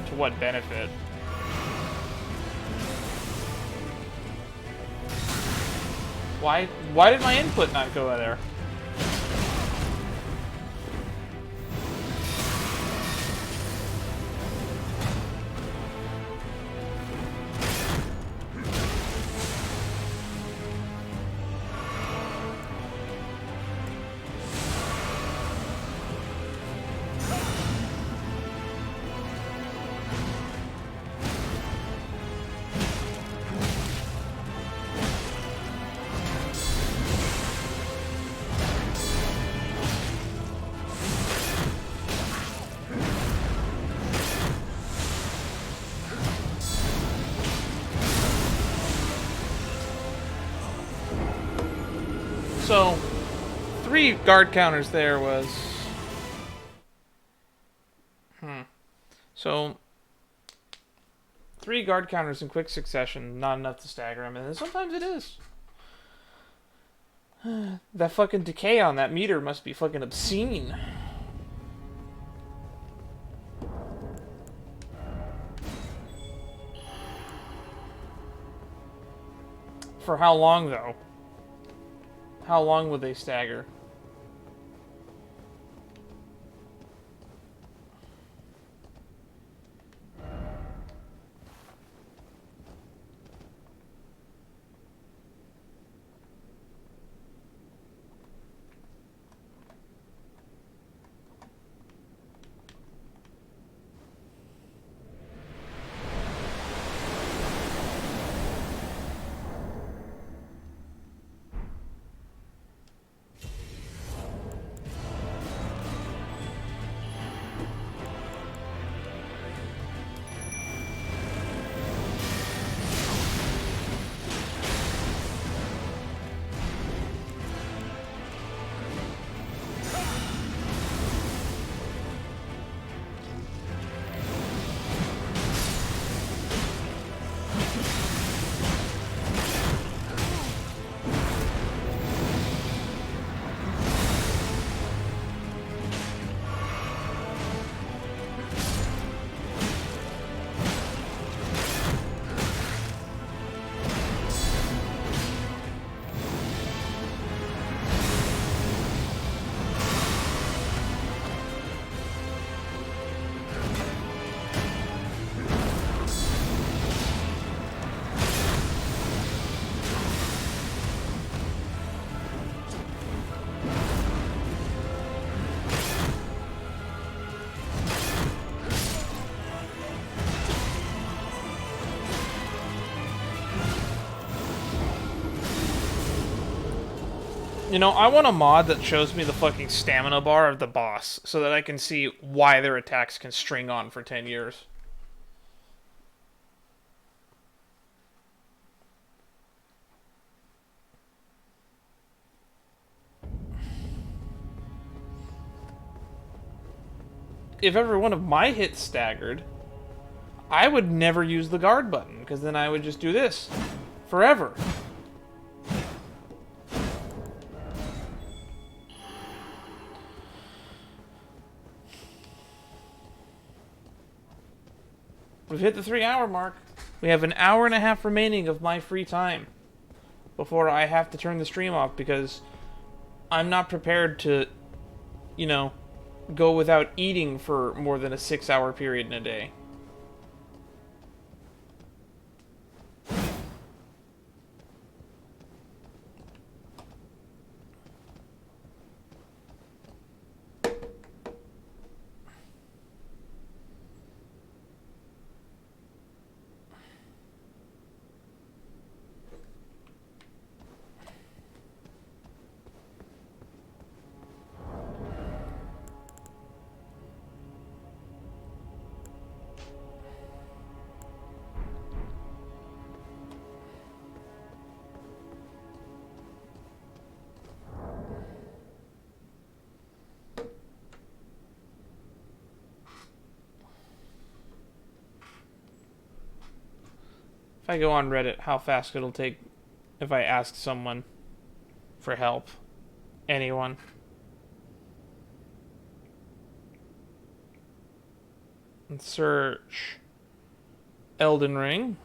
To what benefit? Why did my input not go there? So, 3 guard counters there was... So, 3 guard counters in quick succession, not enough to stagger him, and then sometimes it is. That fucking decay on that meter must be fucking obscene. For how long, though? How long would they stagger? You know, I want a mod that shows me the fucking stamina bar of the boss so that I can see why their attacks can string on for 10 years. If every one of my hits staggered, I would never use the guard button, because then I would just do this forever. We've hit the 3-hour mark. We have an hour and a half remaining of my free time before I have to turn the stream off, because I'm not prepared to, you know, go without eating for more than a 6-hour period in a day. If I go on Reddit, how fast it'll take if I ask someone for help. Anyone. and search Elden Ring.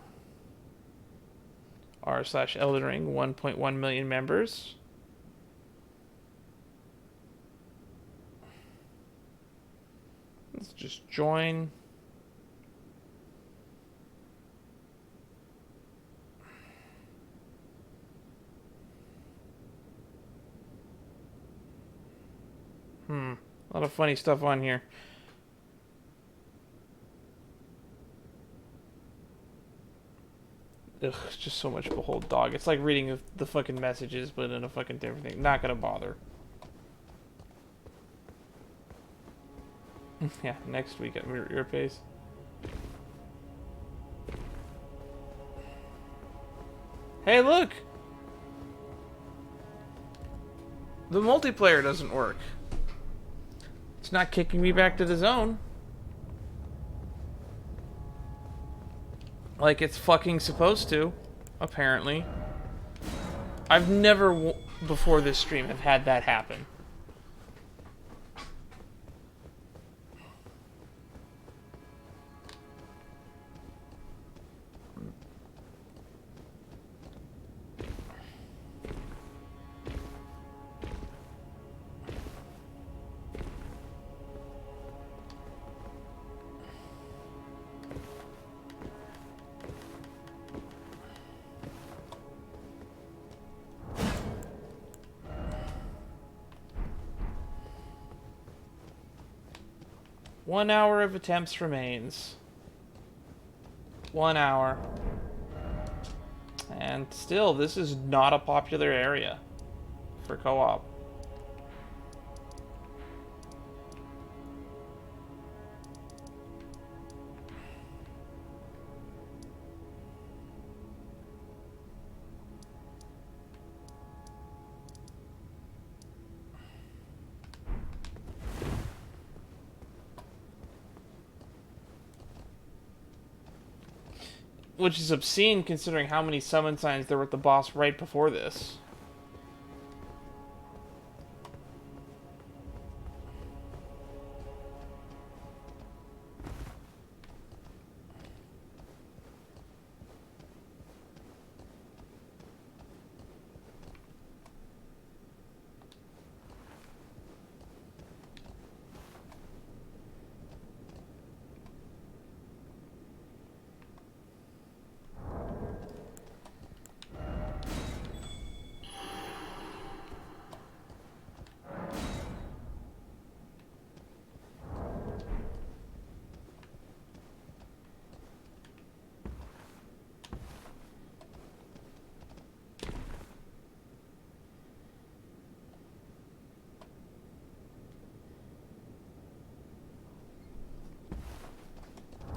r/Elden Ring, 1.1 million members. Let's just join. A lot of funny stuff on here. Ugh, it's just so much behold dog. It's like reading the fucking messages, but in a fucking different thing. Not gonna bother. Yeah, next week at your pace. Hey, look! The multiplayer doesn't work. It's not kicking me back to the zone. Like it's fucking supposed to, apparently. I've never, before this stream, have had that happen. One hour of attempts remains. 1 hour. And still, this is not a popular area for co-op. Which is obscene considering how many summon signs there were at the boss right before this.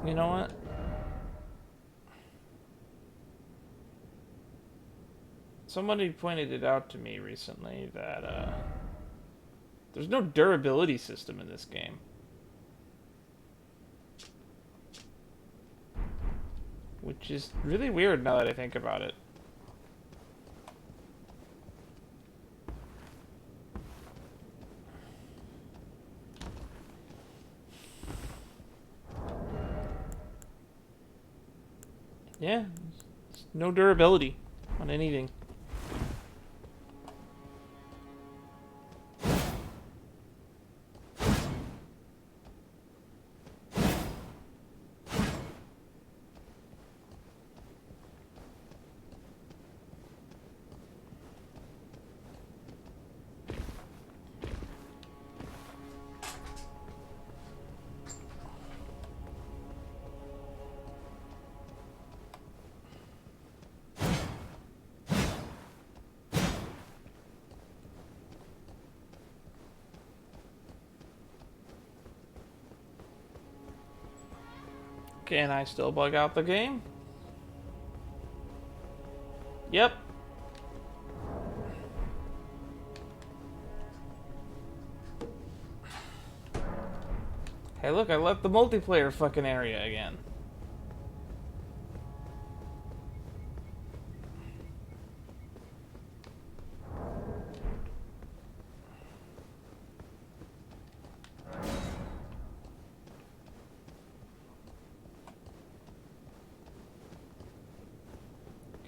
You know what? Somebody pointed it out to me recently that there's no durability system in this game. Which is really weird now that I think about it. Yeah, no durability on anything. Can I still bug out the game? Yep. Hey look, I left the multiplayer fucking area again.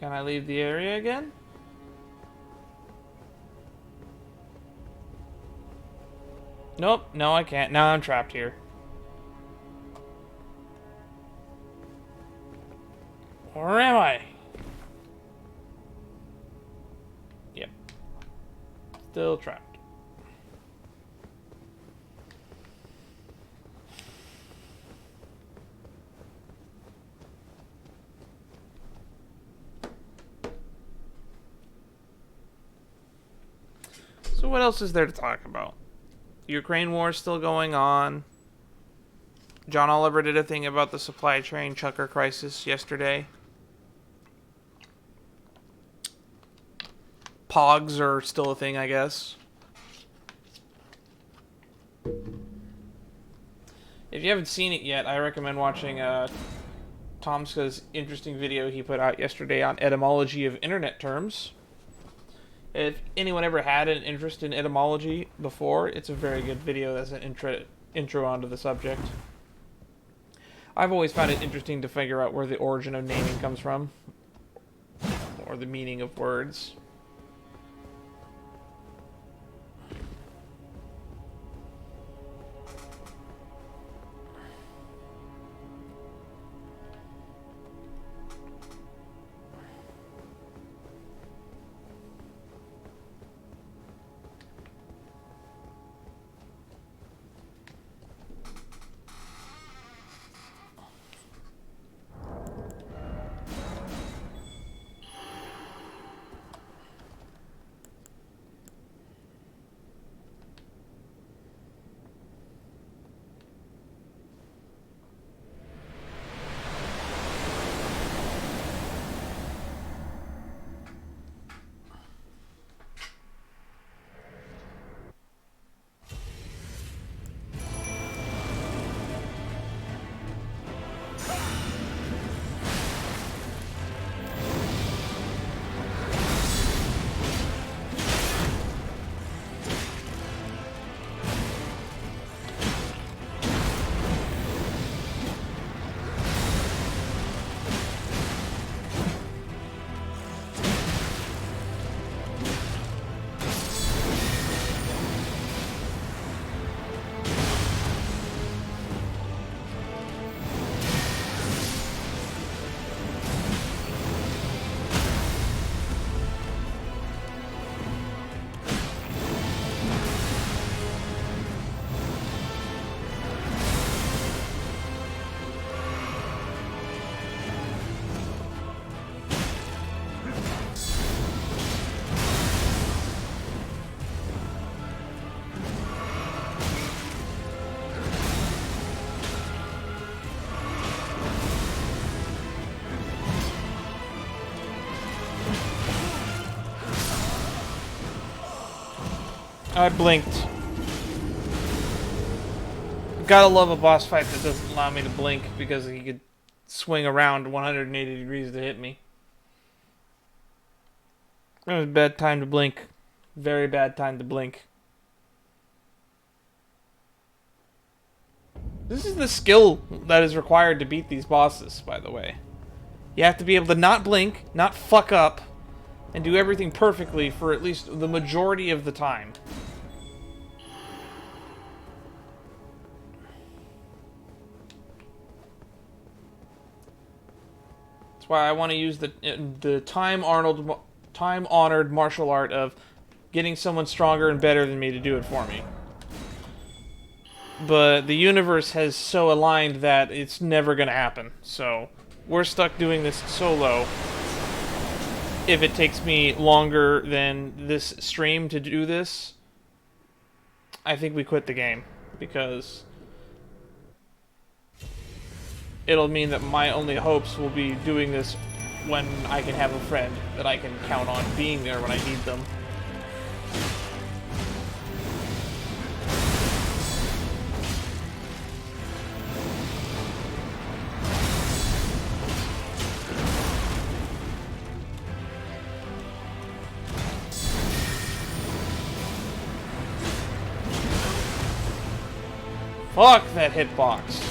Can I leave the area again? Nope, no I can't. Now I'm trapped here. Where am I? Yep. Still trapped. So what else is there to talk about? Ukraine war is still going on. John Oliver did a thing about the supply chain chucker crisis yesterday. Pogs are still a thing, I guess. If you haven't seen it yet, I recommend watching Tomska's interesting video he put out yesterday on etymology of internet terms. If anyone ever had an interest in etymology before, it's a very good video that's an intro onto the subject. I've always found it interesting to figure out where the origin of naming comes from, or the meaning of words. I blinked. Gotta love a boss fight that doesn't allow me to blink because he could swing around 180 degrees to hit me. It was a bad time to blink. Very bad time to blink. This is the skill that is required to beat these bosses, by the way. You have to be able to not blink, not fuck up, and do everything perfectly for at least the majority of the time. That's why I want to use the time-honored martial art of getting someone stronger and better than me to do it for me. But the universe has so aligned that it's never going to happen. So we're stuck doing this solo. If it takes me longer than this stream to do this, I think we quit the game. Because it'll mean that my only hopes will be doing this when I can have a friend that I can count on being there when I need them. Fuck that hitbox.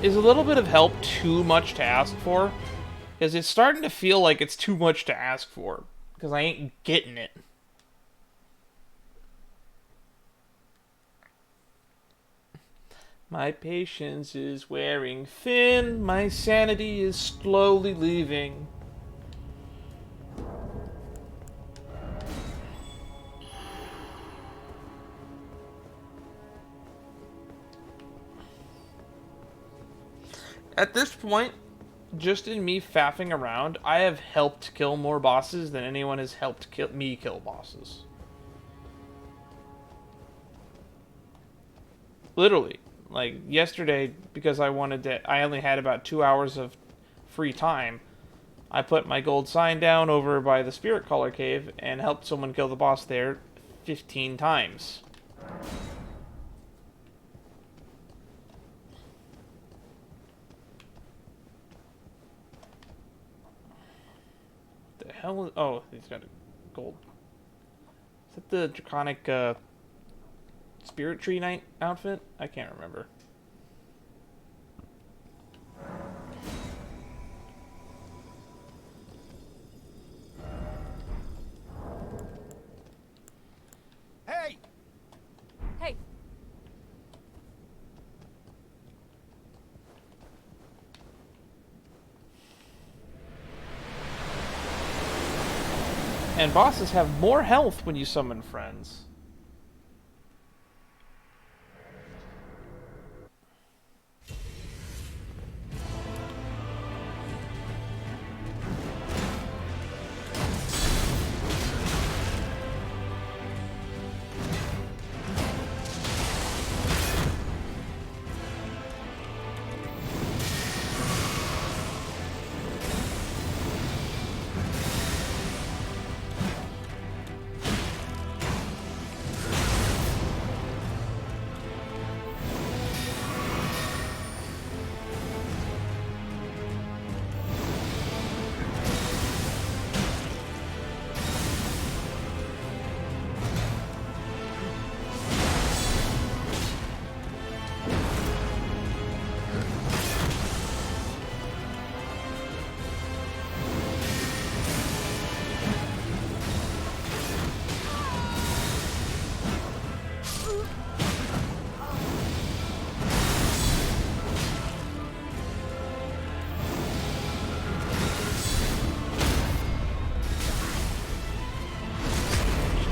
Is a little bit of help too much to ask for? Because it's starting to feel like it's too much to ask for. Because I ain't getting it. My patience is wearing thin. My sanity is slowly leaving. At this point, just in me faffing around, I have helped kill more bosses than anyone has helped me kill bosses. Literally. Like, yesterday, because I only had about 2 hours of free time, I put my gold sign down over by the Spirit Caller Cave and helped someone kill the boss there 15 times. The hell is... Oh, he's got a gold. Is that the Draconic, Spirit Tree Knight outfit? I can't remember. Hey! Hey, And bosses have more health when you summon friends.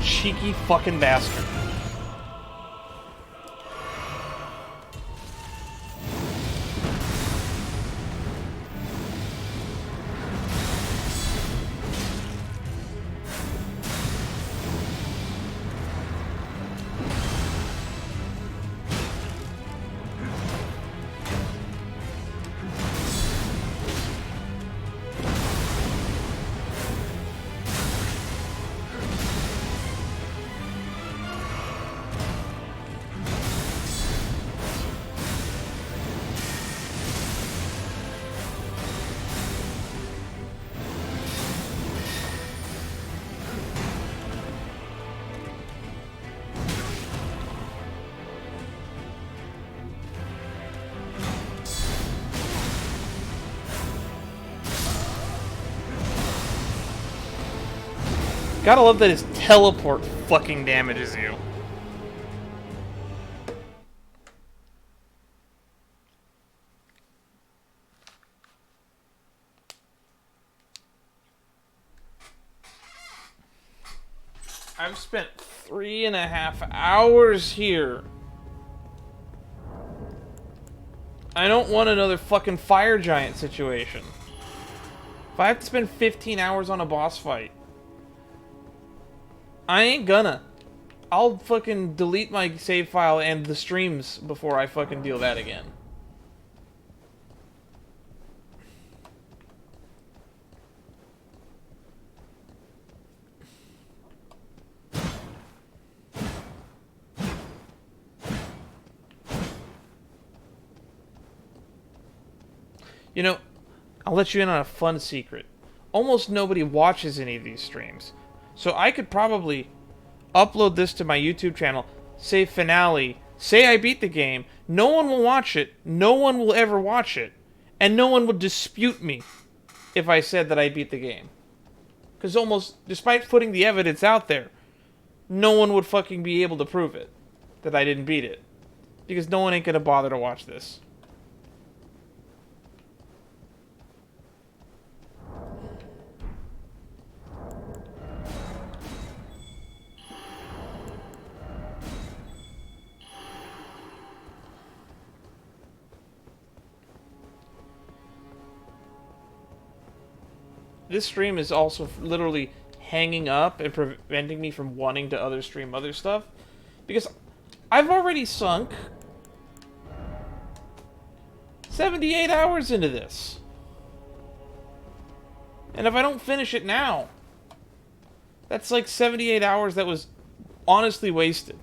Cheeky fucking bastard. Gotta love that his teleport fucking damages you. I've spent 3.5 hours here. I don't want another fucking fire giant situation. If I have to spend 15 hours on a boss fight, I ain't gonna. I'll fucking delete my save file and the streams before I fucking deal that again. You know, I'll let you in on a fun secret. Almost nobody watches any of these streams. So I could probably upload this to my YouTube channel, say finale, say I beat the game, no one will watch it, no one will ever watch it, and no one would dispute me if I said that I beat the game. Because almost, despite putting the evidence out there, no one would fucking be able to prove it, that I didn't beat it. Because no one ain't gonna bother to watch this. This stream is also literally hanging up and preventing me from wanting to stream other stuff. Because I've already sunk 78 hours into this. And if I don't finish it now, that's like 78 hours that was honestly wasted.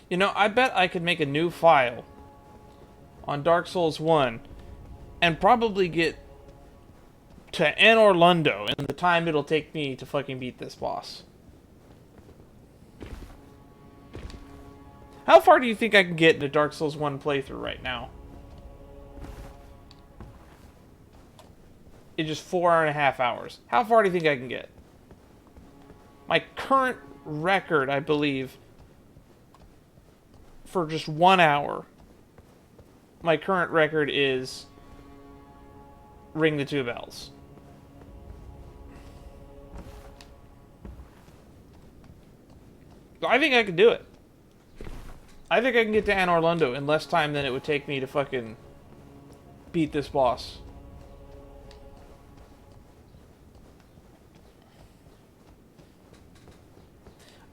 You know, I bet I could make a new file on Dark Souls 1 and probably get to Anor Londo in the time it'll take me to fucking beat this boss. How far do you think I can get in a Dark Souls 1 playthrough right now? In just 4.5 hours. How far do you think I can get? My current record, I believe, for just 1 hour, my current record is Ring the Two Bells. I think I can do it. I think I can get to Anor Londo in less time than it would take me to fucking beat this boss.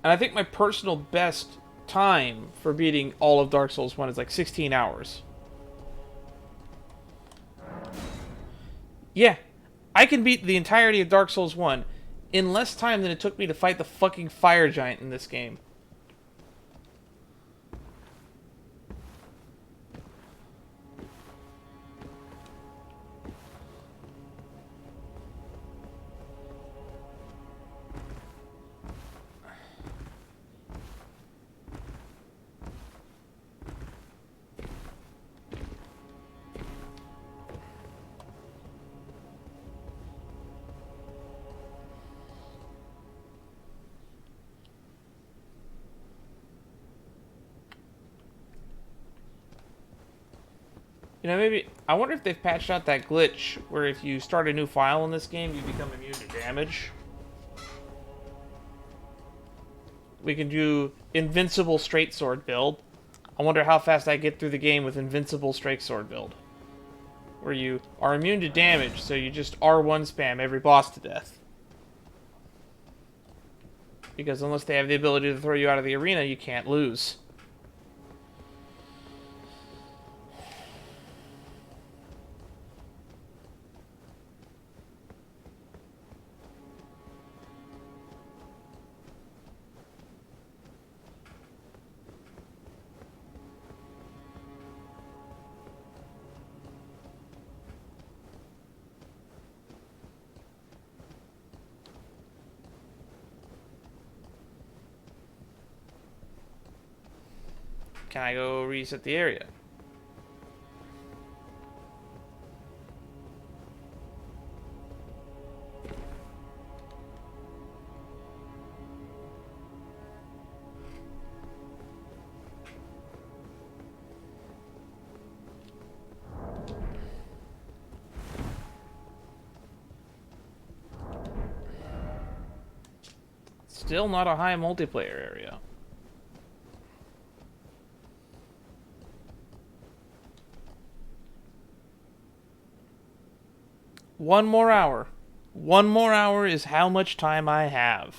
And I think my personal best time for beating all of Dark Souls 1 is like 16 hours. Yeah, I can beat the entirety of Dark Souls 1 in less time than it took me to fight the fucking fire giant in this game. You know, maybe... I wonder if they've patched out that glitch where if you start a new file in this game, you become immune to damage. We can do Invincible Straight Sword build. I wonder how fast I get through the game with Invincible Straight Sword build. Where you are immune to damage, so you just R1 spam every boss to death. Because unless they have the ability to throw you out of the arena, you can't lose. Can I go reset the area? Still not a high multiplayer area. One more hour. One more hour is how much time I have.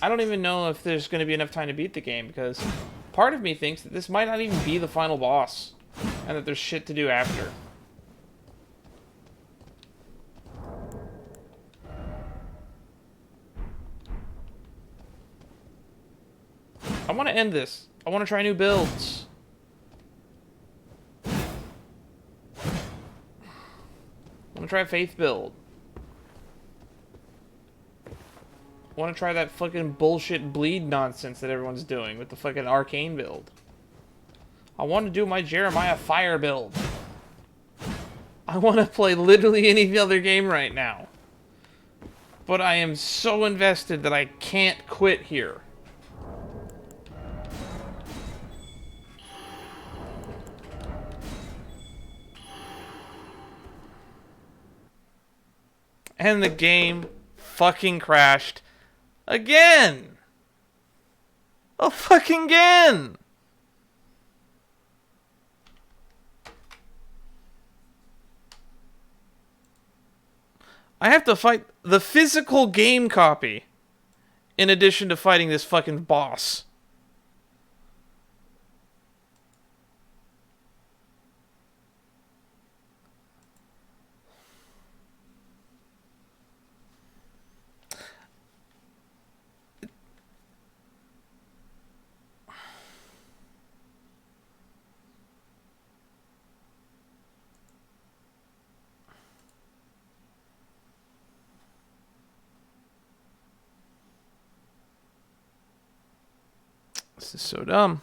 I don't even know if there's going to be enough time to beat the game, because part of me thinks that this might not even be the final boss, and that there's shit to do after. I want to end this. I want to try new builds. I want to try a faith build. I want to try that fucking bullshit bleed nonsense that everyone's doing with the fucking arcane build. I want to do my Jeremiah fire build. I want to play literally any other game right now. But I am so invested that I can't quit here. And the game fucking crashed again. Oh, fucking again. I have to fight the physical game copy in addition to fighting this fucking boss. This is so dumb.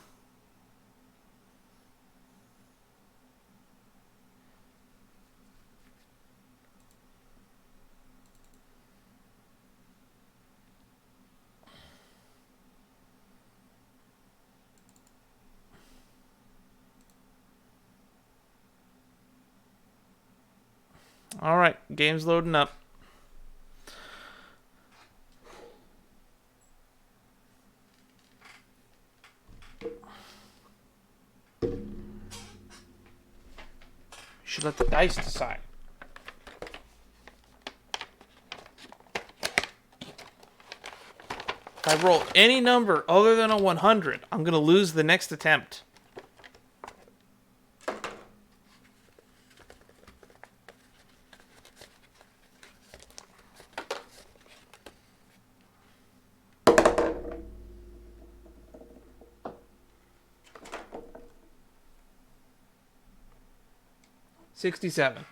Alright, game's loading up. Should let the dice decide. If I roll any number other than a 100, I'm going to lose the next attempt. $67.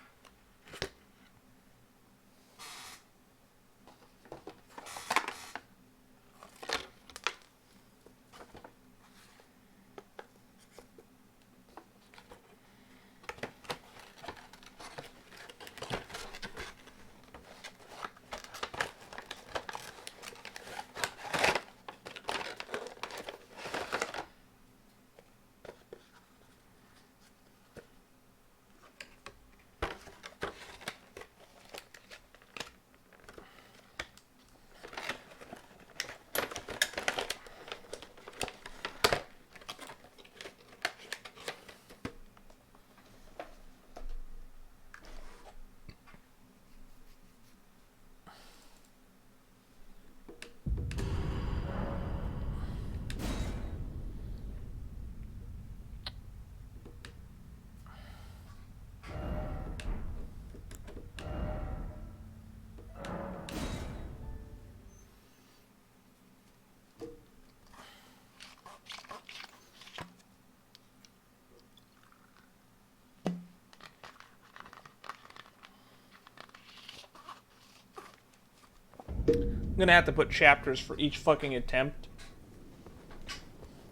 I'm gonna have to put chapters for each fucking attempt.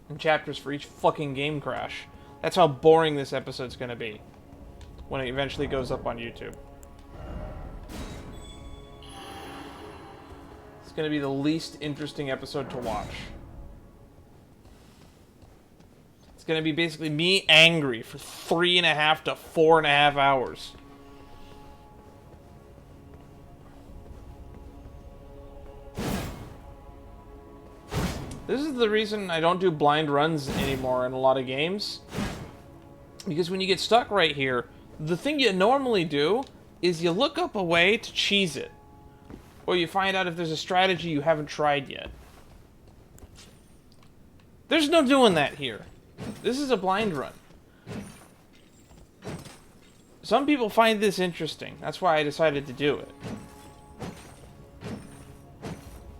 And chapters for each fucking game crash. That's how boring this episode's gonna be. When it eventually goes up on YouTube. It's gonna be the least interesting episode to watch. It's gonna be basically me angry for 3.5 to 4.5 hours. This is the reason I don't do blind runs anymore in a lot of games. Because when you get stuck right here, the thing you normally do is you look up a way to cheese it. Or you find out if there's a strategy you haven't tried yet. There's no doing that here. This is a blind run. Some people find this interesting. That's why I decided to do it.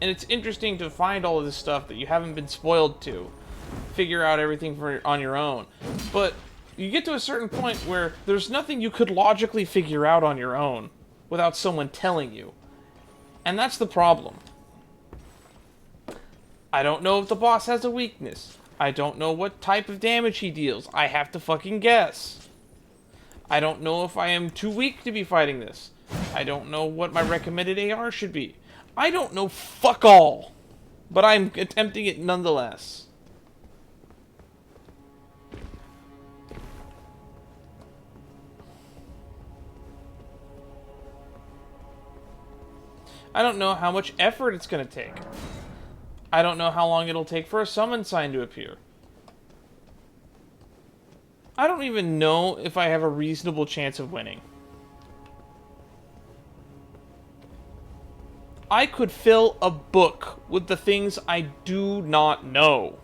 And it's interesting to find all of this stuff that you haven't been spoiled to. Figure out everything on your own. But you get to a certain point where there's nothing you could logically figure out on your own without someone telling you. And that's the problem. I don't know if the boss has a weakness. I don't know what type of damage he deals. I have to fucking guess. I don't know if I am too weak to be fighting this. I don't know what my recommended AR should be. I don't know fuck all. But I'm attempting it nonetheless. I don't know how much effort it's going to take. I don't know how long it'll take for a summon sign to appear. I don't even know if I have a reasonable chance of winning. I could fill a book with the things I do not know.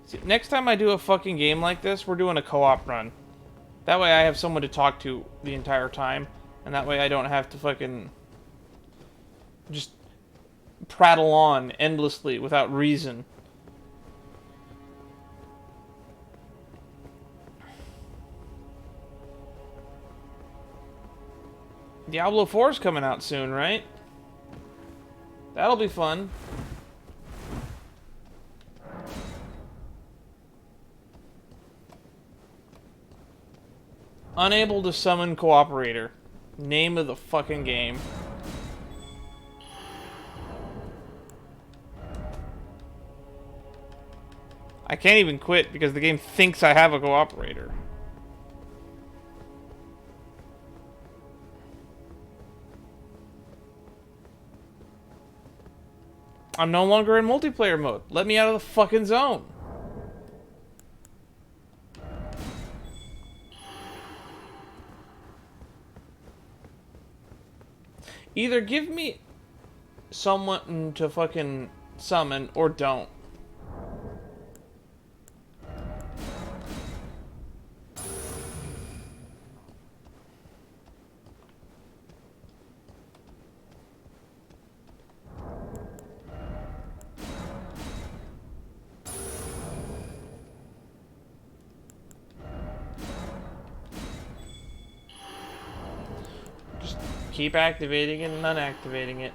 See, next time I do a fucking game like this, we're doing a co-op run. That way I have someone to talk to the entire time, and that way I don't have to fucking just prattle on endlessly without reason. Diablo 4 is coming out soon, right? That'll be fun. Unable to summon cooperator. Name of the fucking game. I can't even quit because the game thinks I have a cooperator. I'm no longer in multiplayer mode. Let me out of the fucking zone. Either give me someone to fucking summon or don't. Keep activating it and unactivating it.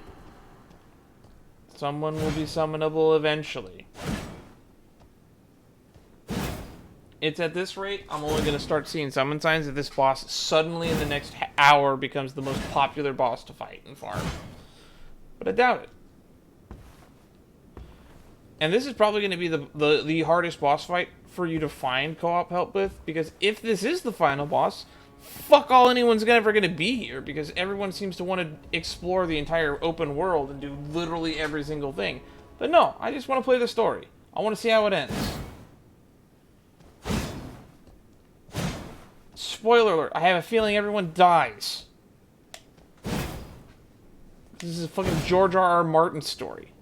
Someone will be summonable eventually. It's at this rate, I'm only going to start seeing summon signs if this boss suddenly in the next hour becomes the most popular boss to fight in Farm. But I doubt it. And this is probably going to be the hardest boss fight for you to find co-op help with, because if this is the final boss, fuck all anyone's ever going to be here, because everyone seems to want to explore the entire open world and do literally every single thing. But no, I just want to play the story. I want to see how it ends. Spoiler alert, I have a feeling everyone dies. This is a fucking George R.R. Martin story.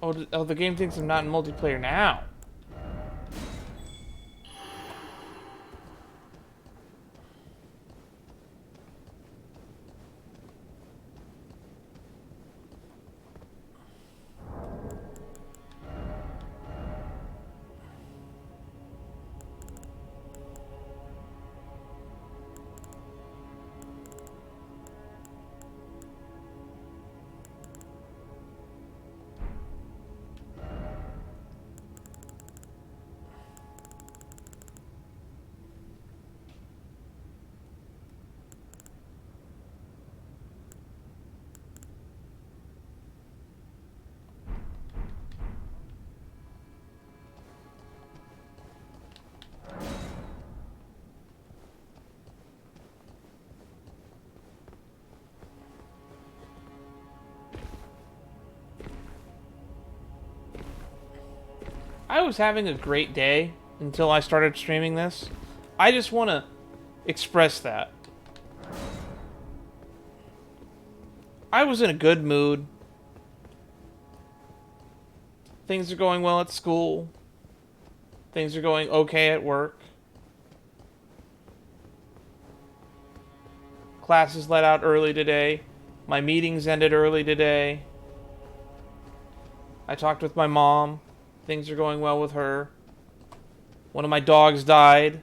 Oh, the game thinks I'm not in multiplayer now. I was having a great day until I started streaming this. I just want to express that. I was in a good mood. Things are going well at school. Things are going okay at work. Classes let out early today. My meetings ended early today. I talked with my mom. Things are going well with her. One of my dogs died.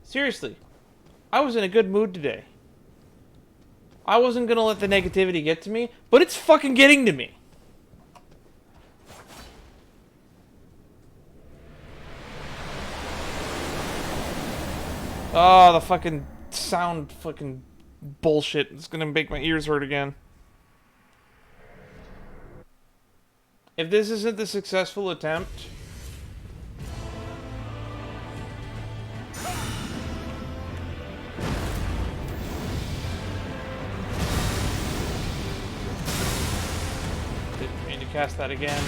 Seriously, I was in a good mood today. I wasn't gonna let the negativity get to me, but it's fucking getting to me. Oh, the fucking sound fucking bullshit. It's gonna make my ears hurt again. If this isn't the successful attempt... Didn't mean to cast that again.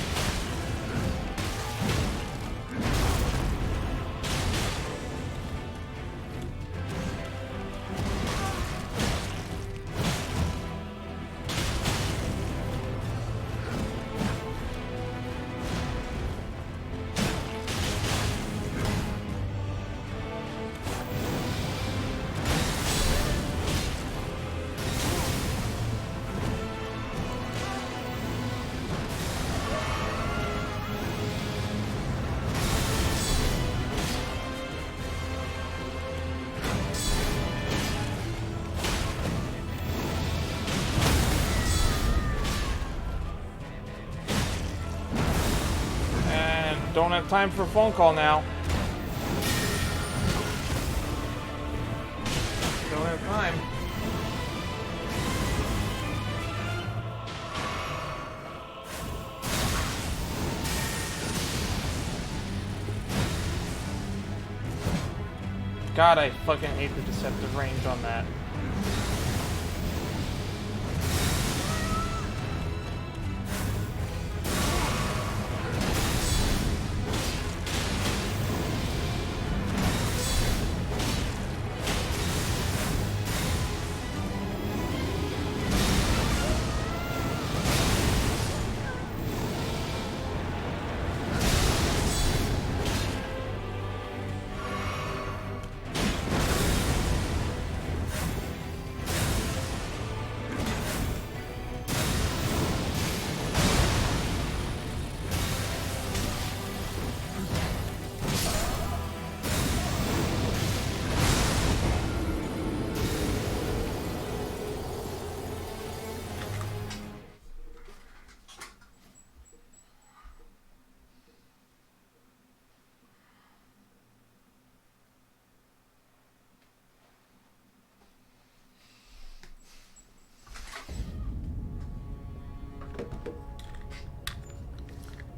Don't have time for a phone call now. Don't have time. God, I fucking hate the deceptive range on that.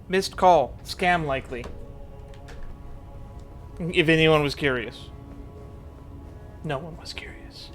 Missed call. Scam likely. If anyone was curious. No one was curious.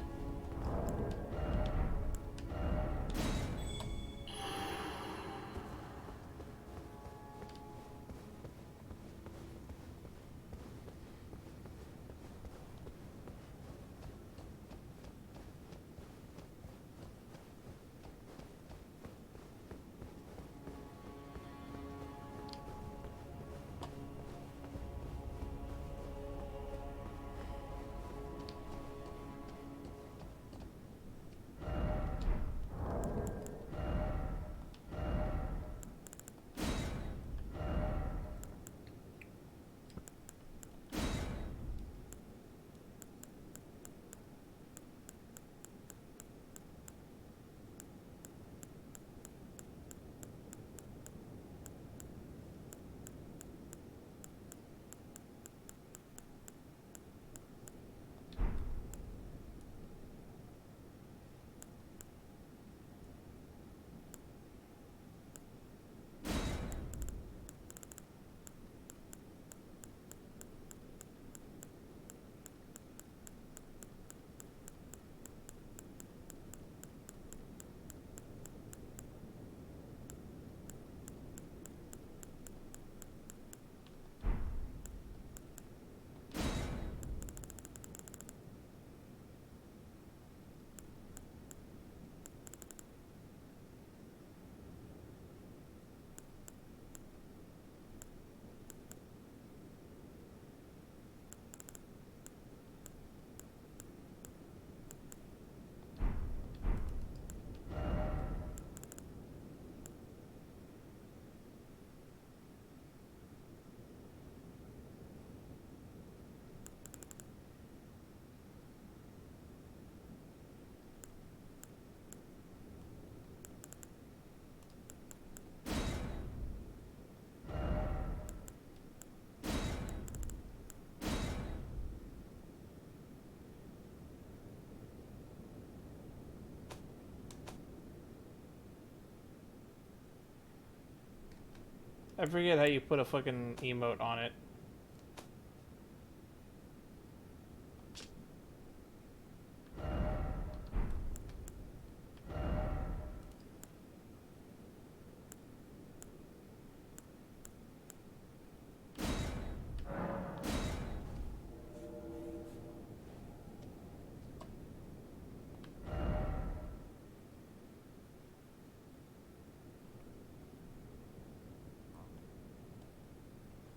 I forget how you put a fucking emote on it.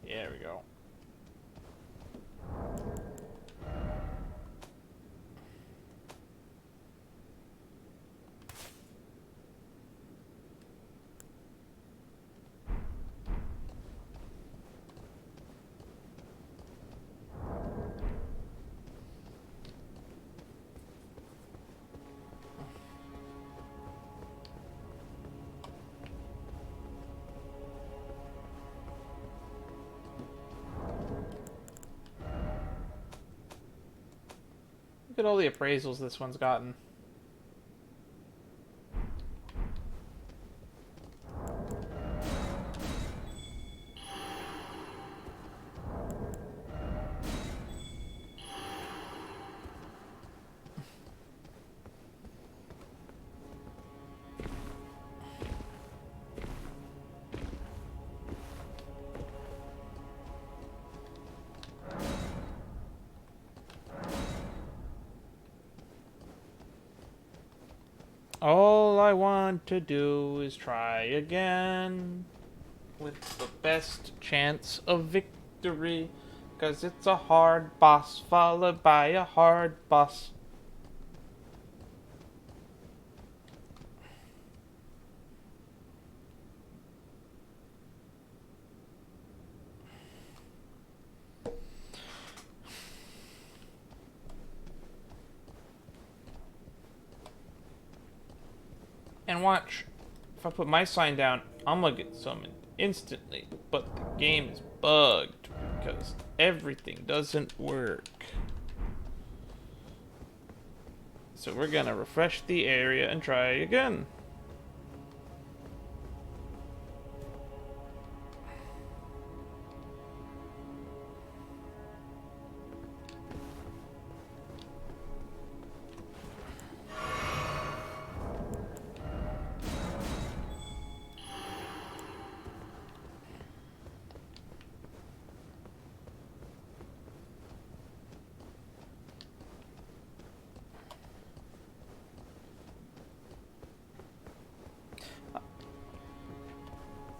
Yeah, there we go. Look at all the appraisals this one's gotten. All I want to do is try again with the best chance of victory, 'cause it's a hard boss followed by a hard boss. And watch, if I put my sign down, I'm gonna get summoned instantly. But the game is bugged because everything doesn't work. So we're gonna refresh the area and try again.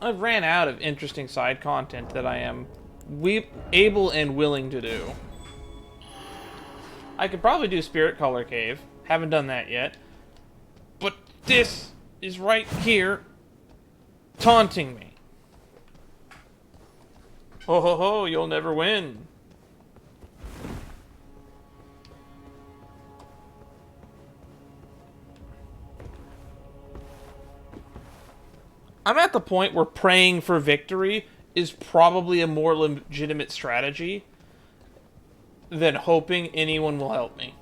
I've ran out of interesting side content that I am able and willing to do. I could probably do Spirit Color Cave. Haven't done that yet. But this is right here taunting me. Ho ho ho, you'll never win. I'm at the point where praying for victory is probably a more legitimate strategy than hoping anyone will help me.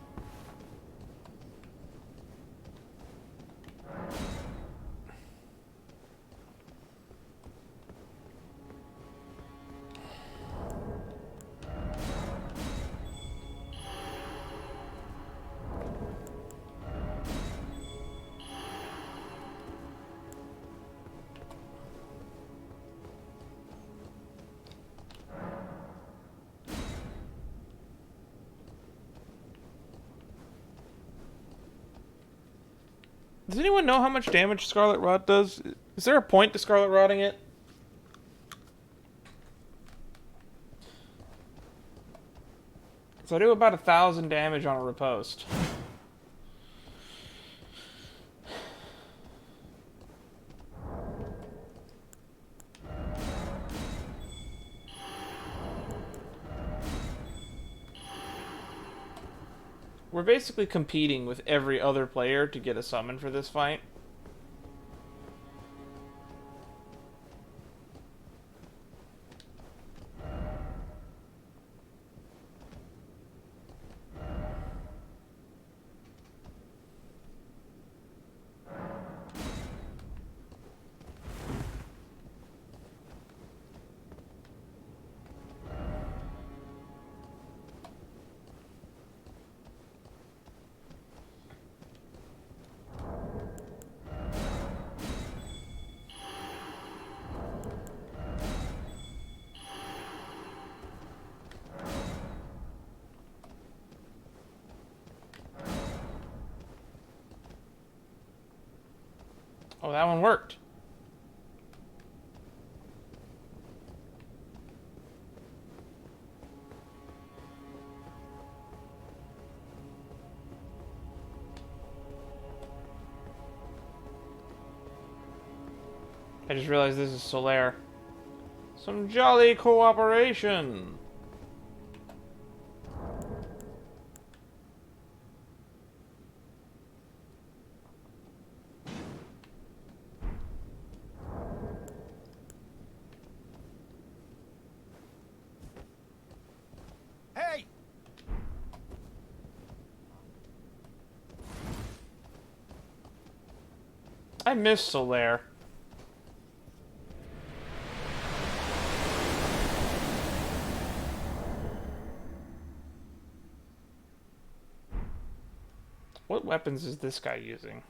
Does anyone know how much damage Scarlet Rot does? Is there a point to Scarlet Rotting it? So I do about 1,000 damage on a riposte. We're basically competing with every other player to get a summon for this fight. Oh, that one worked. I just realized this is Solaire. Some jolly cooperation. Hey! I miss Solaire. What weapons is this guy using?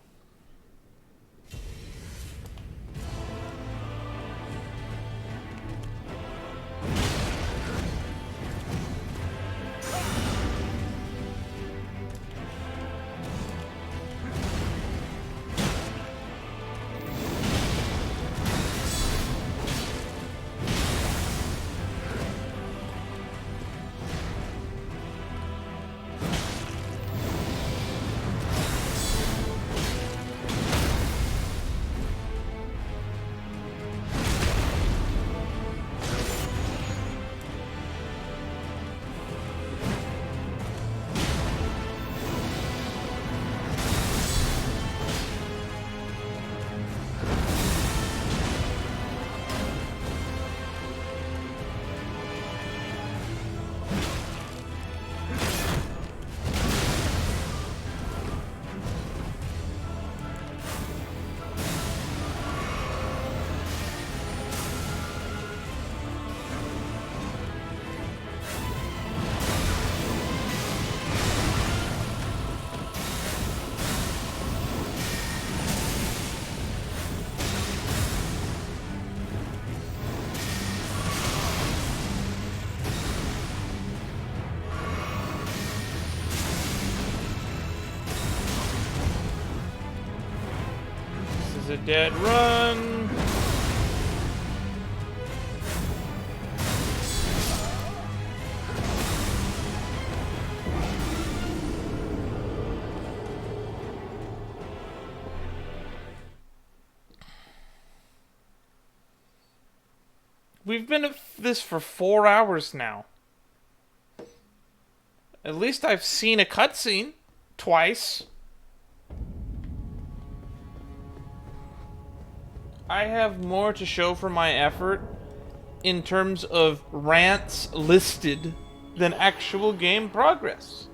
This is a dead run. We've been at this for 4 hours now. At least I've seen a cutscene twice. I have more to show for my effort in terms of rants listed than actual game progress.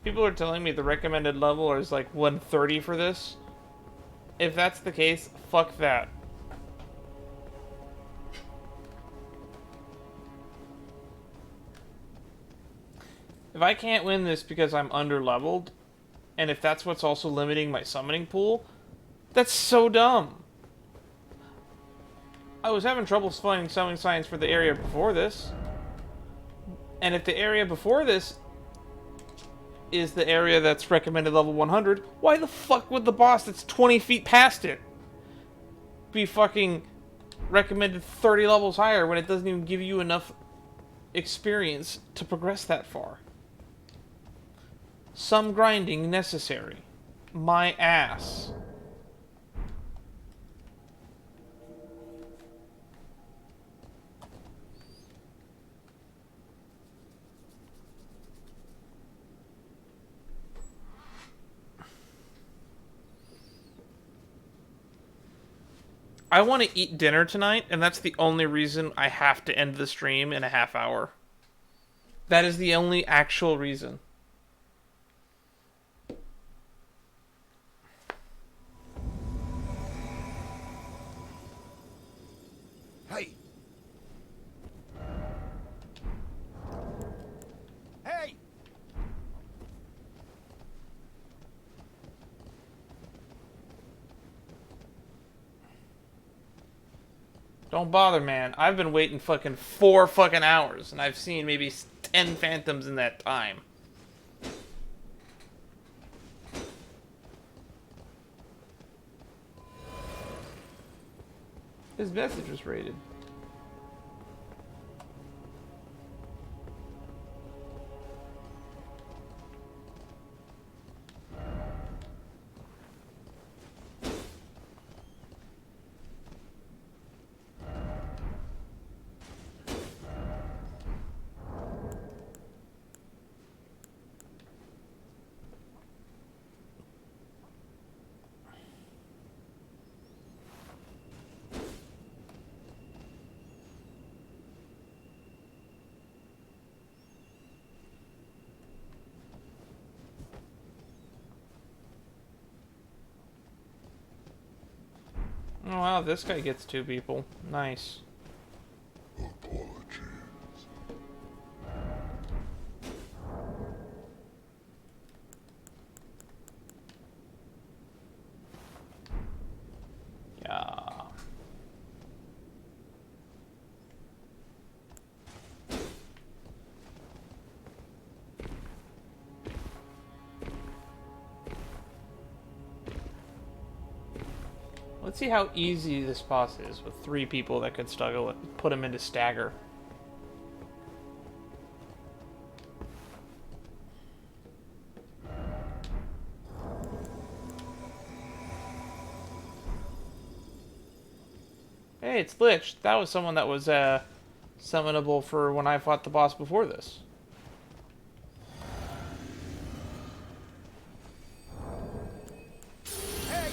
People are telling me the recommended level is like 130 for this. If that's the case, fuck that. If I can't win this because I'm under-leveled, and if that's what's also limiting my summoning pool, that's so dumb. I was having trouble finding summoning signs for the area before this. And if the area before this is the area that's recommended level 100, why the fuck would the boss that's 20 feet past it be fucking recommended 30 levels higher when it doesn't even give you enough experience to progress that far? Some grinding necessary. My ass. I want to eat dinner tonight, and that's the only reason I have to end the stream in a half hour. That is the only actual reason. Hey! Hey! Don't bother, man. I've been waiting fucking 4 fucking hours, and I've seen maybe 10 phantoms in that time. His message was rated. Oh wow, this guy gets 2 people. Nice. Apologies. Yeah. Let's see how easy this boss is with 3 people that could struggle with, put him into stagger. Hey, it's Lich. That was someone that was summonable for when I fought the boss before this. Hey!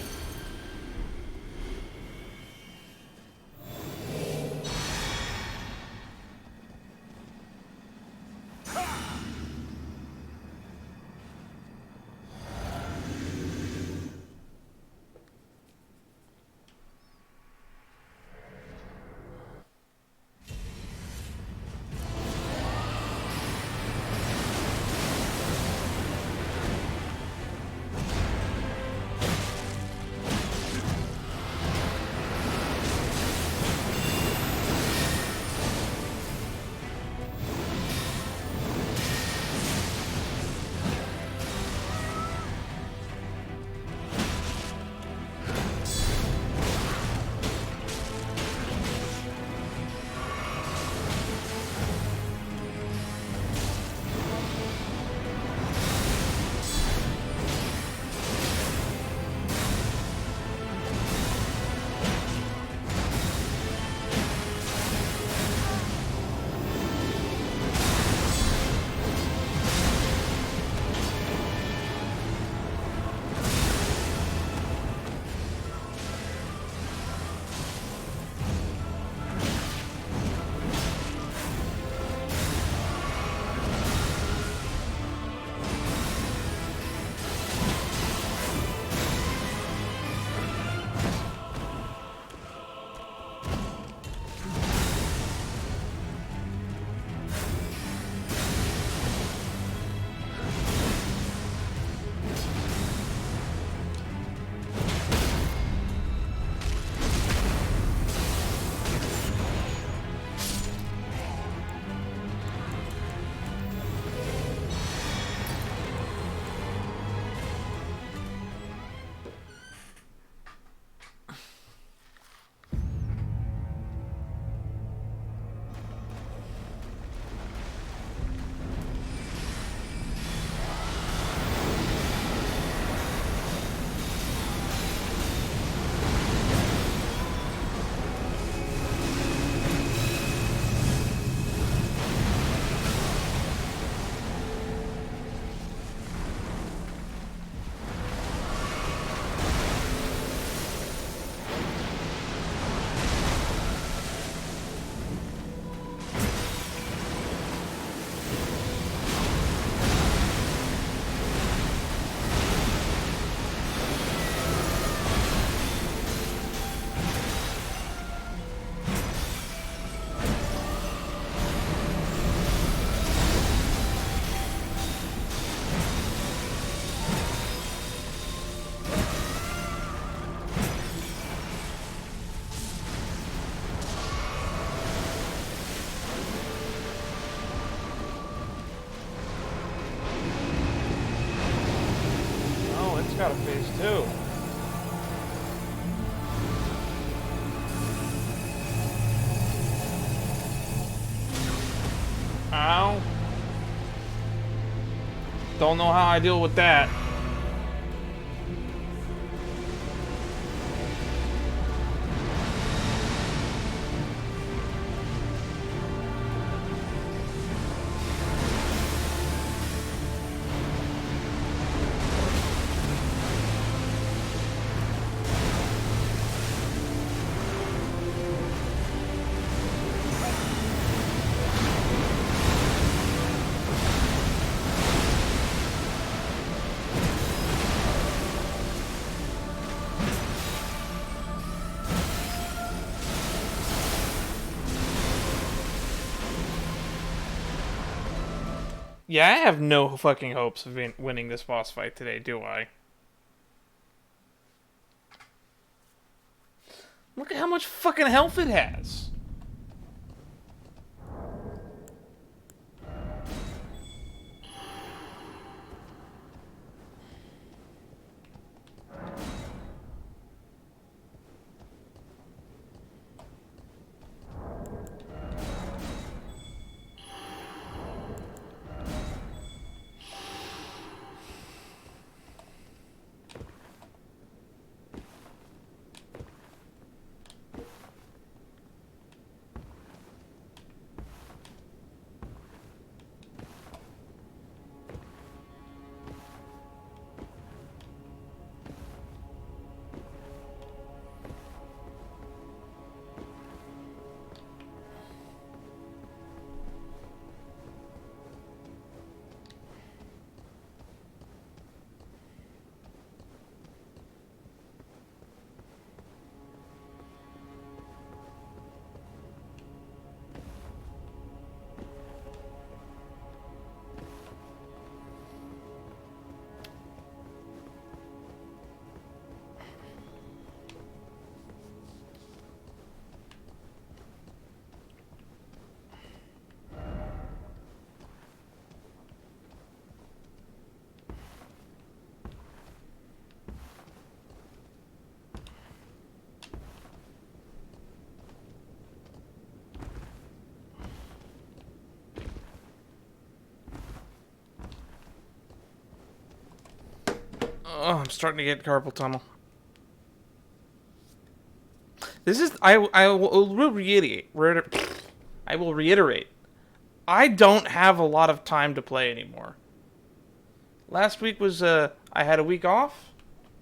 Don't know how I deal with that. Yeah, I have no fucking hopes of winning this boss fight today, do I? Look at how much fucking health it has. Oh, I'm starting to get carpal tunnel. This is I will reiterate. I will reiterate. I don't have a lot of time to play anymore. Last week was I had a week off.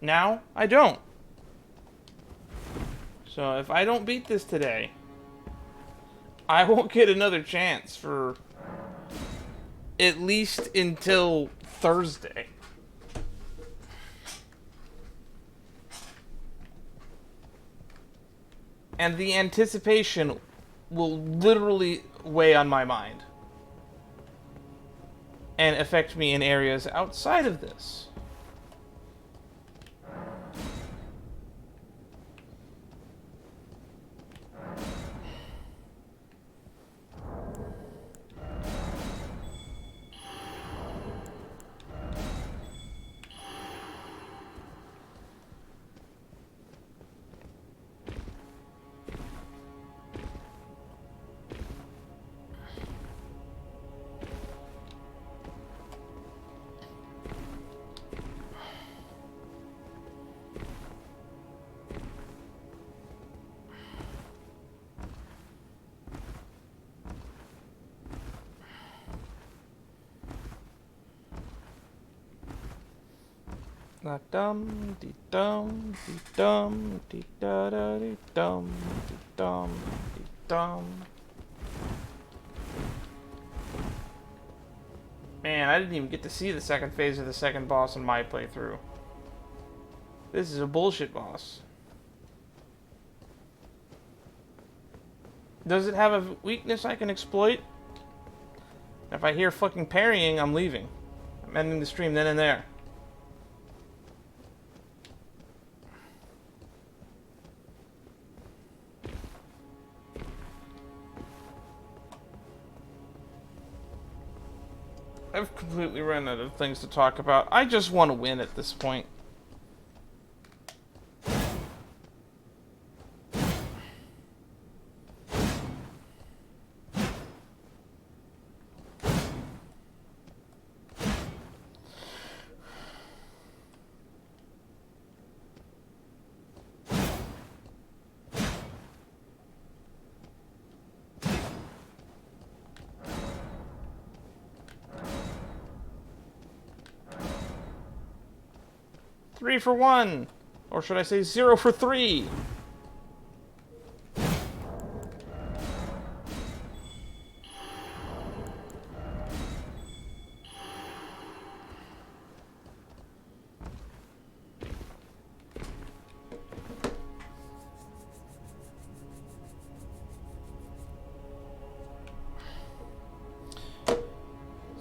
Now I don't. So if I don't beat this today, I won't get another chance for at least until Thursday. And the anticipation will literally weigh on my mind. And affect me in areas outside of this. Da dum dee dum dee dum dee da da dee dum dee dum dee dum. Man, I didn't even get to see the second phase of the second boss in my playthrough. This is a bullshit boss. Does it have a weakness I can exploit? If I hear fucking parrying, I'm leaving. I'm ending the stream then and there. I've completely run out of things to talk about. I just want to win at this point. 3 for 1. Or should I say 0 for 3?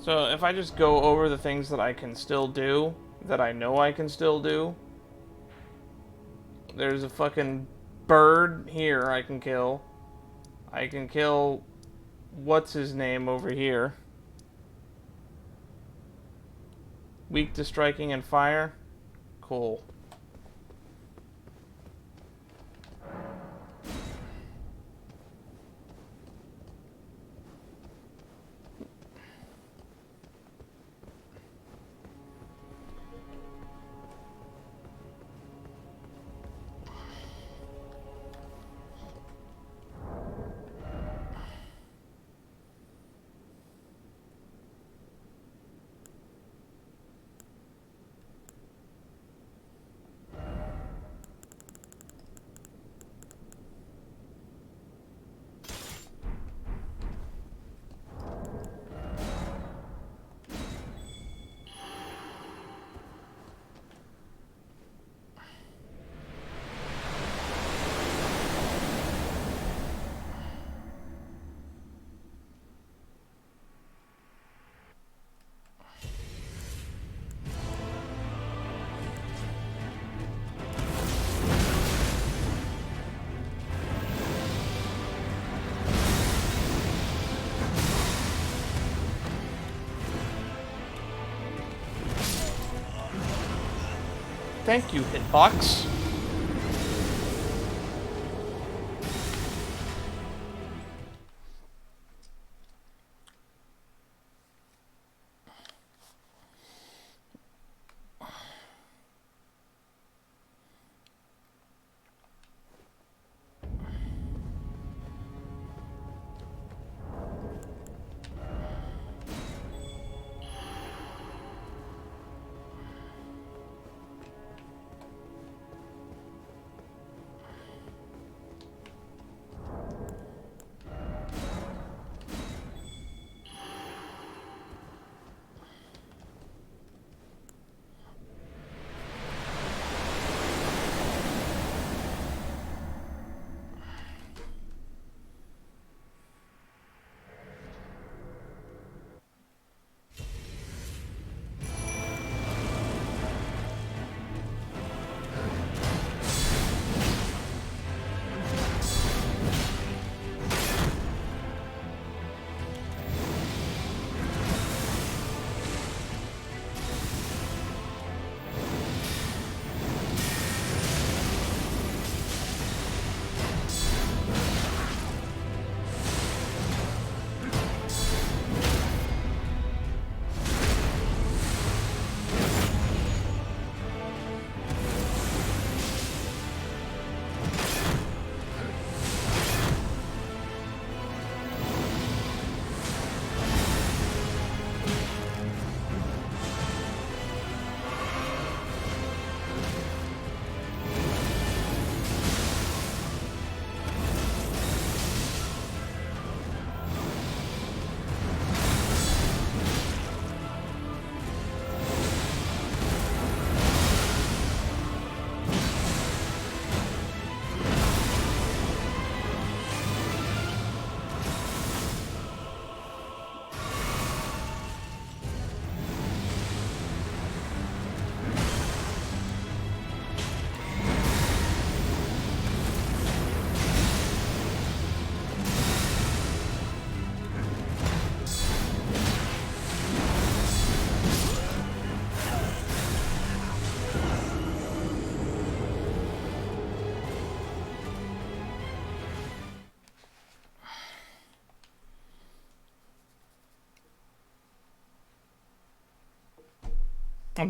So if I just go over the things that I can still do, that I know I can still do, there's a fucking bird here I can kill. I can kill what's his name over here. Weak to striking and fire. Cool. Thank you, Hitbox.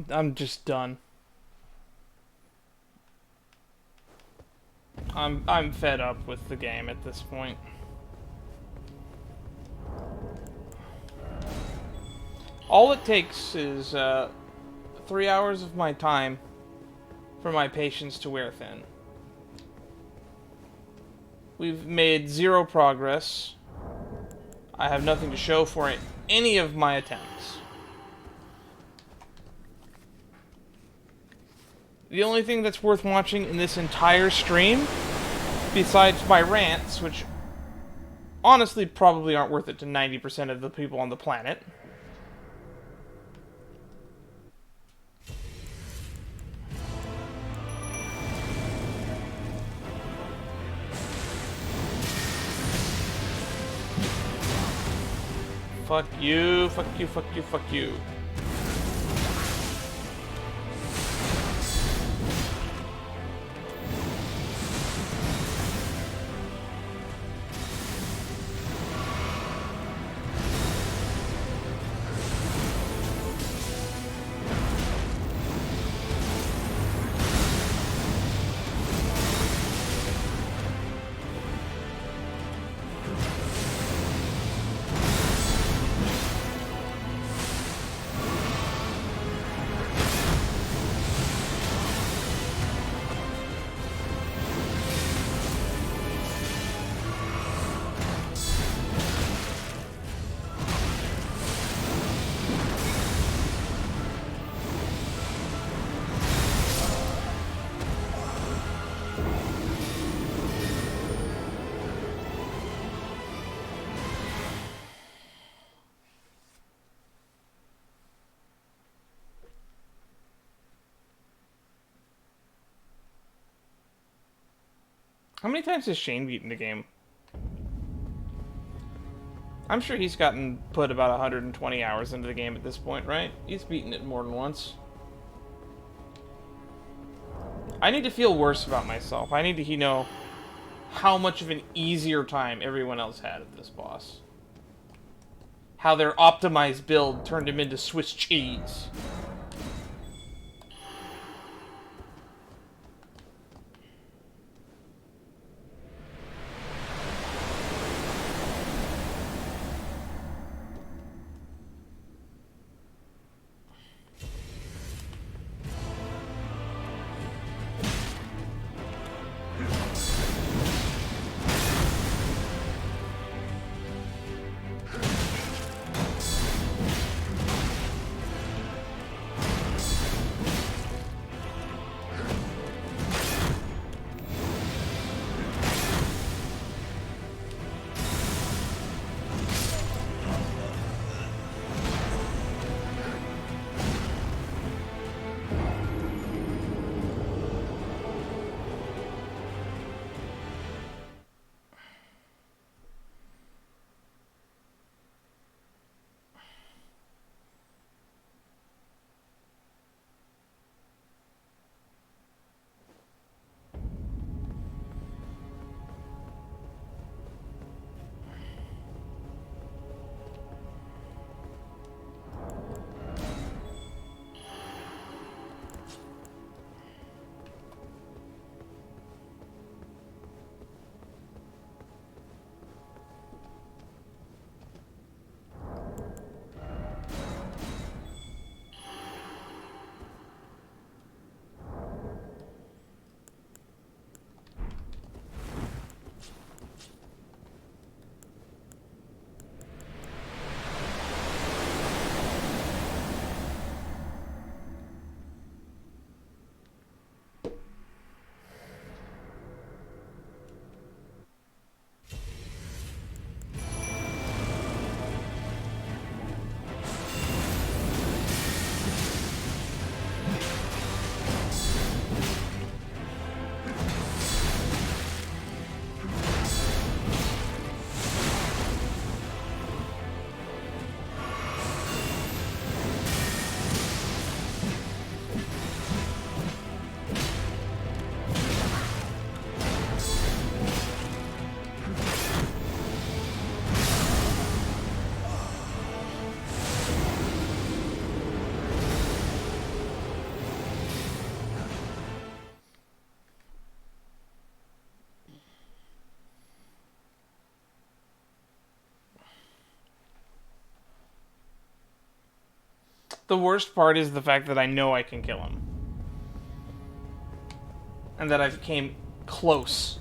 I'm just done. I'm fed up with the game at this point. All it takes is 3 hours of my time for my patience to wear thin. We've made 0 progress. I have nothing to show for it, any of my attempts. The only thing that's worth watching in this entire stream, besides my rants, which honestly probably aren't worth it to 90% of the people on the planet, fuck you, fuck you, fuck you, fuck you. How many times has Shane beaten the game? I'm sure he's put about 120 hours into the game at this point, right? He's beaten it more than once. I need to feel worse about myself. I need to know how much of an easier time everyone else had at this boss. How their optimized build turned him into Swiss cheese. The worst part is the fact that I know I can kill him. and that I came close.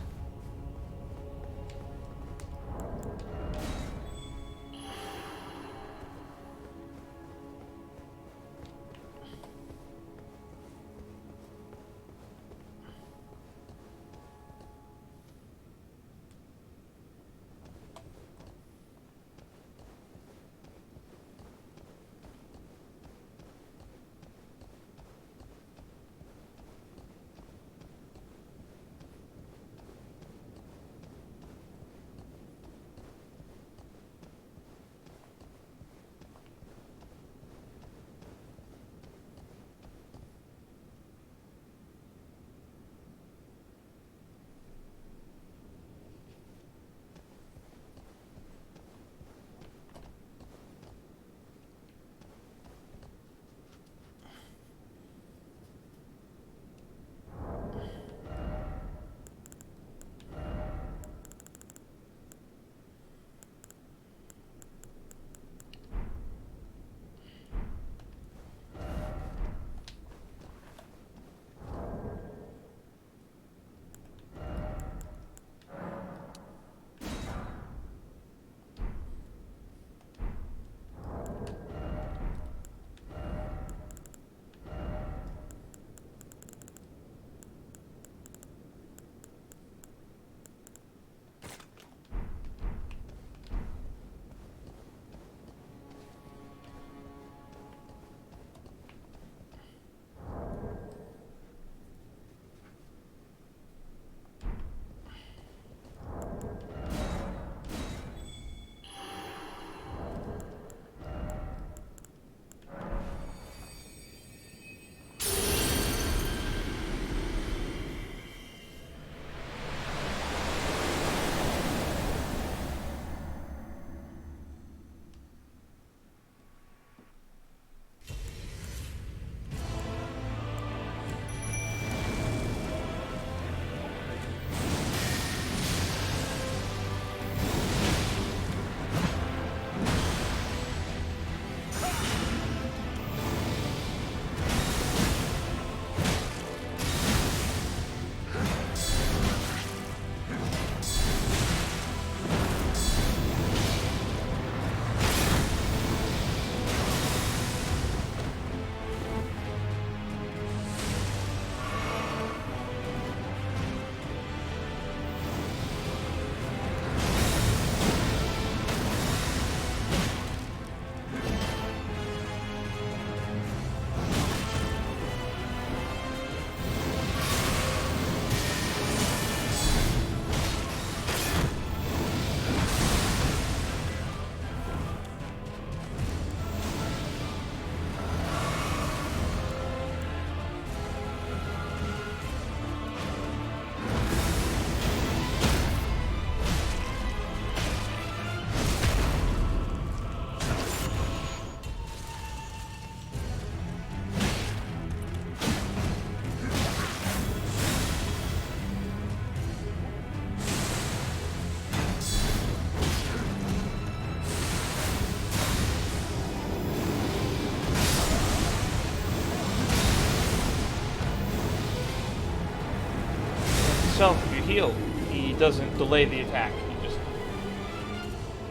Himself, if you heal, he doesn't delay the attack. He just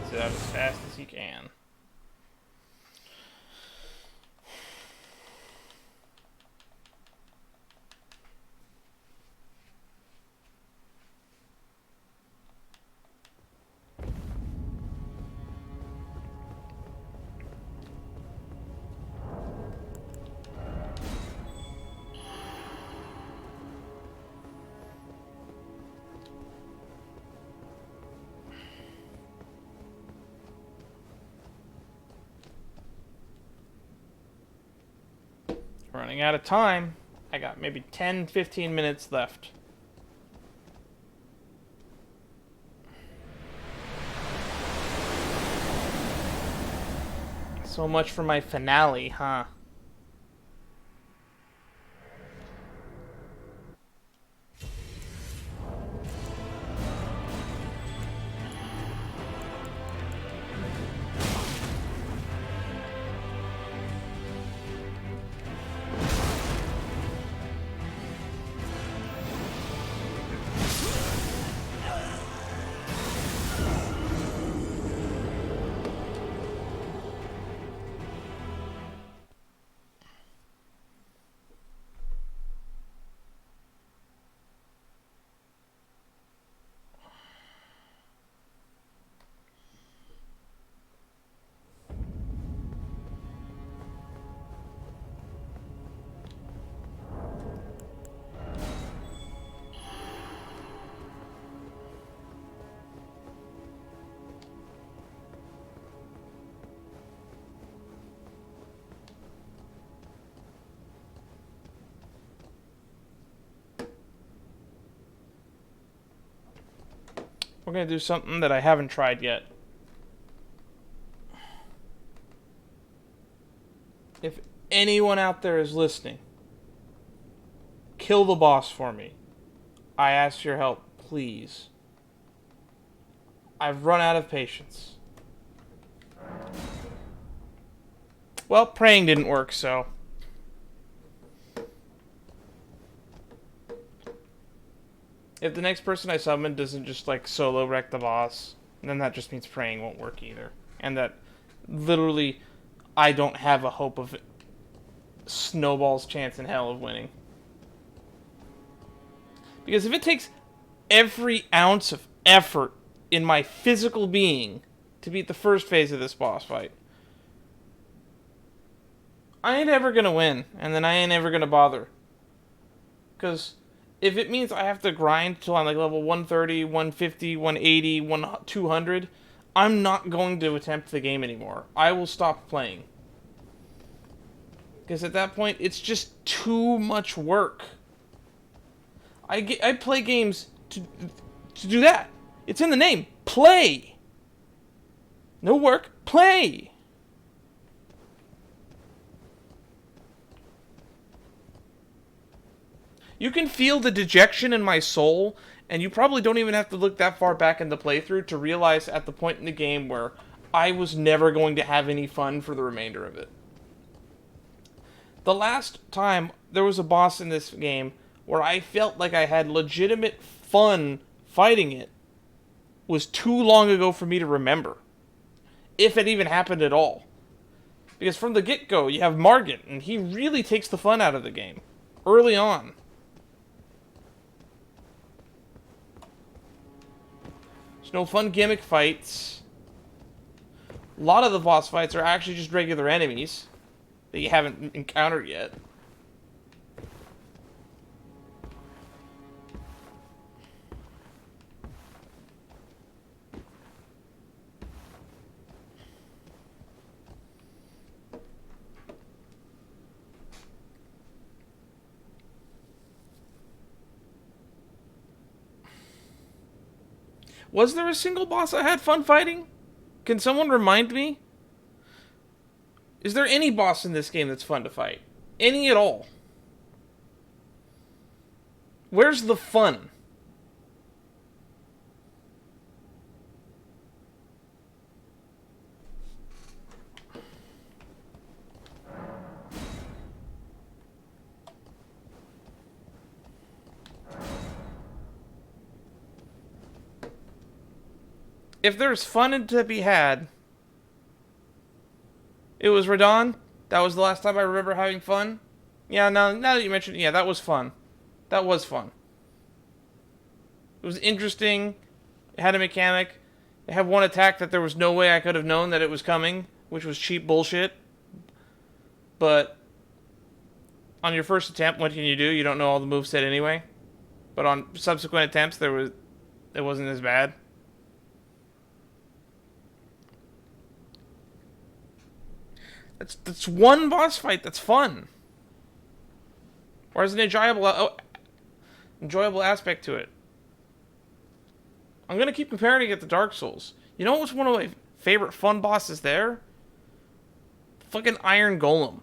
gets it out as fast as he can. Running out of time. I got maybe 10-15 minutes left. So much for my finale, huh? we're going to do something that I haven't tried yet. If anyone out there is listening, kill the boss for me. I ask your help, please. I've run out of patience. Well, praying didn't work, so... If the next person I summon doesn't just, like, solo wreck the boss, then that just means praying won't work either. And that, literally, I don't have a hope of snowball's chance in hell of winning. Because if it takes every ounce of effort in my physical being to beat the first phase of this boss fight, I ain't ever gonna win, and then I ain't ever gonna bother. Because if it means I have to grind till I'm like level 130, 150, 180, 200, I'm not going to attempt the game anymore. I will stop playing. Because at that point, it's just too much work. I play games to do that. It's in the name. Play. No work. Play. You can feel the dejection in my soul, and you probably don't even have to look that far back in the playthrough to realize at the point in the game where I was never going to have any fun for the remainder of it. The last time there was a boss in this game where I felt like I had legitimate fun fighting it was too long ago for me to remember. If it even happened at all. Because from the get-go, you have Margit, and he really takes the fun out of the game. Early on. There's no fun gimmick fights. A lot of the boss fights are actually just regular enemies that you haven't encountered yet. Was there a single boss I had fun fighting? Can someone remind me? Is there any boss in this game that's fun to fight? Any at all? Where's the fun? If there's fun to be had, it was Radagon. That was the last time I remember having fun. Yeah, now that you mentioned it, yeah, that was fun. That was fun. It was interesting. It had a mechanic. It had one attack that there was no way I could have known that it was coming, which was cheap bullshit. But on your first attempt, what can you do? You don't know all the moveset anyway. But on subsequent attempts, it wasn't as bad. That's one boss fight that's fun. Or has an enjoyable aspect to it. I'm going to keep comparing it to Dark Souls. You know what's one of my favorite fun bosses there? Fucking Iron Golem.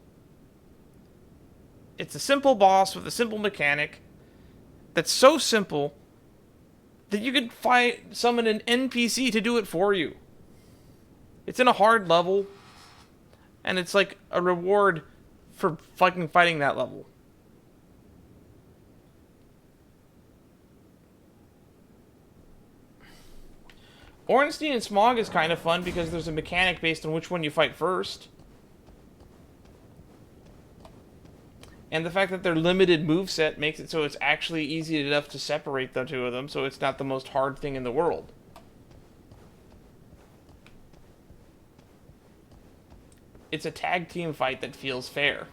It's a simple boss with a simple mechanic that's so simple that you could summon an NPC to do it for you. It's in a hard level. And it's like a reward for fucking fighting that level. Ornstein and Smog is kind of fun because there's a mechanic based on which one you fight first. And the fact that they're limited moveset makes it so it's actually easy enough to separate the two of them, so it's not the most hard thing in the world. It's a tag team fight that feels fair.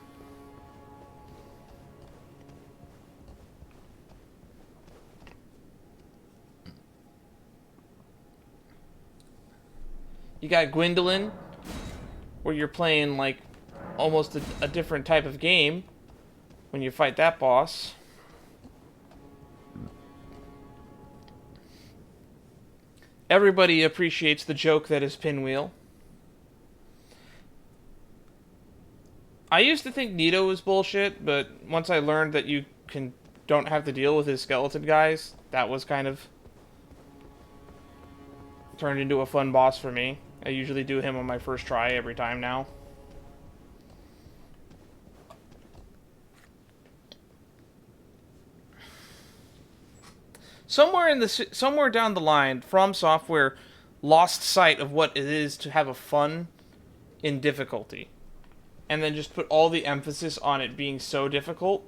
You got Gwendolyn, where you're playing like almost a different type of game when you fight that boss. Everybody appreciates the joke that is Pinwheel. I used to think Nito was bullshit, but once I learned that you don't have to deal with his skeleton guys, that was kind of turned into a fun boss for me. I usually do him on my first try every time now. Somewhere down the line, From Software lost sight of what it is to have a fun in difficulty, and then just put all the emphasis on it being so difficult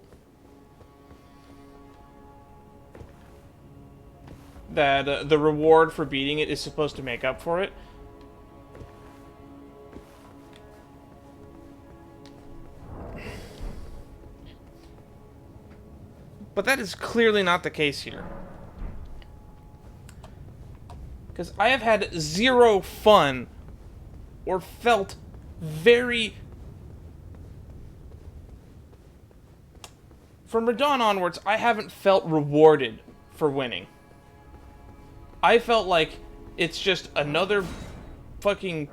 that the reward for beating it is supposed to make up for it. But that is clearly not the case here. Because I have had zero fun or felt very... From Radagon onwards, I haven't felt rewarded for winning. I felt like it's just another fucking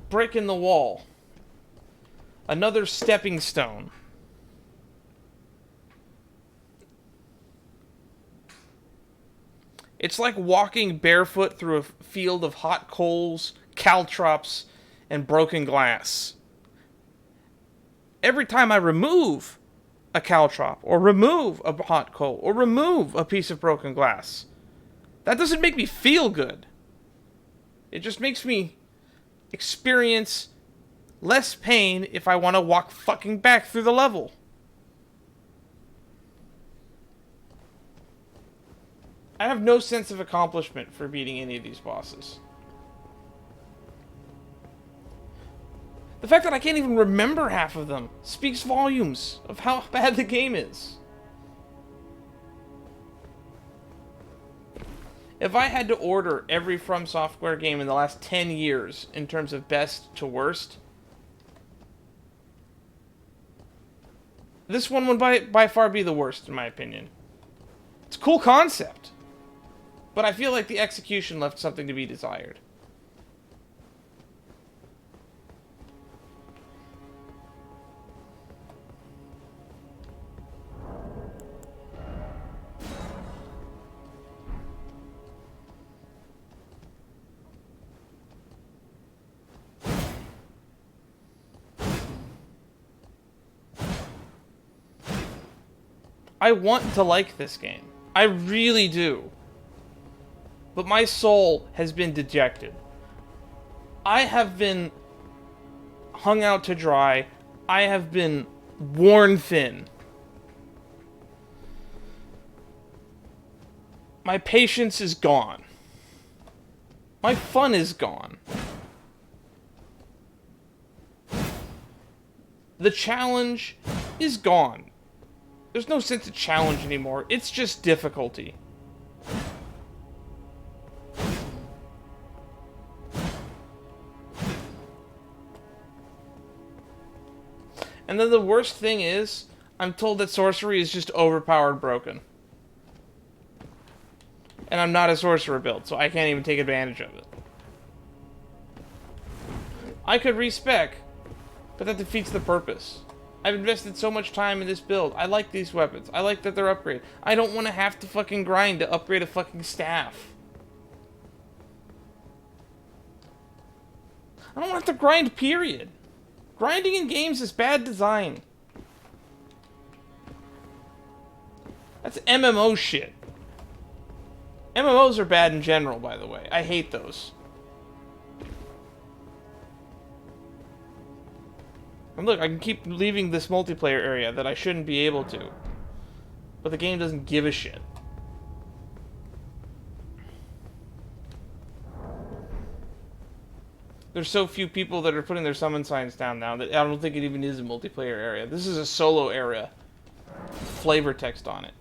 brick in the wall. Another stepping stone. It's like walking barefoot through a field of hot coals, caltrops, and broken glass. Every time I remove a caltrop, or remove a hot coal, or remove a piece of broken glass, that doesn't make me feel good. It just makes me experience less pain if I want to walk fucking back through the level. I have no sense of accomplishment for beating any of these bosses. The fact that I can't even remember half of them speaks volumes of how bad the game is. If I had to order every From Software game in the last 10 years in terms of best to worst, this one would by far be the worst, in my opinion. It's a cool concept, but I feel like the execution left something to be desired. I want to like this game. I really do. But my soul has been dejected. I have been hung out to dry. I have been worn thin. My patience is gone. My fun is gone. The challenge is gone. There's no sense of challenge anymore. It's just difficulty. And then the worst thing is, I'm told that sorcery is just overpowered broken. And I'm not a sorcerer build, so I can't even take advantage of it. I could respec, but that defeats the purpose. I've invested so much time in this build. I like these weapons. I like that they're upgraded. I don't want to have to fucking grind to upgrade a fucking staff. I don't want to have to grind, period. Grinding in games is bad design. That's MMO shit. MMOs are bad in general, by the way. I hate those. And look, I can keep leaving this multiplayer area that I shouldn't be able to. But the game doesn't give a shit. There's so few people that are putting their summon signs down now that I don't think it even is a multiplayer area. This is a solo area. Flavor text on it.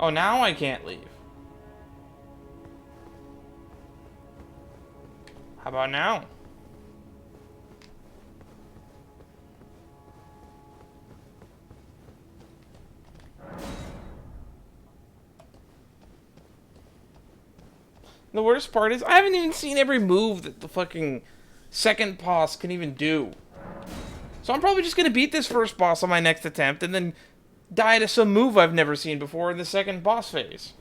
Oh, now I can't leave. How about now? The worst part is I haven't even seen every move that the fucking second boss can even do. So I'm probably just going to beat this first boss on my next attempt and then die to some move I've never seen before in the second boss phase.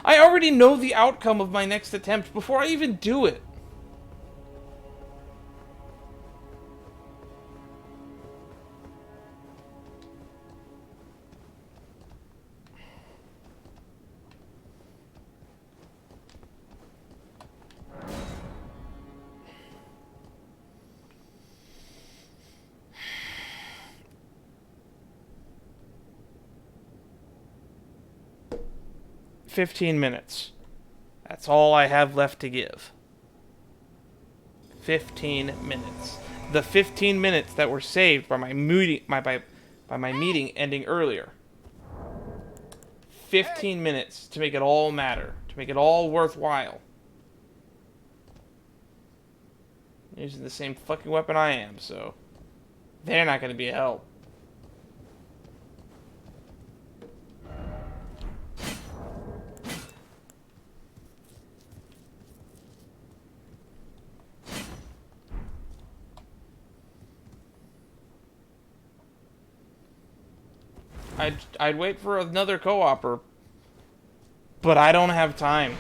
I already know the outcome of my next attempt before I even do it. "15 minutes. That's all I have left to give. 15 minutes. The 15 minutes that were saved by my meeting, by my meeting ending earlier. 15 minutes to make it all matter, to make it all worthwhile. Using the same fucking weapon I am, so they're not going to be a help. I'd wait for another co-opper, but I don't have time.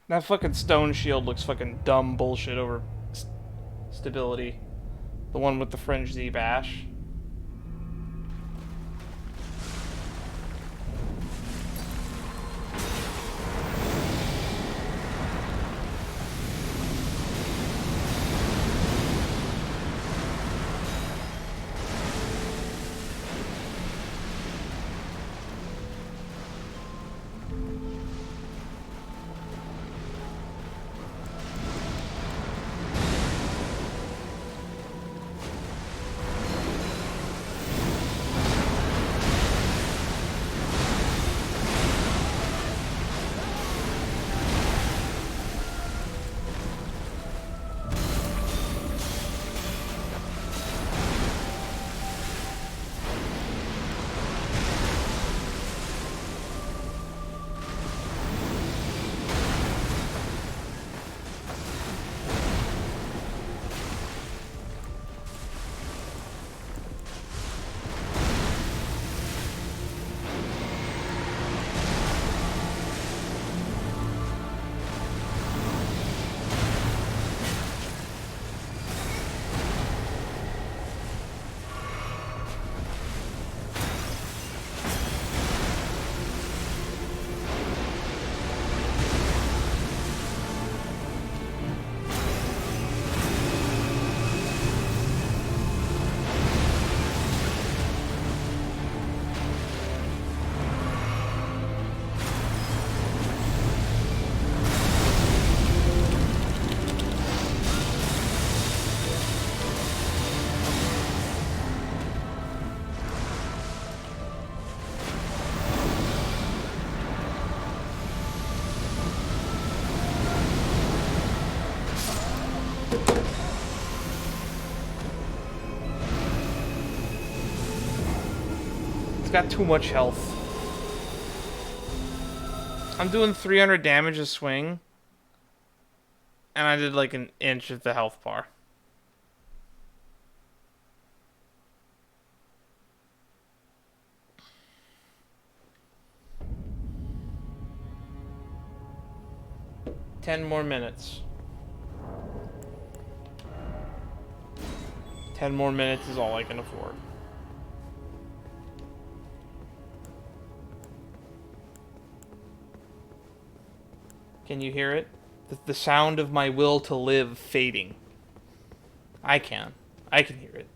That fucking stone shield looks fucking dumb bullshit over stability. The one with the fringe Z bash. It's got too much health. I'm doing 300 damage a swing. And I did like an inch of the health bar. Ten more minutes. 10 more minutes is all I can afford. Can you hear it? The sound of my will to live fading. I can. I can hear it.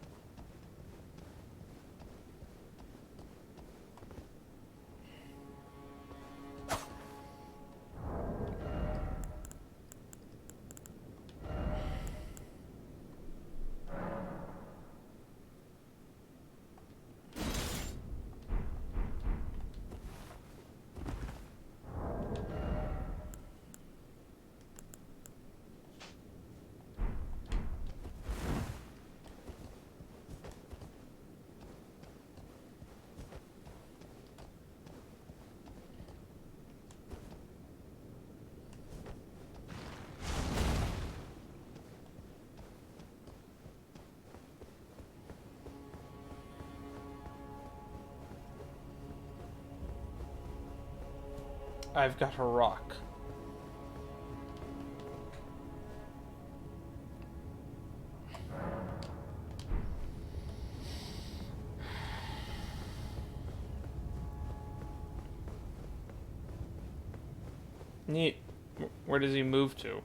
I've got a rock. Neat. Where does he move to?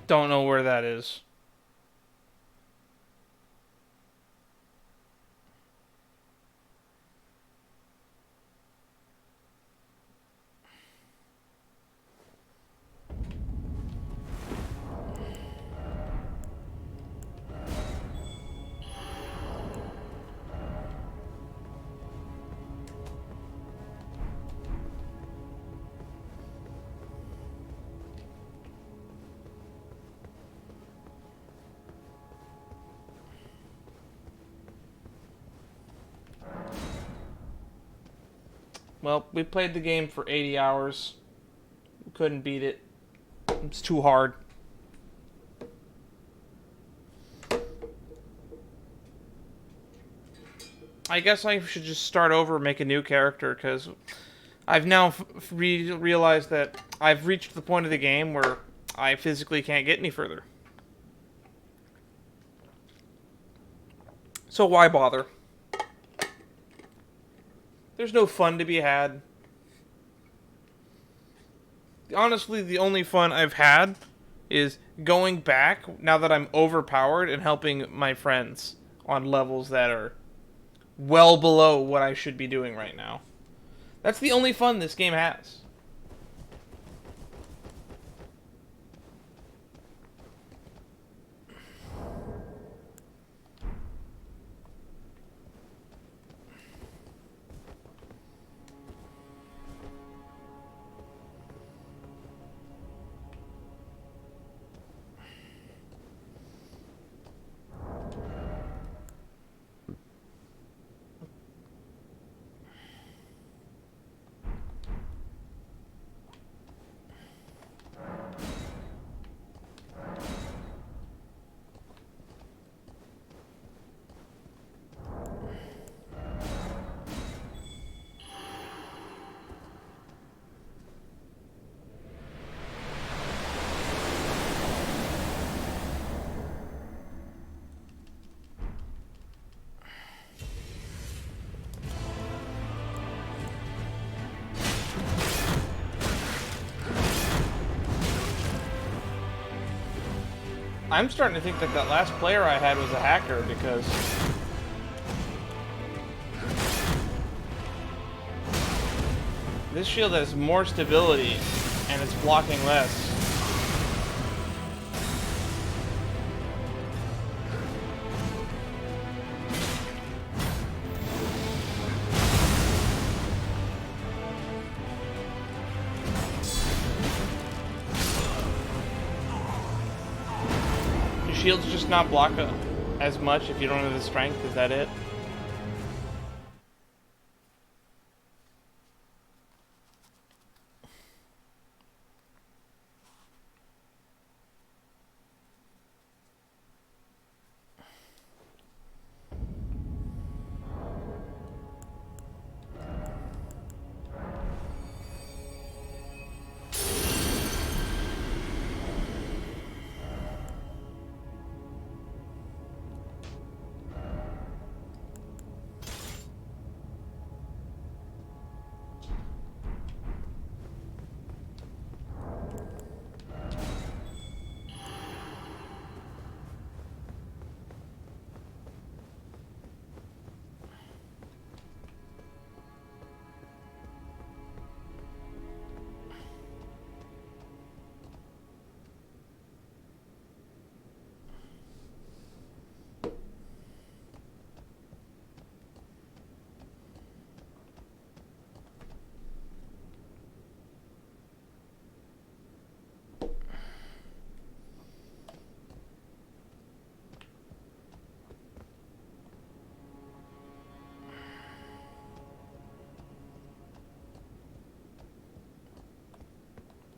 Don't know where that is. Well, we played the game for 80 hours. We couldn't beat it. It's too hard. I guess I should just start over and make a new character, because I've now realized that I've reached the point of the game where I physically can't get any further. So why bother? There's no fun to be had. Honestly, the only fun I've had is going back, now that I'm overpowered, and helping my friends on levels that are well below what I should be doing right now. That's the only fun this game has. I'm starting to think that that last player I had was a hacker because this shield has more stability and it's blocking less. Do shields just not block as much if you don't have the strength? Is that it?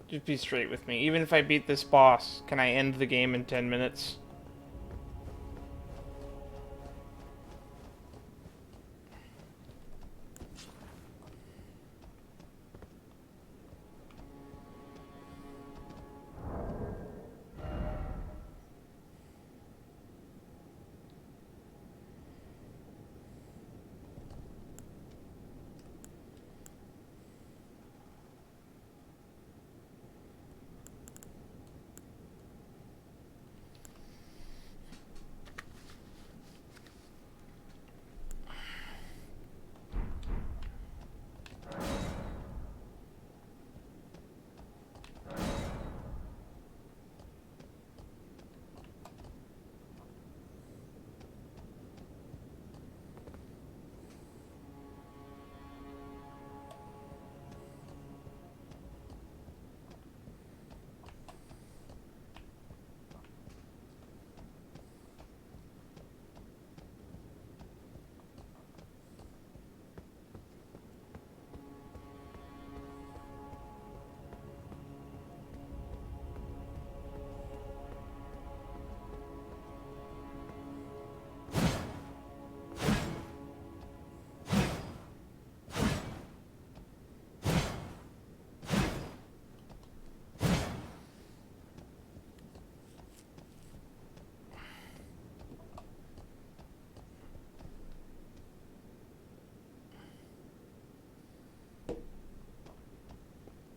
Just be straight with me. Even if I beat this boss, can I end the game in 10 minutes?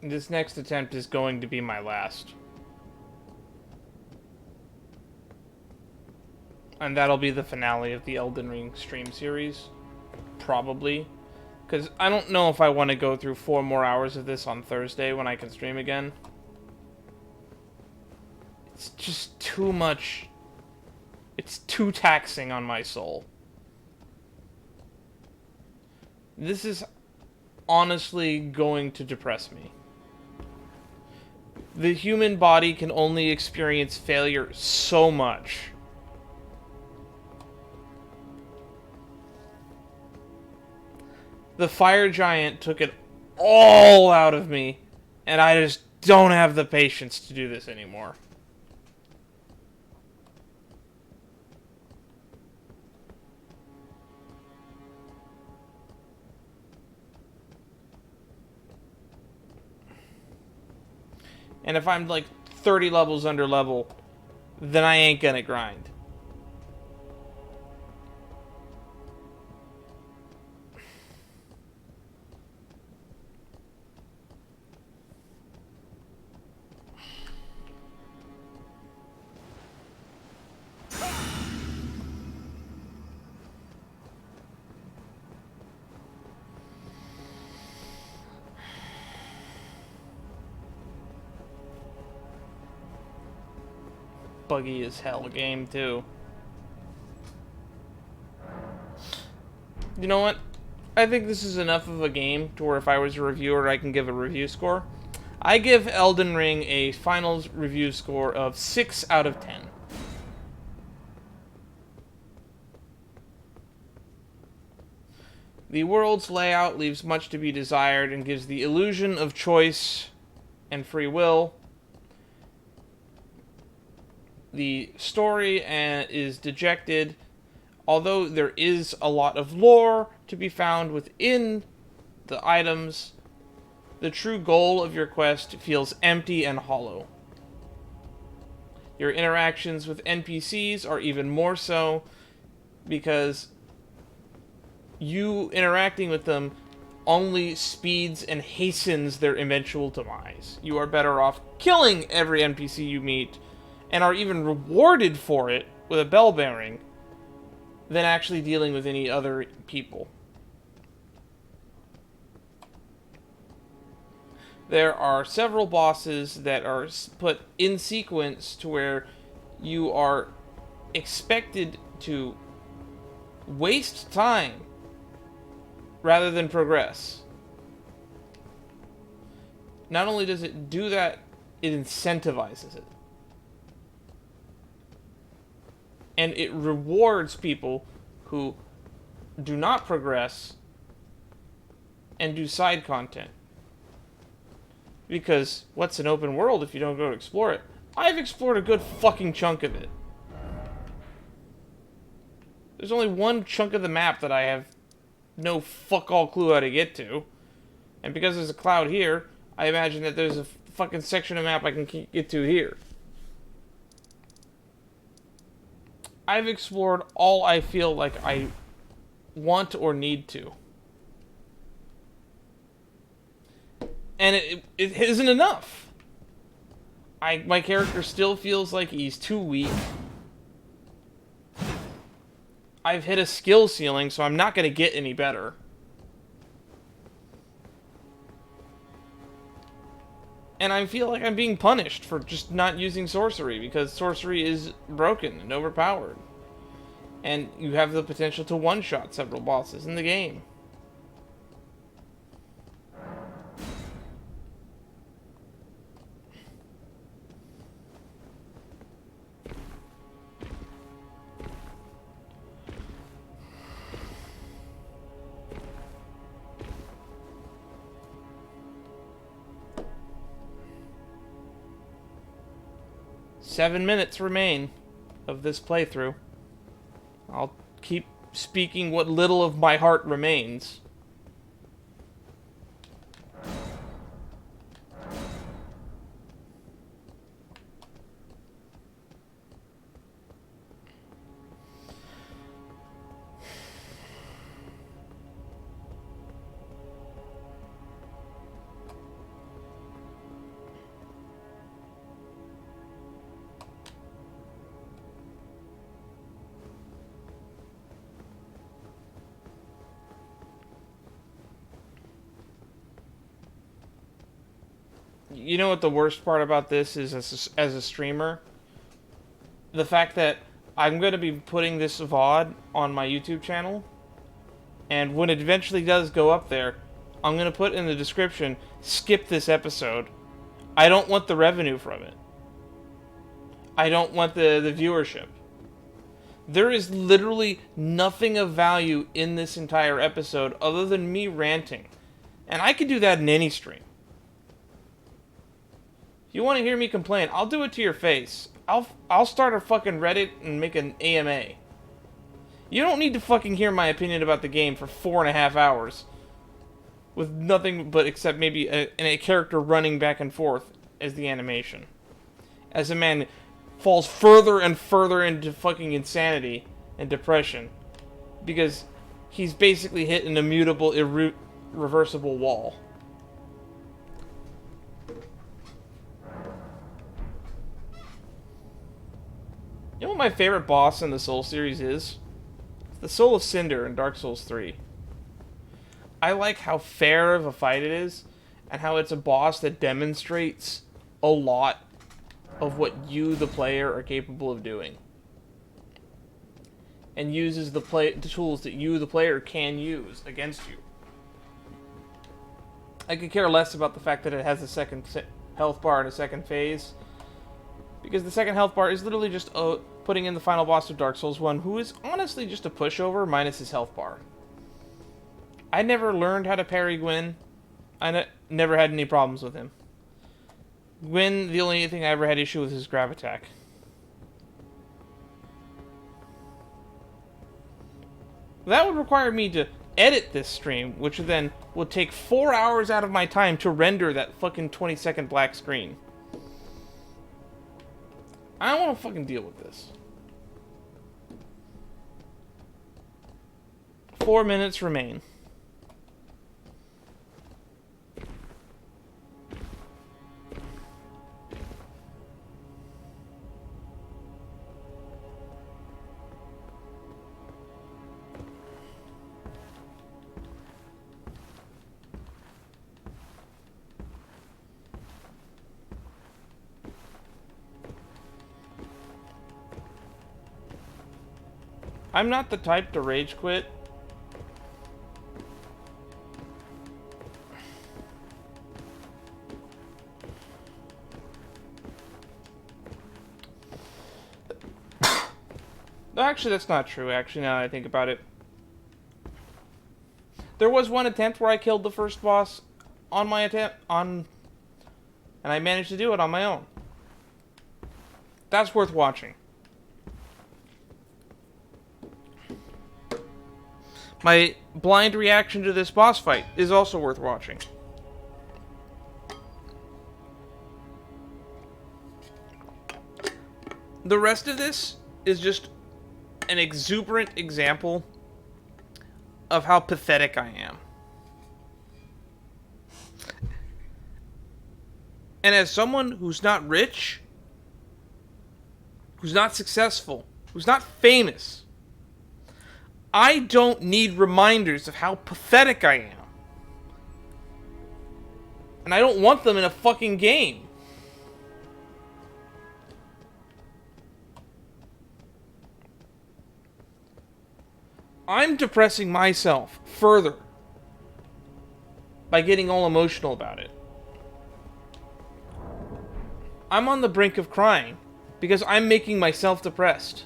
This next attempt is going to be my last. And that'll be the finale of the Elden Ring stream series. Probably. Because I don't know if I want to go through 4 more hours of this on Thursday when I can stream again. It's just too much. It's too taxing on my soul. This is honestly going to depress me. The human body can only experience failure so much. The fire giant took it all out of me, and I just don't have the patience to do this anymore. And if I'm like 30 levels under level, then I ain't gonna grind. buggy as hell game, too. You know what? I think this is enough of a game to where if I was a reviewer, I can give a review score. I give Elden Ring a final review score of 6 out of 10. The world's layout leaves much to be desired and gives the illusion of choice and free will. The story is dejected, although there is a lot of lore to be found within the items. The true goal of your quest feels empty and hollow. Your interactions with NPCs are even more so, because you interacting with them only speeds and hastens their eventual demise. You are better off killing every NPC you meet, and are even rewarded for it with a bell bearing, than actually dealing with any other people. There are several bosses that are put in sequence to where you are expected to waste time rather than progress. Not only does it do that, it incentivizes it. And it rewards people who do not progress and do side content. Because what's an open world if you don't go to explore it? I've explored a good fucking chunk of it. There's only one chunk of the map that I have no fuck all clue how to get to. And because there's a cloud here, I imagine that there's a fucking section of map I can get to here. I've explored all I feel like I want or need to. And it isn't enough. My character still feels like he's too weak. I've hit a skill ceiling, so I'm not going to get any better. And I feel like I'm being punished for just not using sorcery, because sorcery is broken and overpowered. And you have the potential to one-shot several bosses in the game. Seven minutes remain of this playthrough. I'll keep speaking what little of my heart remains. You know what the worst part about this is as a streamer? The fact that I'm going to be putting this VOD on my YouTube channel, and when it eventually does go up there, I'm going to put in the description, skip this episode. I don't want the revenue from it. I don't want the viewership. There is literally nothing of value in this entire episode other than me ranting. And I could do that in any stream. You want to hear me complain, I'll do it to your face. I'll start a fucking Reddit and make an AMA. You don't need to fucking hear my opinion about the game for 4.5 hours. With nothing but except maybe a character running back and forth as the animation. As a man falls further and further into fucking insanity and depression. Because he's basically hit an immutable, irreversible wall. You know what my favorite boss in the Soul series is? It's the Soul of Cinder in Dark Souls 3. I like how fair of a fight it is, and how it's a boss that demonstrates a lot of what you, the player, are capable of doing. And uses the tools that you, the player, can use against you. I could care less about the fact that it has a second health bar and a second phase. Because the second health bar is literally just putting in the final boss of Dark Souls 1, who is honestly just a pushover minus his health bar. I never learned how to parry Gwyn. I never had any problems with him. Gwyn, the only thing I ever had issue with is his grab attack. That would require me to edit this stream, which then would take 4 hours out of my time to render that fucking 20-second black screen. I don't want to fucking deal with this. 4 minutes remain. I'm not the type to rage quit. No, actually, that's not true, actually, now that I think about it. There was one attempt where I killed the first boss on my and I managed to do it on my own. That's worth watching. My blind reaction to this boss fight is also worth watching. The rest of this is just an exuberant example of how pathetic I am. And as someone who's not rich, who's not successful, who's not famous, I don't need reminders of how pathetic I am. And I don't want them in a fucking game. I'm depressing myself further by getting all emotional about it. I'm on the brink of crying because I'm making myself depressed.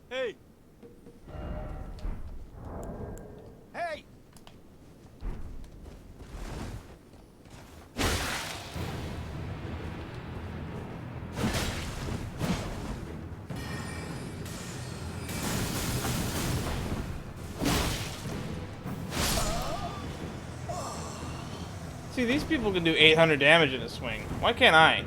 Hey! Hey! See, these people can do 800 damage in a swing. Why can't I?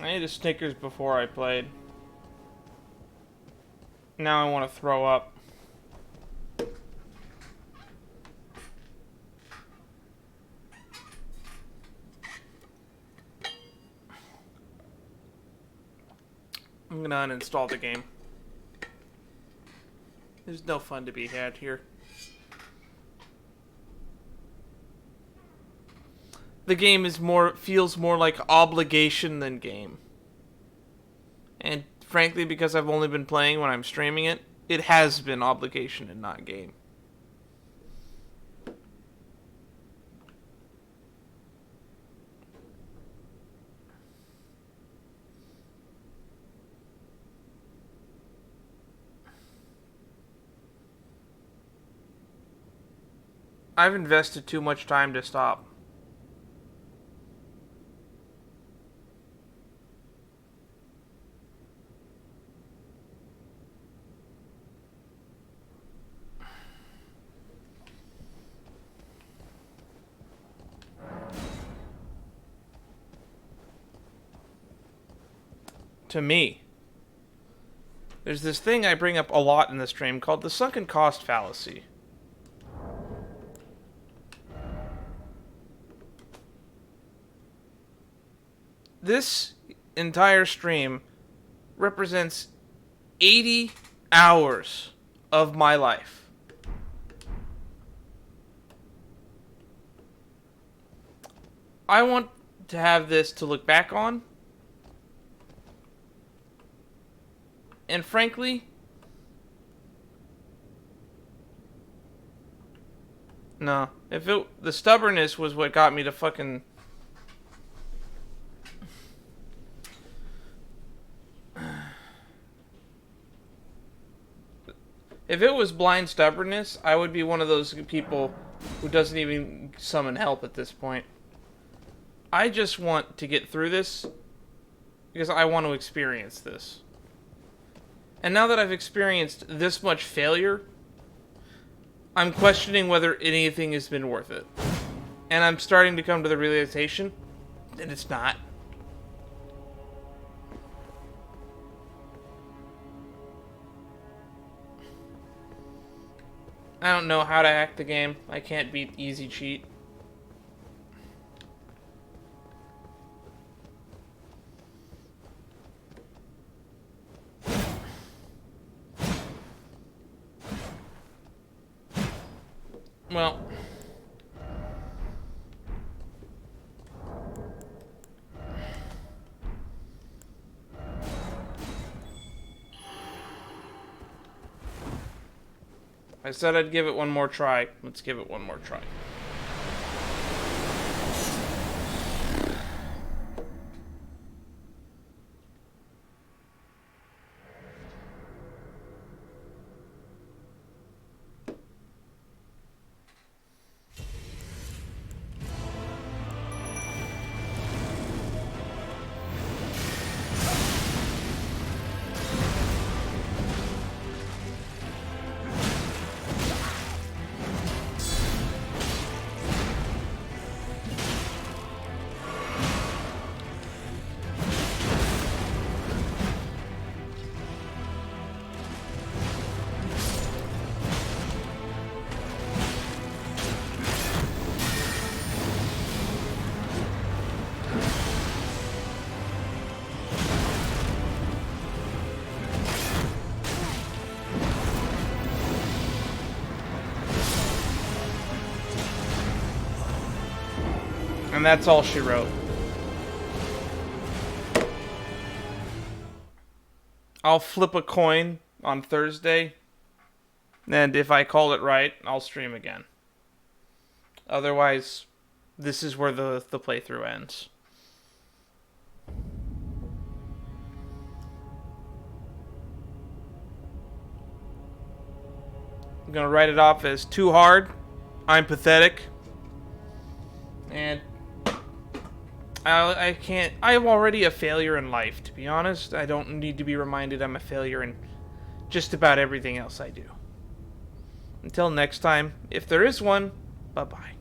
I ate a Snickers before I played. Now I want to throw up. I'm gonna uninstall the game. There's no fun to be had here. The game feels more like obligation than game. And frankly, because I've only been playing when I'm streaming it, it has been obligation and not game. I've invested too much time to stop. To me, there's this thing I bring up a lot in the stream called the sunken cost fallacy. This entire stream represents 80 hours of my life. I want to have this to look back on. And frankly, no. The stubbornness was what got me to fucking... If it was blind stubbornness, I would be one of those people who doesn't even summon help at this point. I just want to get through this because I want to experience this. And now that I've experienced this much failure, I'm questioning whether anything has been worth it. And I'm starting to come to the realization that it's not. I don't know how to hack the game. I can't beat easy cheat. Well, I said I'd give it one more try. Let's give it one more try. And that's all she wrote. I'll flip a coin on Thursday, and if I call it right, I'll stream again. Otherwise, this is where the playthrough ends. I'm gonna write it off as too hard, I'm pathetic, and I can't... I'm already a failure in life, to be honest. I don't need to be reminded I'm a failure in just about everything else I do. Until next time, if there is one, bye-bye.